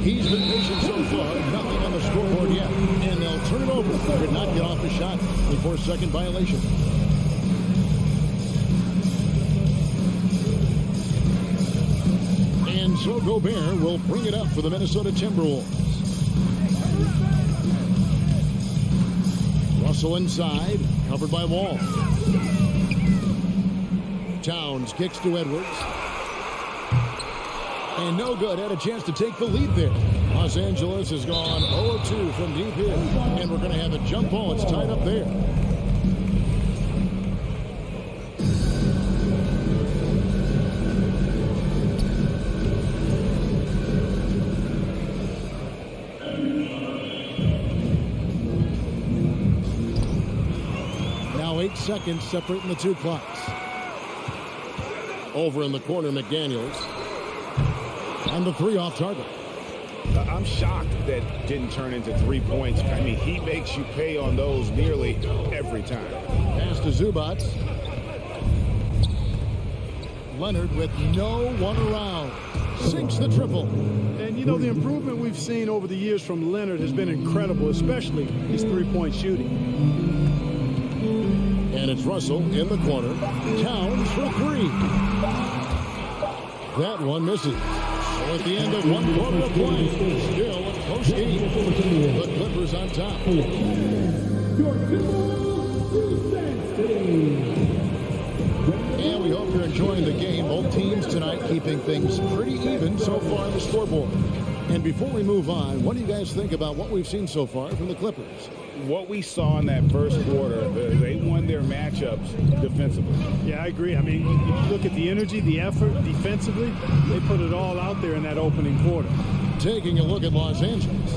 He's been patient so far. Nothing on the scoreboard yet. And they'll turn it over. Did not get off the shot before second violation. And so Gobert will bring it up for the Minnesota Timberwolves. Russell inside, covered by Wall. Towns kicks to Edwards. And no good. Had a chance to take the lead there. Los Angeles has gone 0-2 from deep here. And we're going to have a jump ball. It's tied up there. Now 8 seconds separating the two clocks. Over in the corner, McDaniels. And the three off target. I'm shocked that didn't turn into 3 points. I mean, he makes you pay on those nearly every time. Pass to Zubac. Leonard with no one around. Sinks the triple. And, you know, the improvement we've seen over the years from Leonard has been incredible, especially his three-point shooting. And it's Russell in the corner. Towns for three. That one misses. So at the end of one quarter of play, still a close game. The Clippers on top. And we hope you're enjoying the game. Both teams tonight keeping things pretty even so far on the scoreboard. And before we move on, what do you guys think about what we've seen so far from the Clippers? What we saw in that first quarter, they won their matchups defensively. Yeah, I agree. I mean, if you look at the energy, the effort defensively, they put it all out there in that opening quarter. Taking a look at Los Angeles.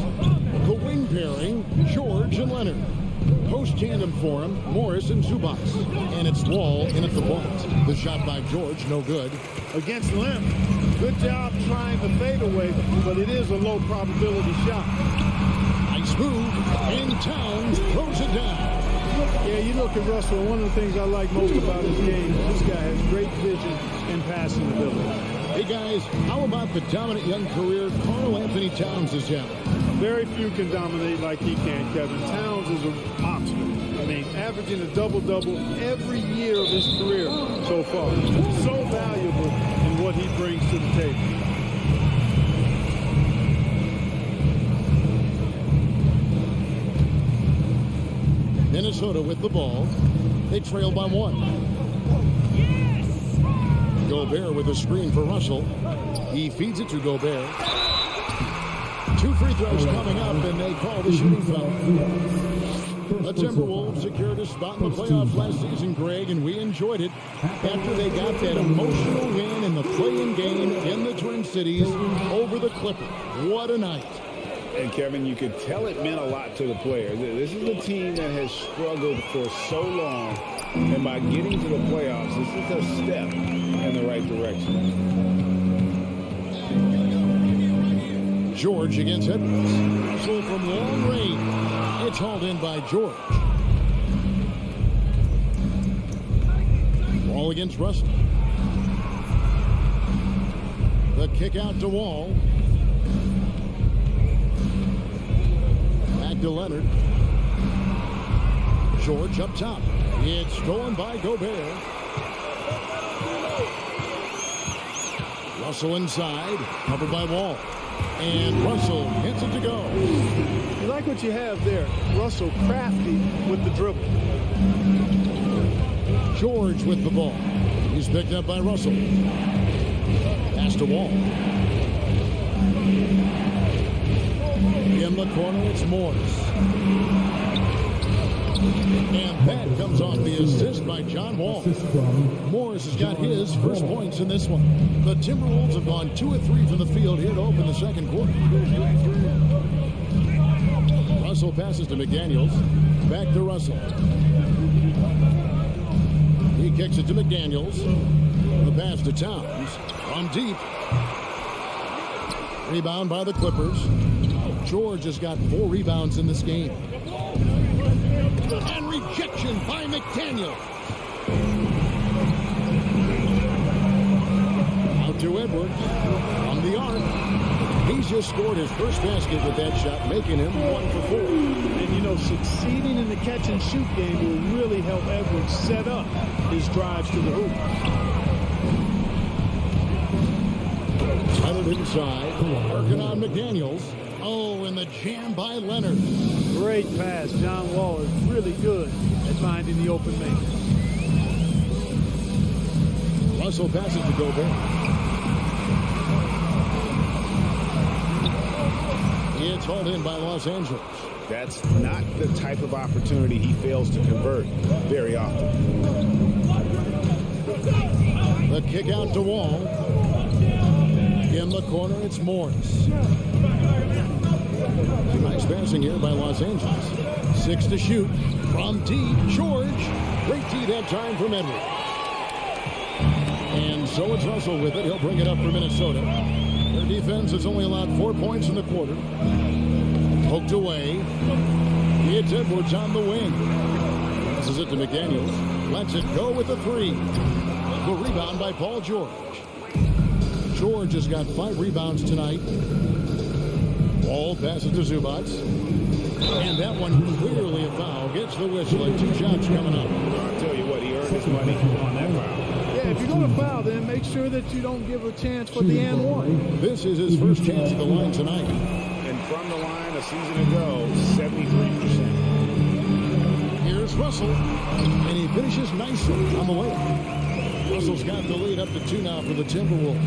The wing pairing, George and Leonard. Post tandem for him, Morris and Zubac. And it's Wall in at the point. The shot by George, no good. Against Lim, good job trying the fadeaway, but it is a low probability shot. Nice move, and Towns throws it down. Yeah, you look at Russell, one of the things I like most about his game, this guy has great vision and passing ability. Hey guys, how about the dominant young career Karl Anthony Towns has had? Very few can dominate like he can, Kevin. Towns is a monster. I mean, averaging a double-double every year of his career so far. So valuable in what he brings to the table. Minnesota with the ball. They trail by one. Gobert with a screen for Russell. He feeds it to Gobert. 2 free throws coming up, and they call the shooting foul. The Timberwolves secured a spot in the playoffs last season, Greg, and we enjoyed it after they got that emotional win in the play-in game in the Twin Cities over the Clippers. What a night. And, Kevin, you could tell it meant a lot to the players. This is a team that has struggled for so long, and by getting to the playoffs, this is a step in the right direction. George against Edwards. Russell from long range. It's hauled in by George. Wall against Russell. The kick out to Wall. Back to Leonard. George up top. It's stolen by Gobert. Russell inside. Covered by Wall. And Russell gets it to go. You like what you have there. Russell crafty with the dribble. George with the ball. He's picked up by Russell. Pass to Wall. In the corner, it's Morris. And that comes off the assist by John Wall. Morris has got his first points in this one. The Timberwolves have gone 2 of 3 from the field here to open the second quarter. Russell passes to McDaniels. Back to Russell. He kicks it to McDaniels. The pass to Towns. From deep. Rebound by the Clippers. George has got 4 rebounds in this game. And rejection by McDaniel. Out to Edwards from the arc. He's just scored his first basket with that shot, making him 1 for 4. And, you know, succeeding in the catch-and-shoot game will really help Edwards set up his drives to the hoop. Leonard inside, working on McDaniels. Oh, and the jam by Leonard. Great pass. John Wall is really good at finding the open man. Russell passes to Gobert. It's hauled in by Los Angeles. That's not the type of opportunity he fails to convert very often. The kick out to Wall. In the corner, it's Morris. Nice passing here by Los Angeles. 6 to shoot. From deep, George. Great D that time from Edwards. And so it's Russell with it. He'll bring it up for Minnesota. Their defense has only allowed 4 points in the quarter. Poked away. It's Edwards on the wing. This is it to McDaniels. Lets it go with a 3. The rebound by Paul George. George has got 5 rebounds tonight. Wall passes to Zubac. And that one clearly a foul. Gets the whistle and 2 shots coming up. I'll tell you what, he earned his money on that foul. Yeah, if you're going to foul, then make sure that you don't give a chance for the and one. This is his first chance at the line tonight. And from the line a season ago, 73%. Here's Russell. And he finishes nicely on the way. Russell's got the lead up to 2 now for the Timberwolves.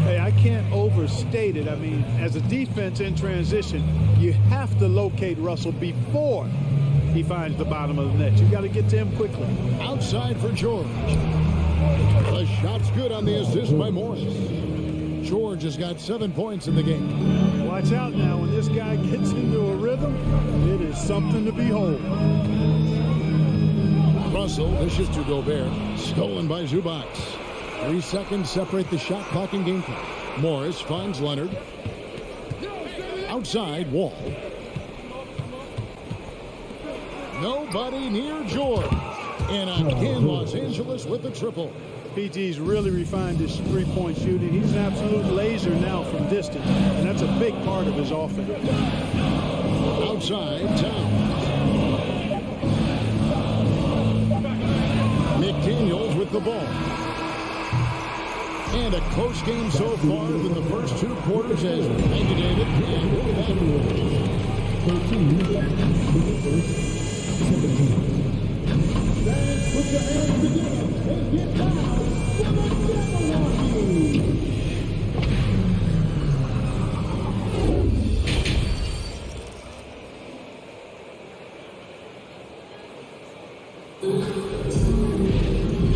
Hey, I can't overstate it. I mean, as a defense in transition, you have to locate Russell before he finds the bottom of the net. You got to get to him quickly. Outside for George. The shot's good on the assist by Morris. George has got 7 points in the game. Watch out now. When this guy gets into a rhythm, it is something to behold. Russell dishes to Gobert. Stolen by Zubac. 3 seconds separate the shot clock and game clock. Morris finds Leonard. Outside, Wall. Nobody near George. And again, Los Angeles with the triple. PG's really refined his three-point shooting. He's an absolute laser now from distance, and that's a big part of his offense. Outside, Towns. McDaniels with the ball. And a close game so far in the first 2 quarters as thank you, David. And we'll be back. 13. Put your hands together and get down for the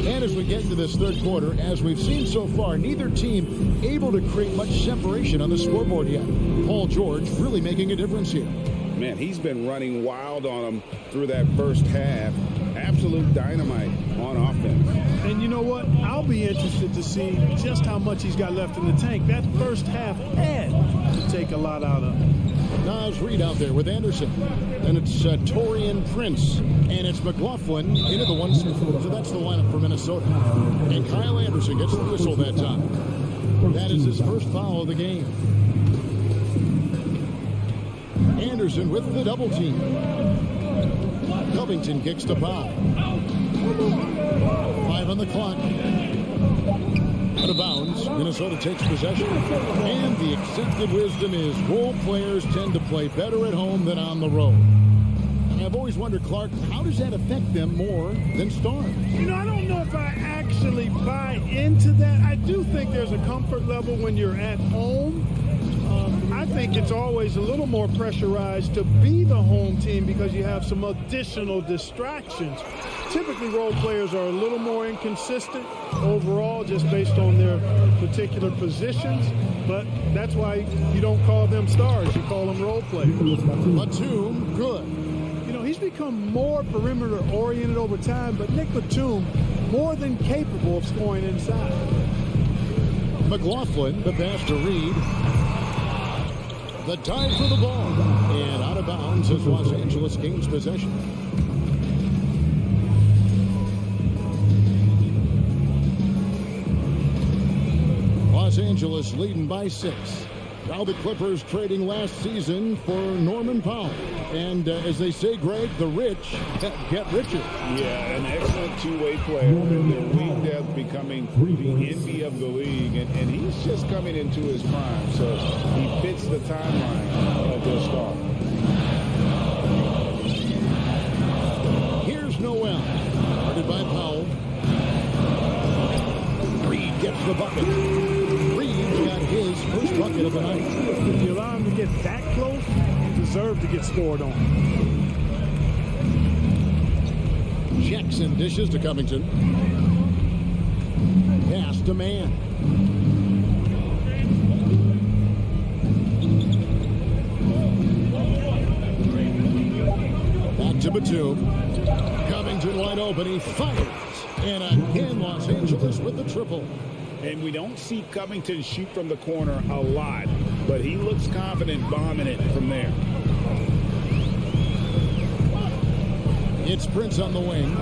And as we get into this 3rd quarter, as we've seen so far, neither team able to create much separation on the scoreboard yet. Paul George really making a difference here. Man, he's been running wild on them through that first half. Absolute dynamite on offense. And you know what? I'll be interested to see just how much he's got left in the tank. That first half had to take a lot out of him. Nas Reed out there with Anderson. And it's Torian Prince. And it's McLaughlin into the 1. So that's the lineup for Minnesota. And Kyle Anderson gets the whistle that time. That is his first foul of the game. Anderson with the double team. Covington kicks the foul. 5 on the clock. Out of bounds. Minnesota takes possession. And the accepted wisdom is role players tend to play better at home than on the road. And I've always wondered, Clark, how does that affect them more than stars? You know, I don't know if I actually buy into that. I do think there's a comfort level when you're at home. I think it's always a little more pressurized to be the home team because you have some additional distractions. Typically, role players are a little more inconsistent overall just based on their particular positions, but that's why you don't call them stars. You call them role players. Batum, good. You know, he's become more perimeter-oriented over time, but Nick Batum more than capable of scoring inside. McLaughlin, the pass to Reed. The dive for the ball. And out of bounds as Los Angeles gains possession. Los Angeles leading by 6. Now the Clippers trading last season for Norman Powell. And as they say, Greg, the rich get richer. Yeah, an excellent two-way player. And their wing depth becoming the envy of the league. And he's just coming into his prime. So he fits the timeline of their star. Here's Noel. Guarded by Powell. Reed gets the bucket. Reed's got his first bucket of the night. If you allow him to get that close, you deserve to get scored on. Jackson dishes to Covington. Pass to Mann. Back to Batum. Covington wide open. He fires. And again, Los Angeles with the triple. And we don't see Covington shoot from the corner a lot, but he looks confident bombing it from there. It's Prince on the wing.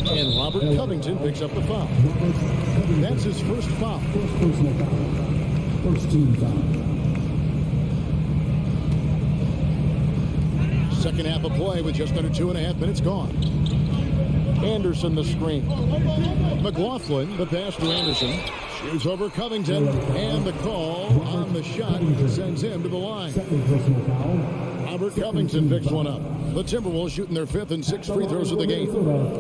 And Robert Covington picks up the foul. That's his first foul. First personal foul. First team foul. Second half of play with just under 2.5 minutes gone. Anderson the screen. McLaughlin, the pass to Anderson. Shoots over Covington. And the call on the shot sends him to the line. Second personal foul. Robert Covington picks one up. The Timberwolves shooting their 5th and 6th free throws of the game.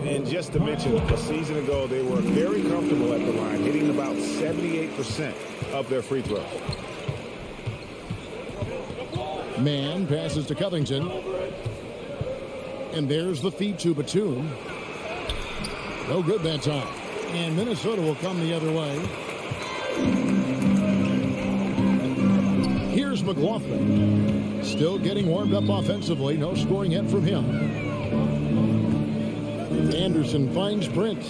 And just to mention, a season ago, they were very comfortable at the line, hitting about 78% of their free throws. Mann passes to Covington. And there's the feed to Batum. No good that time. And Minnesota will come the other way. Here's McLaughlin. Still getting warmed up offensively. No scoring yet from him. Anderson finds Prince.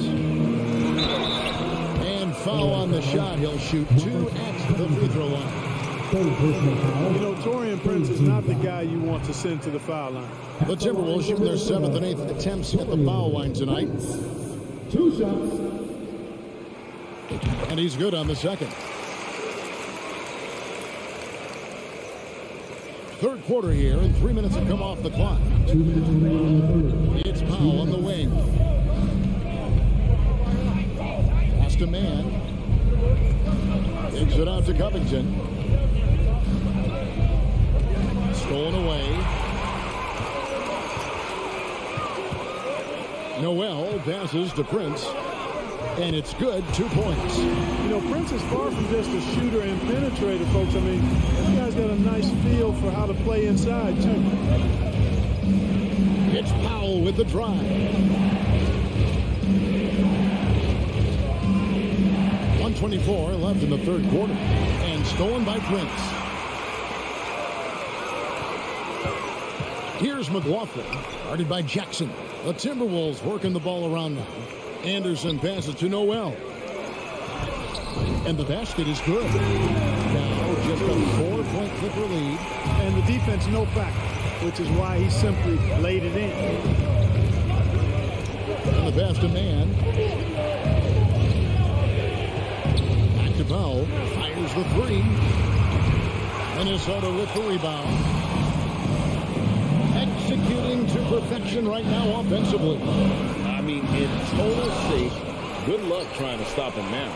And foul on the shot. He'll shoot 2 at the free throw line. You know, Taurean Prince is not the guy you want to send to the foul line. The Timberwolves shooting their 7th and 8th attempts at the foul line tonight. 2 shots. And he's good on the second. Third quarter here, and 3 minutes have come off the clock. 2 minutes remaining in the third. It's Powell on the wing. Pass to Mann. Takes it out to Covington. Stolen away. Noel passes to Prince. And it's good, 2 points. You know, Prince is far from just a shooter and penetrator, folks. I mean, this guy's got a nice feel for how to play inside, too. It's Powell with the drive. 1:24 left in the third quarter. And stolen by Prince. Here's McLaughlin, guarded by Jackson. The Timberwolves working the ball around now. Anderson passes to Noel. And the basket is good. Now just a 4-point Clipper lead. And the defense no factor, which is why he simply laid it in. And the pass to Mann. Back to Powell. Fires the 3. Minnesota with the rebound. Executing to perfection right now offensively. I mean, in total sake, good luck trying to stop him now.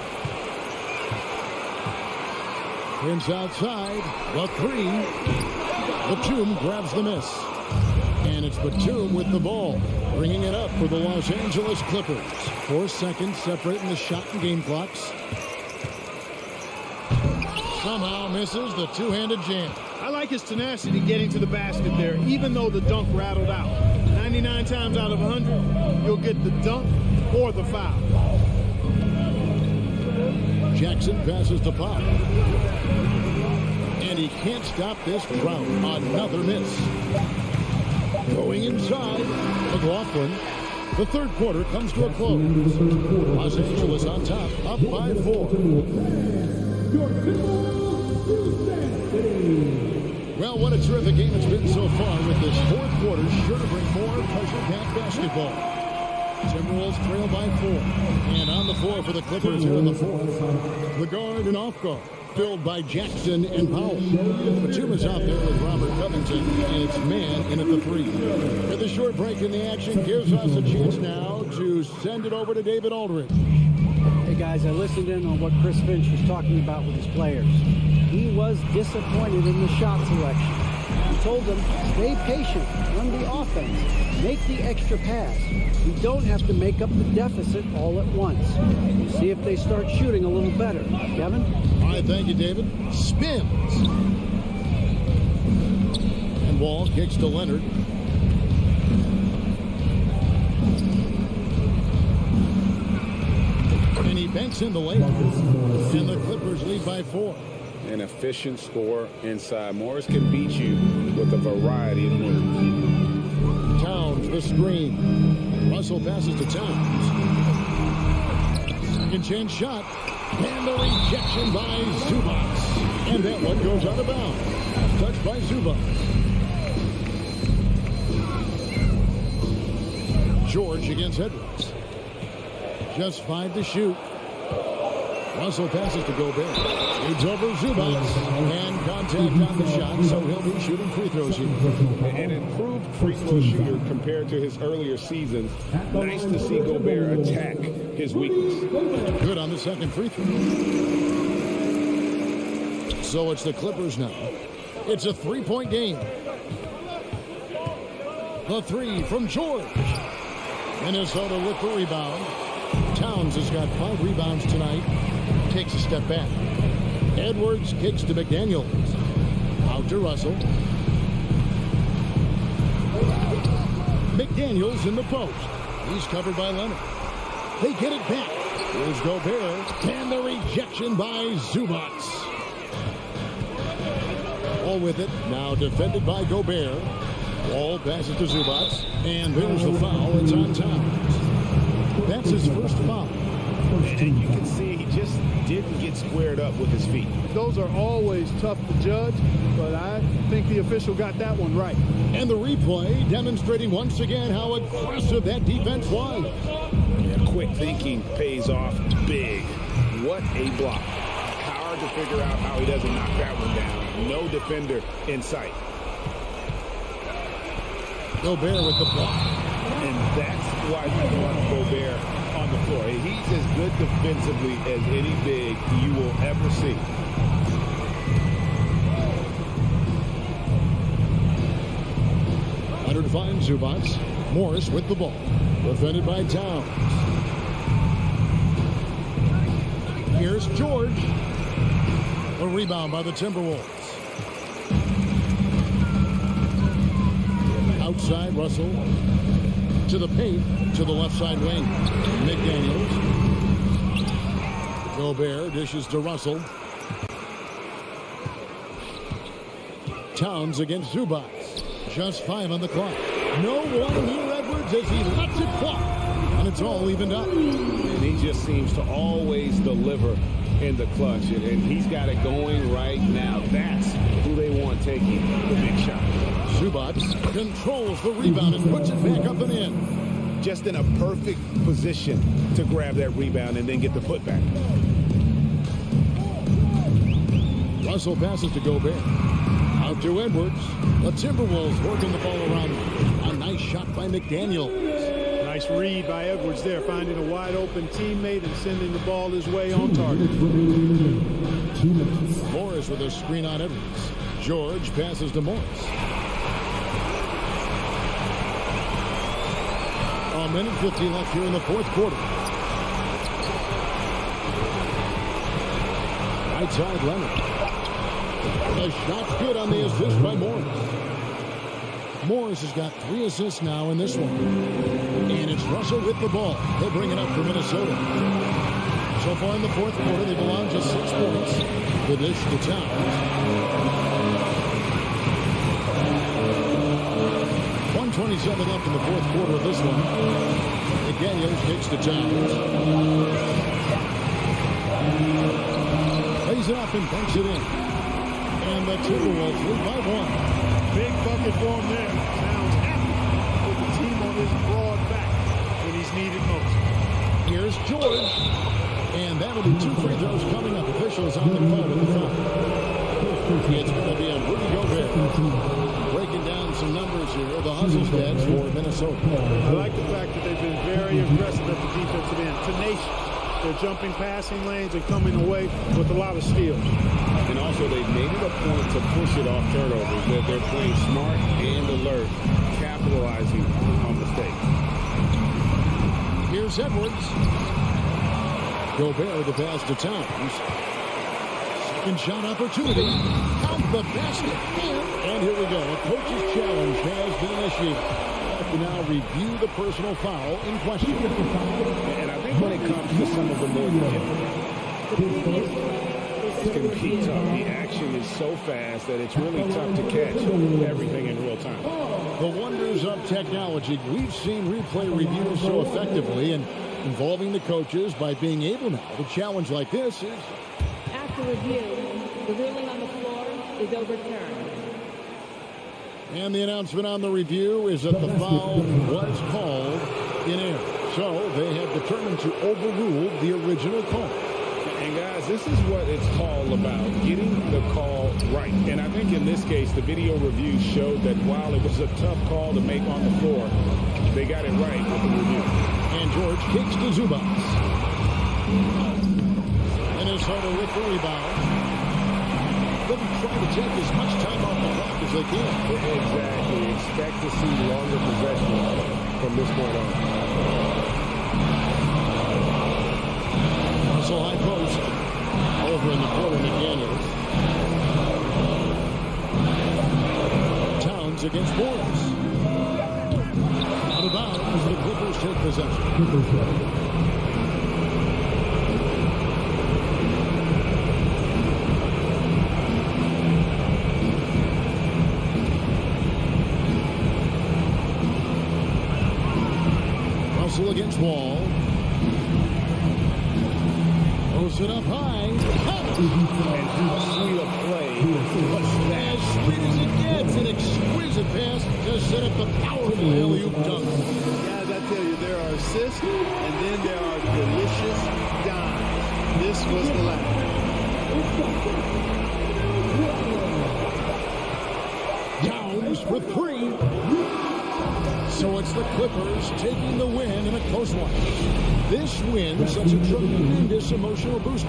Prince outside. The 3. Batum grabs the miss. And it's Batum with the ball. Bringing it up for the Los Angeles Clippers. 4 seconds separating the shot and game clocks. Somehow misses the two-handed jam. I like his tenacity getting to the basket there, even though the dunk rattled out. 99 times out of 100, you'll get the dunk or the foul. Jackson passes to Pop. And he can't stop this drought. Another miss. Going inside, McLaughlin. The third quarter comes to a close. Los Angeles on top, up by 4. Well, what a terrific game it's been so far with this fourth quarter. Sure to bring more pressure-packed basketball. Timberwolves trail by 4. And on the floor for the Clippers here in the fourth. The guard and off guard filled by Jackson and Powell. Matuma's out there with Robert Covington, and it's man in at the 3. And the short break in the action gives us a chance now to send it over to David Aldridge. Hey guys, I listened in on what Chris Finch was talking about with his players. He was disappointed in the shot selection. He told them, stay patient, run the offense, make the extra pass. You don't have to make up the deficit all at once. We'll see if they start shooting a little better. Kevin? All right, thank you, David. Spins. And Wall kicks to Leonard. And he banks in the lane. And the Clippers lead by 4. An efficient score inside. Morris can beat you with a variety of moves. Towns, the screen. Russell passes to Towns. Second chance shot. And the rejection by Zubac. And that one goes out of bounds. Touched by Zubac. George against Edwards. Just 5 to shoot. Russell passes to Gobert. It's over Zubac. And contact on the shot, so he'll be shooting free throws here. An improved free throw shooter compared to his earlier seasons. Nice to see Gobert attack his weakness. Good on the second free throw. So it's the Clippers now. It's a 3-point game. The 3 from George. Minnesota with the rebound. Towns has got 5 rebounds tonight. Takes a step back. Edwards kicks to McDaniels. Out to Russell. McDaniels in the post. He's covered by Leonard. They get it back. Here's Gobert. And the rejection by Zubac. Wall with it. Now defended by Gobert. Wall passes to Zubac. And there's the foul. It's on Towns. That's his first foul. And you can see he just didn't get squared up with his feet. Those are always tough to judge, but I think the official got that one right. And the replay demonstrating once again how aggressive that defense was. Yeah, quick thinking pays off big. What a block. Hard to figure out how he doesn't knock that one down. No defender in sight. Gobert with the block. And that's why you want Gobert on the floor. He's as good defensively as any big you will ever see. Leonard finds Zubac. Morris with the ball. Defended by Towns. Here's George. A rebound by the Timberwolves. Outside, Russell. To the paint, to the left side wing. McDaniels. Gobert dishes to Russell. Towns against Zubac. Just 5 on the clock. No one near Edwards as he lets it fly. And it's all evened up. And he just seems to always deliver in the clutch. And he's got it going right now. That's who they want taking the big shot. Zubac controls the rebound and puts it back up and in. Just in a perfect position to grab that rebound and then get the putback. Russell passes to Gobert. Out to Edwards. The Timberwolves working the ball around. A nice shot by McDaniels. Nice read by Edwards there, finding a wide open teammate and sending the ball his way on target. Morris with a screen on Edwards. George passes to Morris. A minute 50 left here in the fourth quarter. Right side, Leonard. The shot's good on the assist by Morris. Morris has got 3 assists now in this one. And it's Russell with the ball. He'll bring it up for Minnesota. So far in the fourth quarter, they belong to 6 points. The dish to Towns. 1:27 left in the fourth quarter of this one. McDaniels kicks to Towns. Lays it up and banks it in. And the Timberwolves lead by 1. Big bucket for him there. Towns happy with the team on his broad back when he's needed most. Here's George. And that'll be 2 free throws coming up. Officials on the call with the foul. It's going to be on Rudy Gobert. Breaking down some numbers here. The hustle stats for Minnesota. I like the fact that they've been very aggressive at the defensive end. Tenacious. They're jumping passing lanes and coming away with a lot of steals. And also, they've made it a point to push it off turnovers. They're playing smart and alert, capitalizing on mistakes. Here's Edwards. Gobert the pass to Towns. Second shot opportunity. Count the basket. And here we go. A coach's challenge has been initiated. To now review the personal foul in question. And I think when it comes to some of the more it can be tough. The action is so fast that it's really tough to catch everything in real time. The wonders of technology. We've seen replay reviews so effectively and involving the coaches by being able now to challenge like this is. After review, the ruling on the floor is overturned. And the announcement on the review is that the foul was called in error. So they have determined to overrule the original call. And guys, this is what it's all about, getting the call right. And I think in this case, the video review showed that while it was a tough call to make on the floor, they got it right with the review. And George kicks to Zubac. Minnesota with the rebound. They'll be trying to take as much time off the clock as they can. Exactly. Expect to see longer possessions from this point on. Also high post. Over in the corner, McDaniels. Towns against Morris. Out of bounds, the Clippers take possession. Russell against Wall. Throws it up high. And how sweet a play. As sweet as it gets. An exquisite pass to set up the powerful alley-oop dunk. Guys, I tell you, there are assists and then there are delicious dimes. This was the last. Downs for 3. So it's the Clippers taking the win in a close one. This win sets a tremendous emotional boost.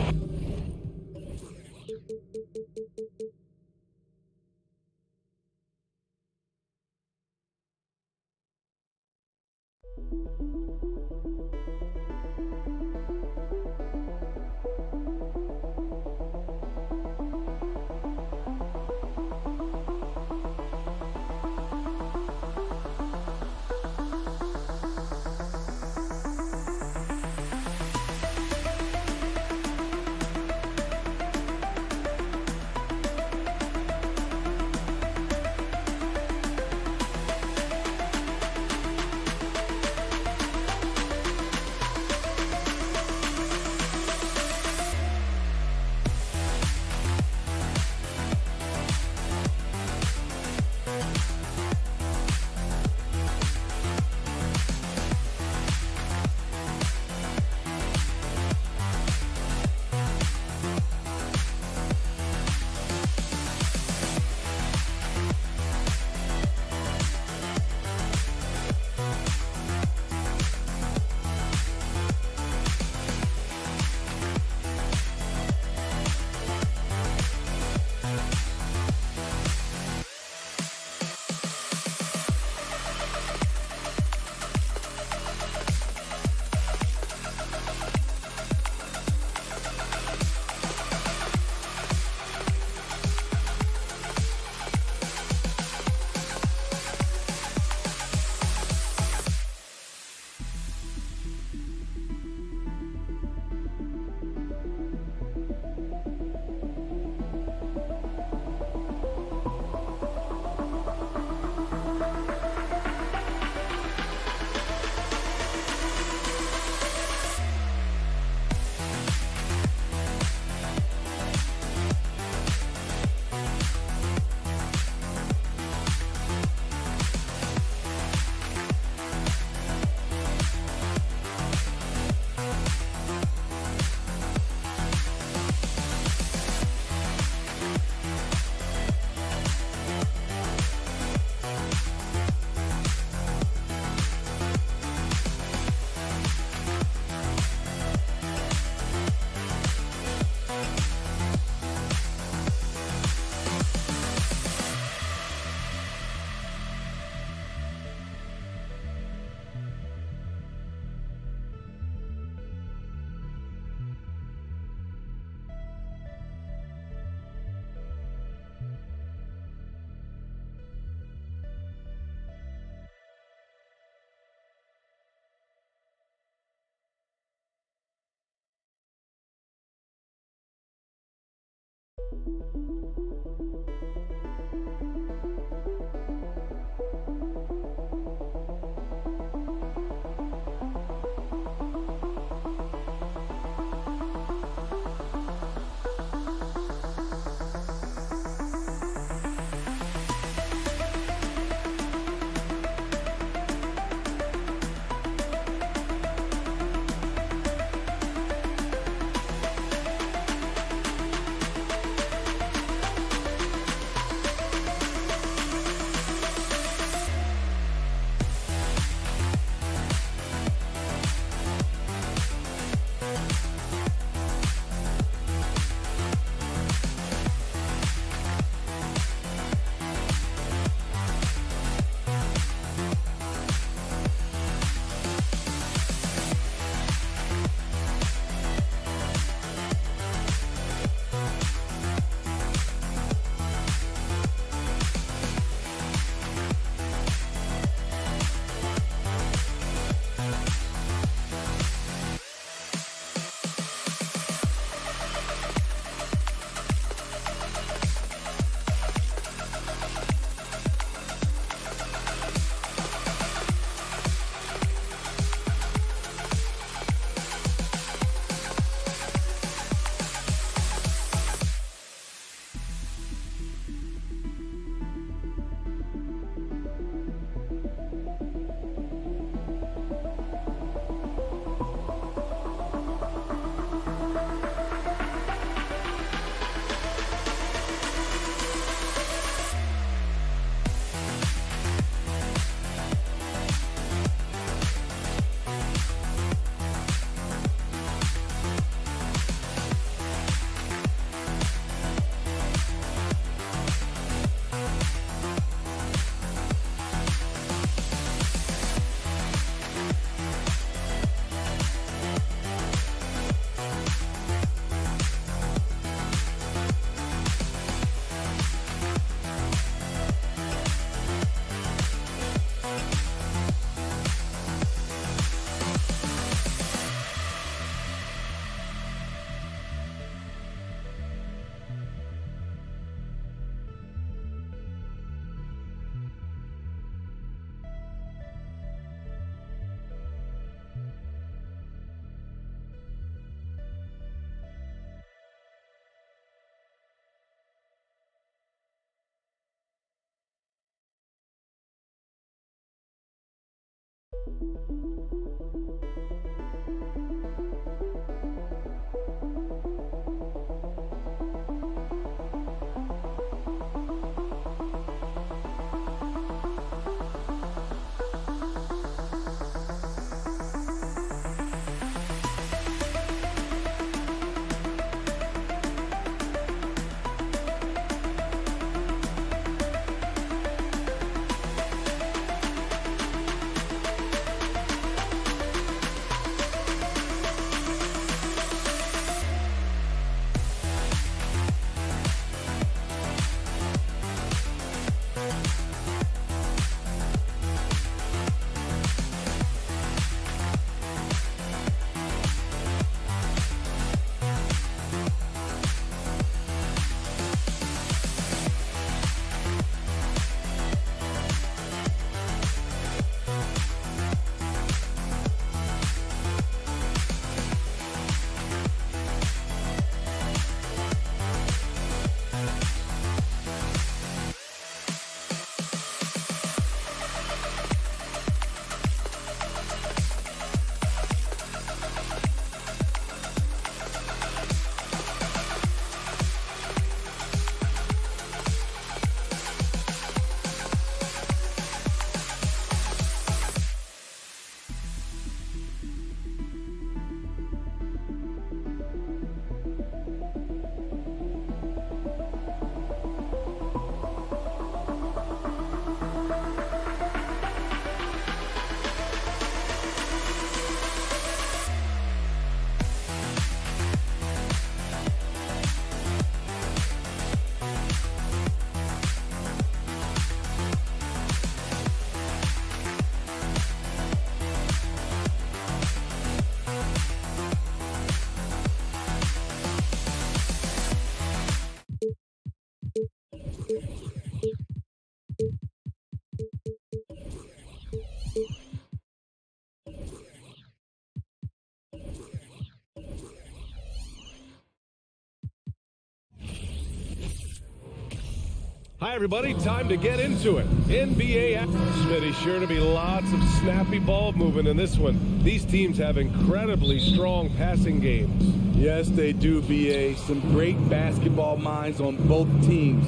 Hi, everybody. Time to get into it. NBA action. Spydi, sure to be lots of snappy ball movement in this one. These teams have incredibly strong passing games. Yes, they do, BA. Some great basketball minds on both teams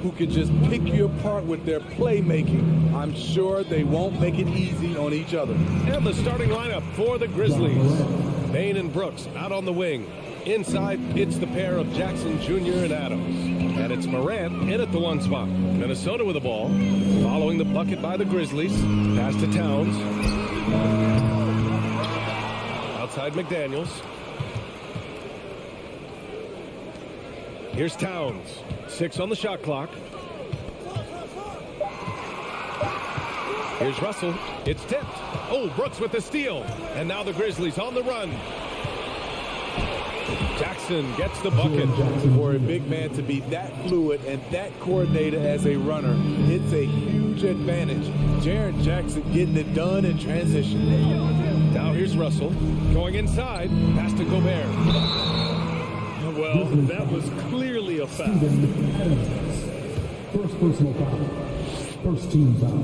who can just pick you apart with their playmaking. I'm sure they won't make it easy on each other. And the starting lineup for the Grizzlies. Bain and Brooks out on the wing. Inside, it's the pair of Jackson Jr. and Adams. And it's Morant in at the 1 spot. Minnesota with the ball. Following the bucket by the Grizzlies. Pass to Towns. Outside McDaniels. Here's Towns. 6 on the shot clock. Here's Russell. It's tipped. Oh, Brooks with the steal. And now the Grizzlies on the run. Jackson gets the bucket. For a big man to be that fluid and that coordinated as a runner, it's a huge advantage. Jaren Jackson getting it done in transition. Now here's Russell. Going inside. Pass to Gobert. Well, that was clearly a foul. First personal foul. First team foul.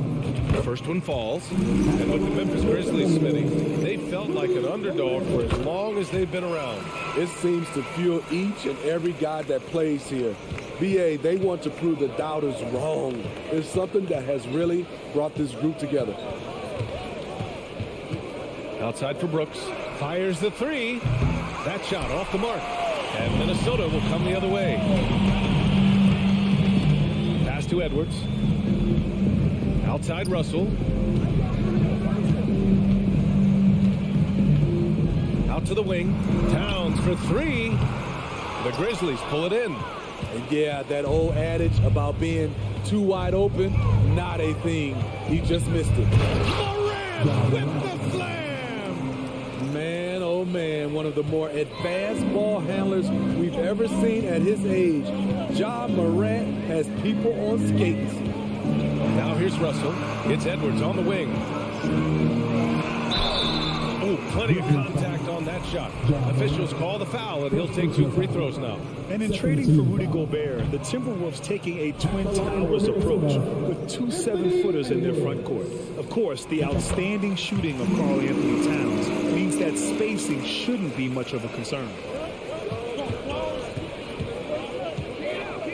The first one falls. And with the Memphis Grizzlies, Spydi, they felt like an underdog for as long as they've been around. It seems to fuel each and every guy that plays here. BA, they want to prove the doubters wrong. It's something that has really brought this group together. Outside for Brooks. Fires the 3. That shot off the mark. And Minnesota will come the other way. Pass to Edwards. Outside Russell. Out to the wing. Towns for 3. The Grizzlies pull it in. And yeah, that old adage about being too wide open, not a thing. He just missed it. Morant with the slam! Man, oh man, one of the more advanced ball handlers we've ever seen at his age. Ja Morant has people on skates. Now here's Russell. It's Edwards on the wing. Oh, plenty of contact on that shot. Officials call the foul, and he'll take 2 free throws now. And in trading for Rudy Gobert, the Timberwolves taking a Twin Towers approach with 2 7-footers in their front court. Of course, the outstanding shooting of Karl Anthony Towns means that spacing shouldn't be much of a concern.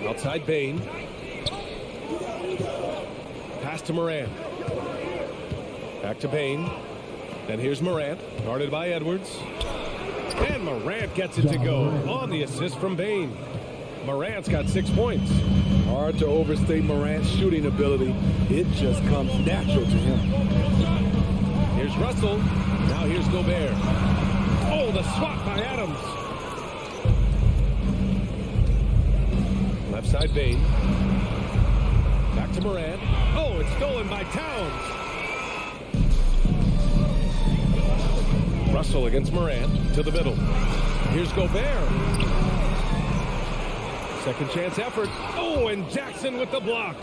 Outside Bain. Pass to Morant. Back to Bain. Then here's Morant, guarded by Edwards. And Morant gets it to go on the assist from Bain. Morant's got 6 points. Hard to overstate Morant's shooting ability. It just comes natural to him. Here's Russell. Now here's Gobert. Oh, the swat by Adams. Left side Bain. Back to Morant. Oh, it's stolen by Towns. Russell against Morant to the middle. Here's Gobert. Second chance effort. Oh, and Jackson with the block.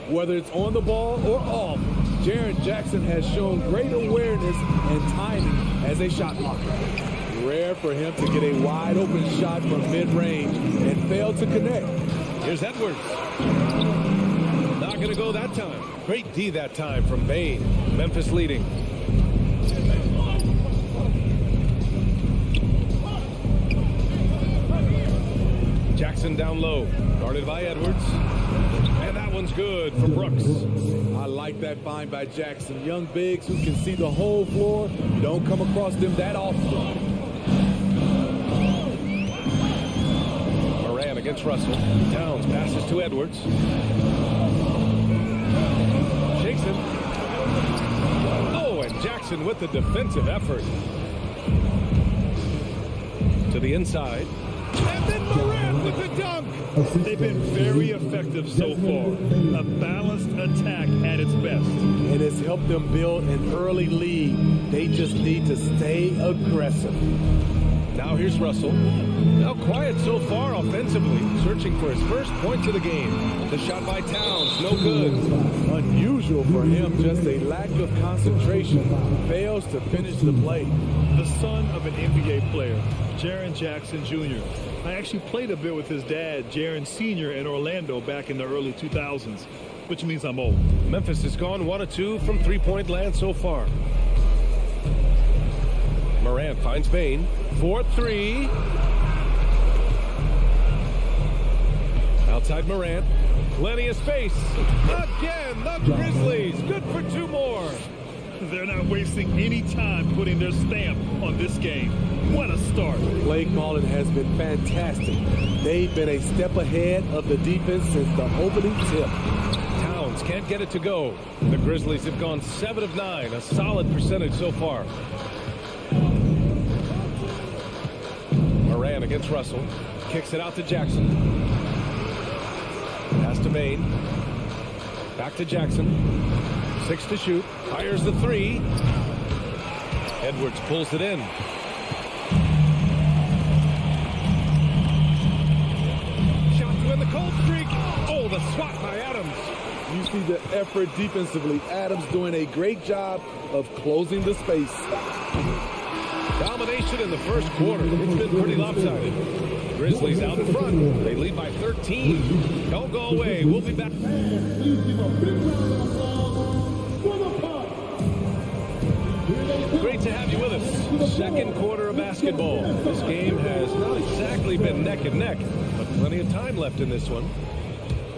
Whether it's on the ball or off, Jaren Jackson has shown great awareness and timing as a shot blocker. Rare for him to get a wide open shot from mid-range and fail to connect. Here's Edwards. Not going to go that time. Great D that time from Bain. Memphis leading. Jackson down low, guarded by Edwards. And that one's good for Brooks. I like that find by Jackson. Young bigs who can see the whole floor. You don't come across them that often. Morant against Russell. Towns passes to Edwards. Shakes him. Oh, and Jackson with the defensive effort. To the inside. And then Morant with the dunk. They've been very effective so far. A balanced attack at its best. And it's helped them build an early lead. They just need to stay aggressive. Now here's Russell. Now quiet so far offensively, searching for his first points of the game. The shot by Towns, no good. Unusual for him, just a lack of concentration. Fails to finish the play. The son of an NBA player, Jaren Jackson Jr. I actually played a bit with his dad, Jaren Sr. in Orlando back in the early 2000s, which means I'm old. Memphis has gone 1 of 2 from three-point land so far. Morant finds Bain. 4-3. Outside Morant. Plenty of space. Again, the Grizzlies. Good for 2 more. They're not wasting any time putting their stamp on this game. What a start. Play calling has been fantastic. They've been a step ahead of the defense since the opening tip. Towns can't get it to go. The Grizzlies have gone 7 of 9, a solid percentage so far. Morant against Russell. Kicks it out to Jackson. Pass to Bain. Back to Jackson. 6 to shoot. Fires the 3. Edwards pulls it in. Shot to end the cold streak. Oh, the swat by Adams. You see the effort defensively. Adams doing a great job of closing the space. Domination in the first quarter. It's been pretty lopsided. Grizzlies out in front. They lead by 13. Don't go away. We'll be back. Great to have you with us. Second quarter of basketball. This game has not exactly been neck and neck, but plenty of time left in this one.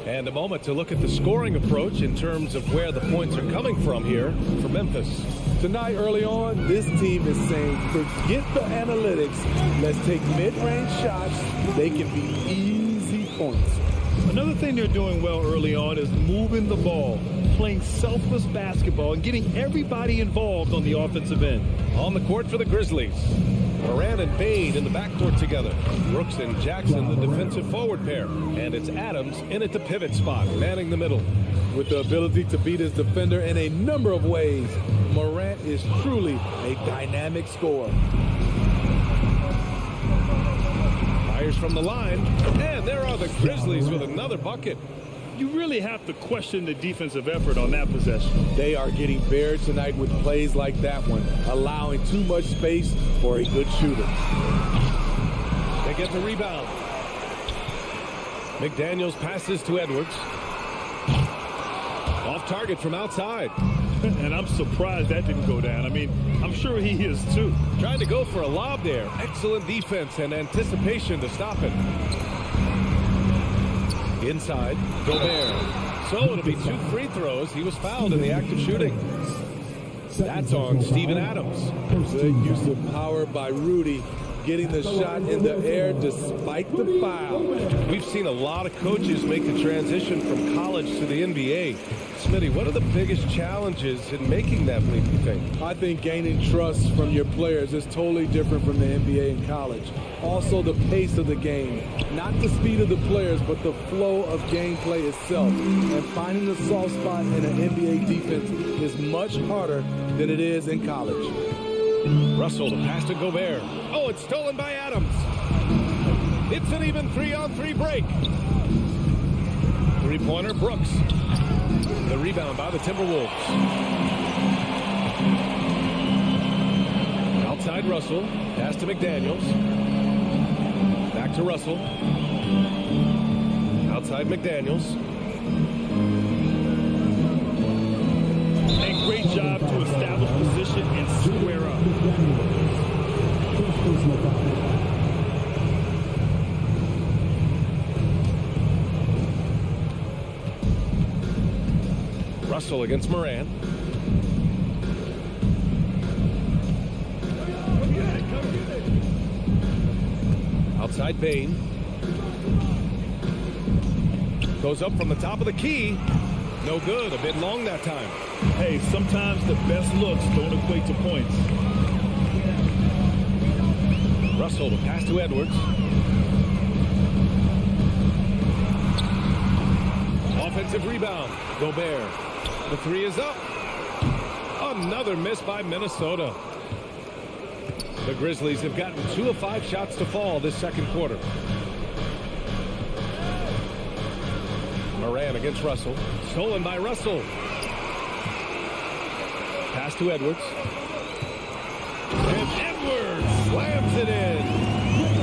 And a moment to look at the scoring approach in terms of where the points are coming from here for Memphis. Tonight, early on, this team is saying, forget the analytics. Let's take mid-range shots. They can be easy points. Another thing they're doing well early on is moving the ball, playing selfless basketball, and getting everybody involved on the offensive end. On the court for the Grizzlies. Morant and Bain in the backcourt together. Brooks and Jackson, the defensive forward pair. And it's Adams in at the pivot spot, manning the middle. With the ability to beat his defender in a number of ways, Morant is truly a dynamic scorer. Fires from the line, and there are the Grizzlies with another bucket. You really have to question the defensive effort on that possession. They are getting buried tonight with plays like that one, allowing too much space for a good shooter. They get the rebound. McDaniels passes to Edwards. Off target from outside. And I'm surprised that didn't go down. I mean, I'm sure he is too. Trying to go for a lob there. Excellent defense and anticipation to stop it. Inside, Gobert. So it'll be 2 free throws. He was fouled in the act of shooting. That's on Steven Adams. Good use of power by Rudy, getting the shot in the air despite the foul. We've seen a lot of coaches make the transition from college to the NBA. Smitty, what are the biggest challenges in making that leap, you think? I think gaining trust from your players is totally different from the NBA and college. Also, the pace of the game. Not the speed of the players, but the flow of gameplay itself. And finding the soft spot in an NBA defense is much harder than it is in college. Russell to pass to Gobert. Oh, it's stolen by Adams. It's an even 3-on-3 break. Three-pointer, Brooks. The rebound by the Timberwolves. Outside Russell. Pass to McDaniels. Back to Russell. Outside McDaniels. A great job to establish position and square up. Russell against Morant. Outside Bain. Goes up from the top of the key. No good. A bit long that time. Hey, sometimes the best looks don't equate to points. Russell to pass to Edwards. Offensive rebound. Gobert. The 3 is up. Another miss by Minnesota. The Grizzlies have gotten 2 of 5 shots to fall this second quarter. Moran against Russell. Stolen by Russell. Pass to Edwards. And Edwards slams it in.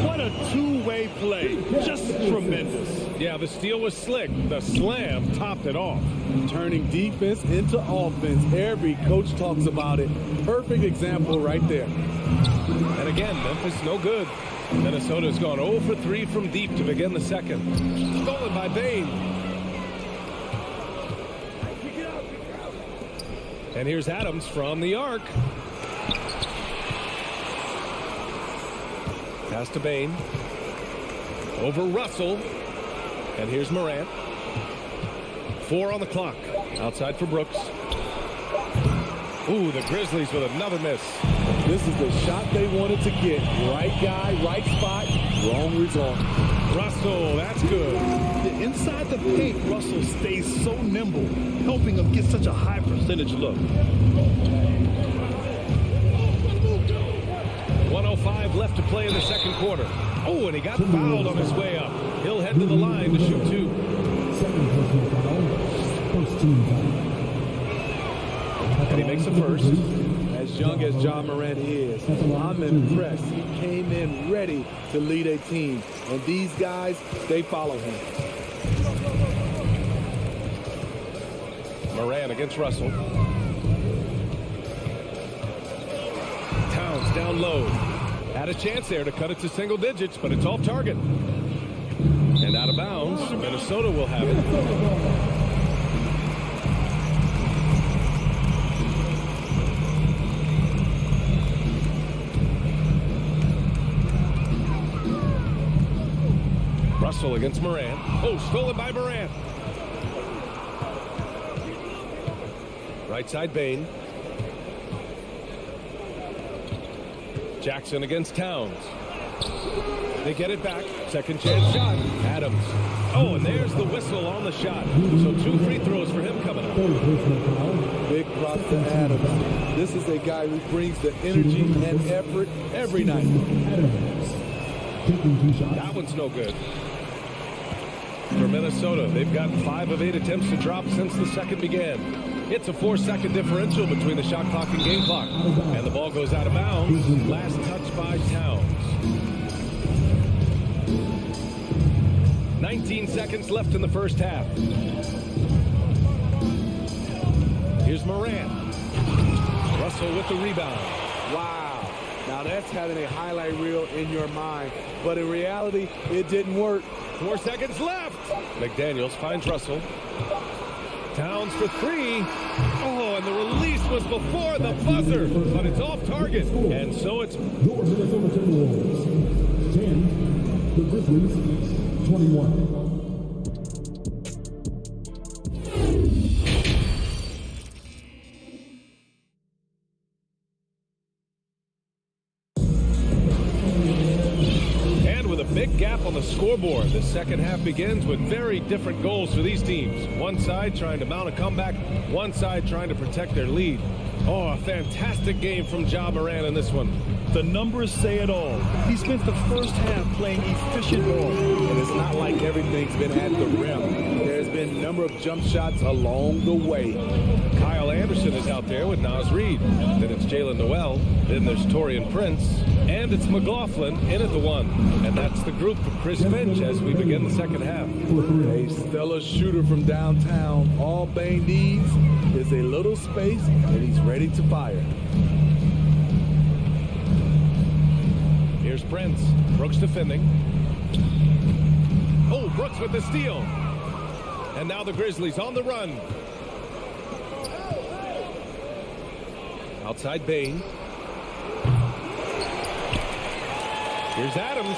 What a two-way play. Just tremendous. Yeah, the steal was slick. The slam topped it off. Turning defense into offense. Every coach talks about it. Perfect example right there. And again, Memphis no good. Minnesota's gone 0 for 3 from deep to begin the second. Stolen by Bain. And here's Adams from the arc. Pass to Bain. Over Russell. And here's Morant. 4 on the clock. Outside for Brooks. Ooh, the Grizzlies with another miss. This is the shot they wanted to get. Right guy, right spot, wrong result. Russell, that's good. Inside the paint, Russell stays so nimble, helping him get such a high percentage look. 1:05 left to play in the second quarter. Oh, and he got fouled on his way up. He'll head to the line to shoot 2. And he makes the first. As young as John Morant is, I'm impressed. He came in ready to lead a team. And these guys, they follow him. Moran against Russell. Towns down low. Had a chance there to cut it to single digits, but it's off target. And out of bounds. Minnesota will have it. Russell against Morant. Oh, stolen by Morant. Right side Bain. Jackson against Towns. They get it back. Second chance shot. Adams. Oh, and there's the whistle on the shot. So 2 free throws for him coming up. Big props to Adams. This is a guy who brings the energy and effort every night. That one's no good. For Minnesota, they've gotten 5 of 8 attempts to drop since the second began. It's a 4-second differential between the shot clock and game clock. And the ball goes out of bounds. Last touch by Towns. 19 seconds left in the first half. Here's Morant. Russell with the rebound. Wow. Now that's having a highlight reel in your mind. But in reality, it didn't work. 4 seconds left. McDaniels finds Russell. Towns for 3. Oh, and the release was before the buzzer, but it's off target. And so it's... Your Minnesota Timberwolves, 10. The Grizzlies, 21. Big gap on the scoreboard. The second half begins with very different goals for these teams. One side trying to mount a comeback, one side trying to protect their lead. Oh, a fantastic game from Ja Morant in this one. The numbers say it all. He spent the first half playing efficient ball. And it's not like everything's been at the rim. There's been a number of jump shots along the way. Kyle Anderson is out there with Naz Reid. Then it's Jalen Noel. Then there's Taurean Prince. And it's McLaughlin in at the 1. And that's the group for Chris Finch as we begin the second half. A stellar shooter from downtown. All Bain needs is a little space, and he's ready to fire. Here's Prince. Brooks defending. Oh, Brooks with the steal. And now the Grizzlies on the run. Outside Bain. Here's Adams.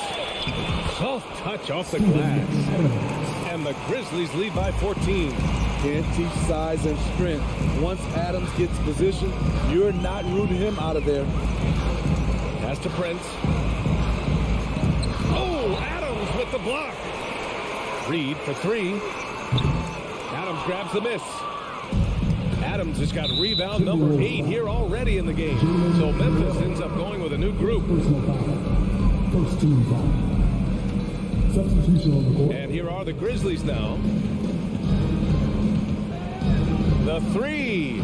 Soft touch off the glass. And the Grizzlies lead by 14. Can't teach size and strength. Once Adams gets position, you're not rooting him out of there. Pass to Prince. Oh, Adams with the block. Reid for 3. Adams grabs the miss. Adams has got rebound number 8 here already in the game. So Memphis ends up going with a new group. First team foul. Substitution on the court. And here are the Grizzlies now. The 3.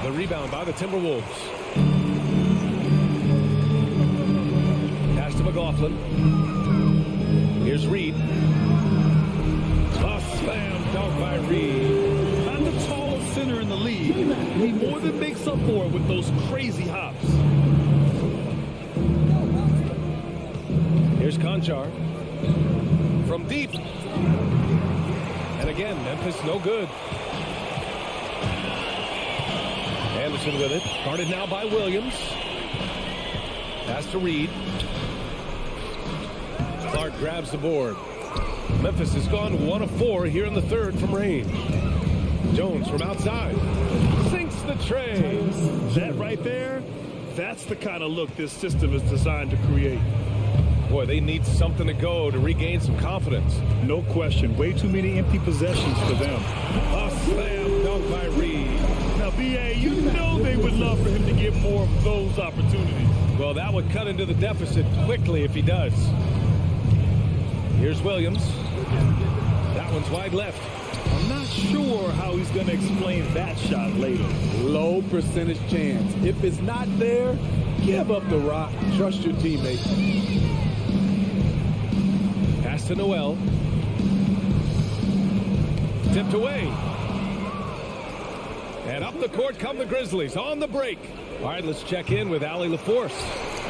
The rebound by the Timberwolves. Pass to McLaughlin. Here's Reed. A slam dunk by Reed. Not the tallest center in the league. He more than makes up for it with those crazy hops. Here's Conchar. From deep. And again, Memphis no good. Anderson with it. Guarded now by Williams. Pass to Reed. Clark grabs the board. Memphis has gone 1 of 4 here in the third from range. Jones from outside. Sinks the tray. That right there, that's the kind of look this system is designed to create. Boy, they need something to go to regain some confidence. No question. Way too many empty possessions for them. A slam dunk by Reed. Now, B.A., you know they would love for him to get more of those opportunities. Well, that would cut into the deficit quickly if he does. Here's Williams. That one's wide left. I'm not sure how he's going to explain that shot later. Low percentage chance. If it's not there, give up the rock. Trust your teammate. Pass to Noel. Tipped away. And up the court come the Grizzlies on the break. All right, let's check in with Allie LaForce.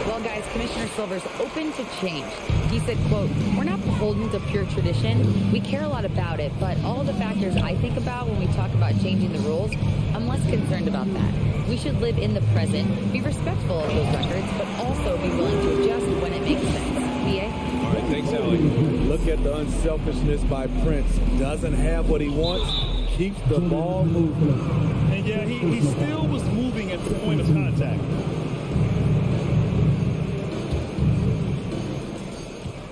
Well, guys, Commissioner Silver's open to change. He said, quote, "We're not beholden to pure tradition. We care a lot about it, but all the factors I think about when we talk about changing the rules, I'm less concerned about that. We should live in the present, be respectful of those records, but also be willing to adjust when it makes sense." B.A.? All right, thanks, Allie. Look at the unselfishness by Prince. Doesn't have what he wants, keeps the ball moving. And yeah, he still was moving at the point of contact.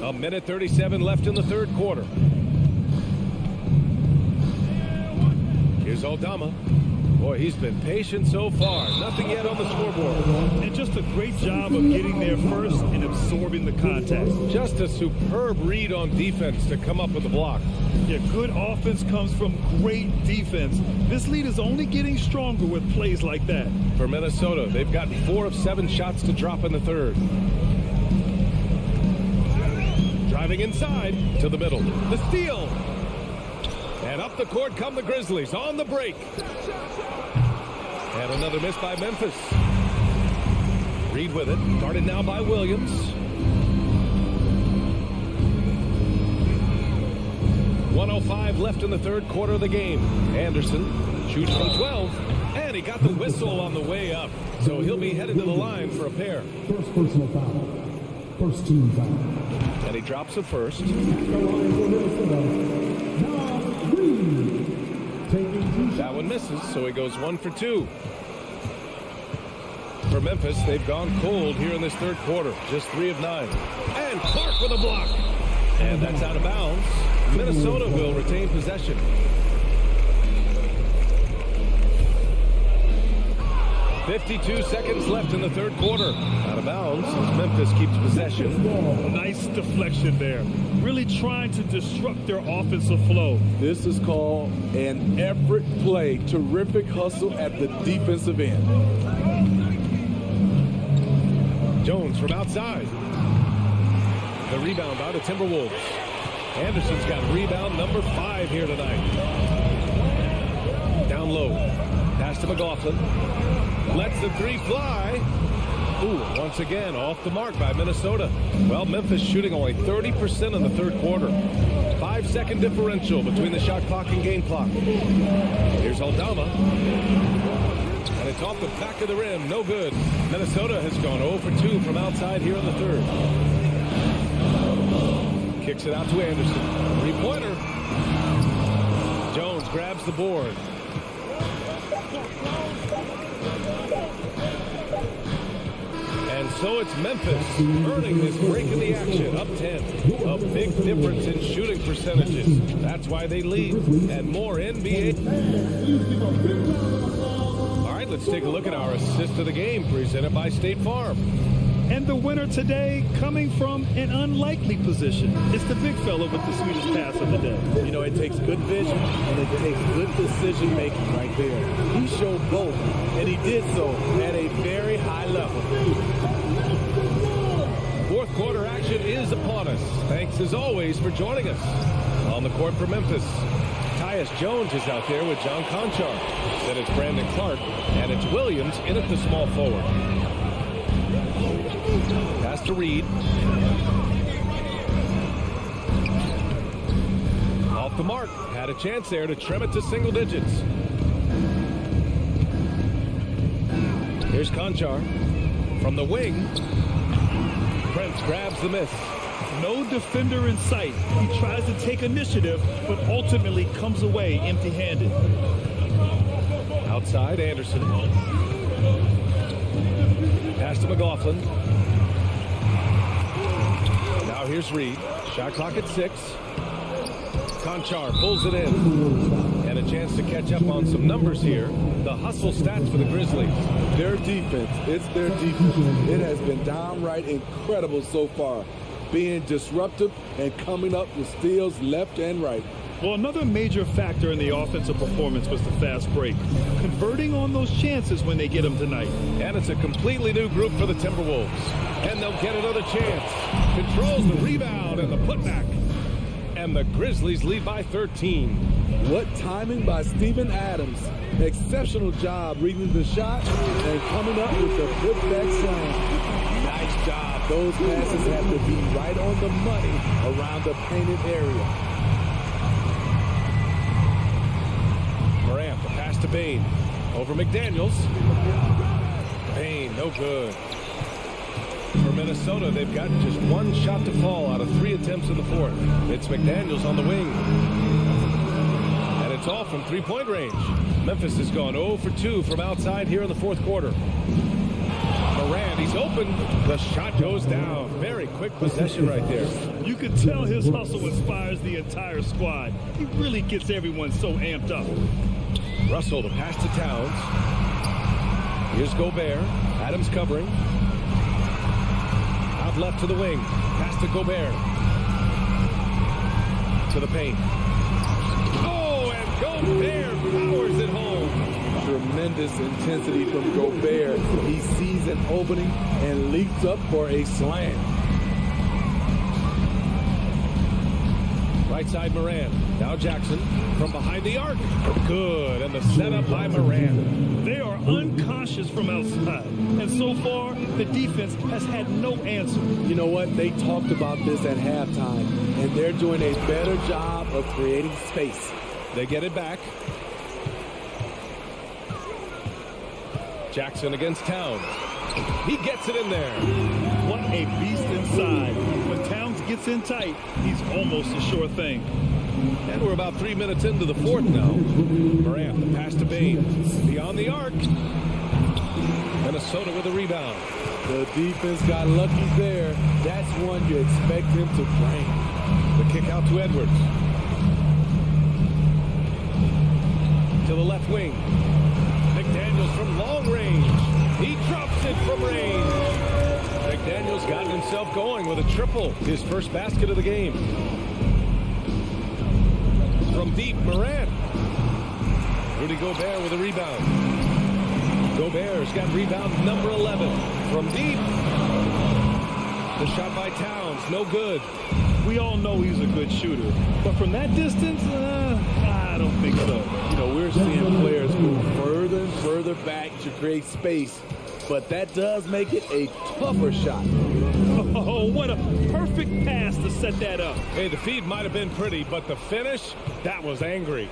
A minute 37 left in the third quarter. Here's Aldama. Boy, he's been patient so far. Nothing yet on the scoreboard. And just a great job of getting there first and absorbing the contact. Just a superb read on defense to come up with the block. Yeah, good offense comes from great defense. This lead is only getting stronger with plays like that. For Minnesota, they've gotten 4 of 7 shots to drop in the third. Driving inside to the middle. The steal. And up the court come the Grizzlies on the break. And another miss by Memphis. Reed with it. Guarded now by Williams. 1:05 left in the third quarter of the game. Anderson shoots from 12. And he got the whistle on the way up. So he'll be headed to the line for a pair. First personal foul. First team foul. And he drops it first. That one misses, so he goes 1 for 2. For Memphis, they've gone cold here in this third quarter. Just 3 of 9. And Clark with a block. And that's out of bounds. Minnesota will retain possession. .52 seconds left in the third quarter. Out of bounds as Memphis keeps possession. Nice deflection there. Really trying to disrupt their offensive flow. This is called an effort play. Terrific hustle at the defensive end. Jones from outside. The rebound by the Timberwolves. Anderson's got rebound number 5 here tonight. Down low. Pass to McLaughlin. Lets the 3 fly. Ooh, once again, off the mark by Minnesota. Well, Memphis shooting only 30% in the third quarter. 5-second differential between the shot clock and game clock. Here's Aldama. And it's off the back of the rim. No good. Minnesota has gone 0 for 2 from outside here in the third. Kicks it out to Anderson. 3-pointer. Jones grabs the board. And so it's Memphis earning this break in the action, up 10. A big difference in shooting percentages. That's why they lead. And more NBA. All right, let's take a look at our assist of the game presented by State Farm. And the winner today coming from an unlikely position. It's the big fella with the sweetest pass of the day. You know, it takes good vision and it takes good decision making right there. He showed both, and he did so at a very high level. Fourth quarter action is upon us. Thanks as always for joining us. On the court for Memphis, Tyus Jones is out there with John Conchar. Then it's Brandon Clark, and it's Williams in at the small forward. Pass to Reed. Off the mark. Had a chance there to trim it to single digits. Here's Conchar. From the wing. Prince grabs the miss. No defender in sight. He tries to take initiative, but ultimately comes away empty-handed. Outside, Anderson. Pass to McLaughlin. Now here's Reed. Shot clock at 6. Conchar pulls it in. And a chance to catch up on some numbers here. The hustle stats for the Grizzlies. Their defense. It's their defense. It has been downright incredible so far. Being disruptive and coming up with steals left and right. Well, another major factor in the offensive performance was the fast break. Converting on those chances when they get them tonight. And it's a completely new group for the Timberwolves. And they'll get another chance. Controls the rebound and the putback. And the Grizzlies lead by 13. What timing by Steven Adams. Exceptional job reading the shot and coming up with the putback slam. Nice job. Those passes have to be right on the money around the painted area. Morant, the pass to Bane. Over McDaniels. Bane, no good. For Minnesota, they've got just one shot to fall out of 3 attempts in the fourth. It's McDaniels on the wing. And it's off from three-point range. Memphis has gone 0 for 2 from outside here in the fourth quarter. Morant, he's open. The shot goes down. Very quick possession right there. You can tell his hustle inspires the entire squad. He really gets everyone so amped up. Russell, the pass to Towns. Here's Gobert. Adams covering. Out left to the wing. Pass to Gobert. To the paint. Oh, and Gobert powers it home. Tremendous intensity from Gobert. He sees an opening and leaps up for a slam. Right side Moran. Now Jackson from behind the arc. Good. And the setup by Moran. They are unconscious from outside. And so far, the defense has had no answer. You know what? They talked about this at halftime, and they're doing a better job of creating space. They get it back. Jackson against Towns. He gets it in there. What a beast inside. When Towns gets in tight, he's almost a sure thing. And we're about 3 minutes into the fourth now. Morant, the pass to Bane. Beyond the arc. Minnesota with a rebound. The defense got lucky there. That's one you expect him to bring. The kick out to Edwards. To the left wing. McDaniels from long range. He drops it from range. McDaniels got himself going with a triple. His first basket of the game. From deep, Morant. Rudy Gobert with a rebound. Gobert's got rebound number 11. From deep. The shot by Towns, no good. We all know he's a good shooter. But from that distance, I don't think so. You know, we're seeing players move further and further back to create space. But that does make it a tougher shot. Oh, what a perfect pass to set that up. Hey, the feed might have been pretty, but the finish, that was angry.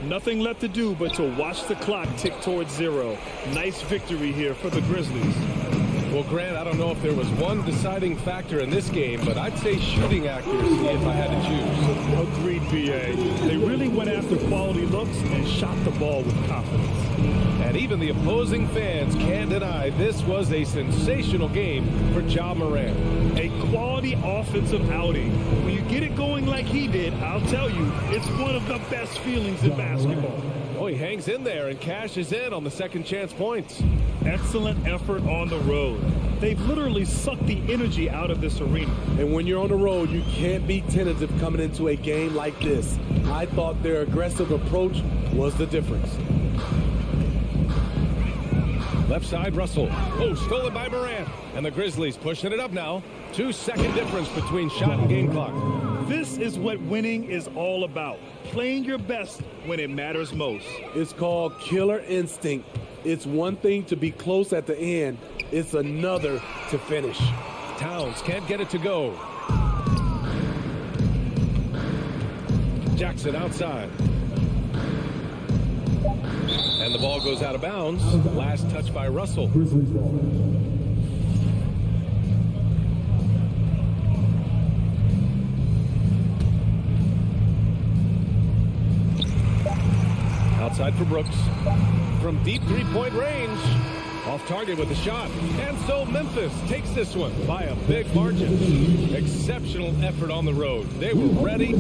Nothing left to do but to watch the clock tick towards 0. Nice victory here for the Grizzlies. Well, Grant, I don't know if there was one deciding factor in this game, but I'd say shooting accuracy if I had to choose. Agreed, BA. They really went after quality looks and shot the ball with confidence. And even the opposing fans can't deny this was a sensational game for Ja Morant. A quality offensive outing. When you get it going like he did, I'll tell you, it's one of the best feelings in basketball. Oh, he hangs in there and cashes in on the second chance points. Excellent effort on the road. They've literally sucked the energy out of this arena. And when you're on the road, you can't be tentative coming into a game like this. I thought their aggressive approach was the difference. Left side, Russell. Oh, stolen by Morant. And the Grizzlies pushing it up now. 2-second difference between shot and game clock. This is what winning is all about. Playing your best when it matters most. It's called killer instinct. It's one thing to be close at the end. It's another to finish. Towns can't get it to go. Jackson outside. And the ball goes out of bounds. Last touch by Russell. Outside for Brooks. From deep three-point range. Off target with a shot. And so Memphis takes this one by a big margin. Exceptional effort on the road. They were ready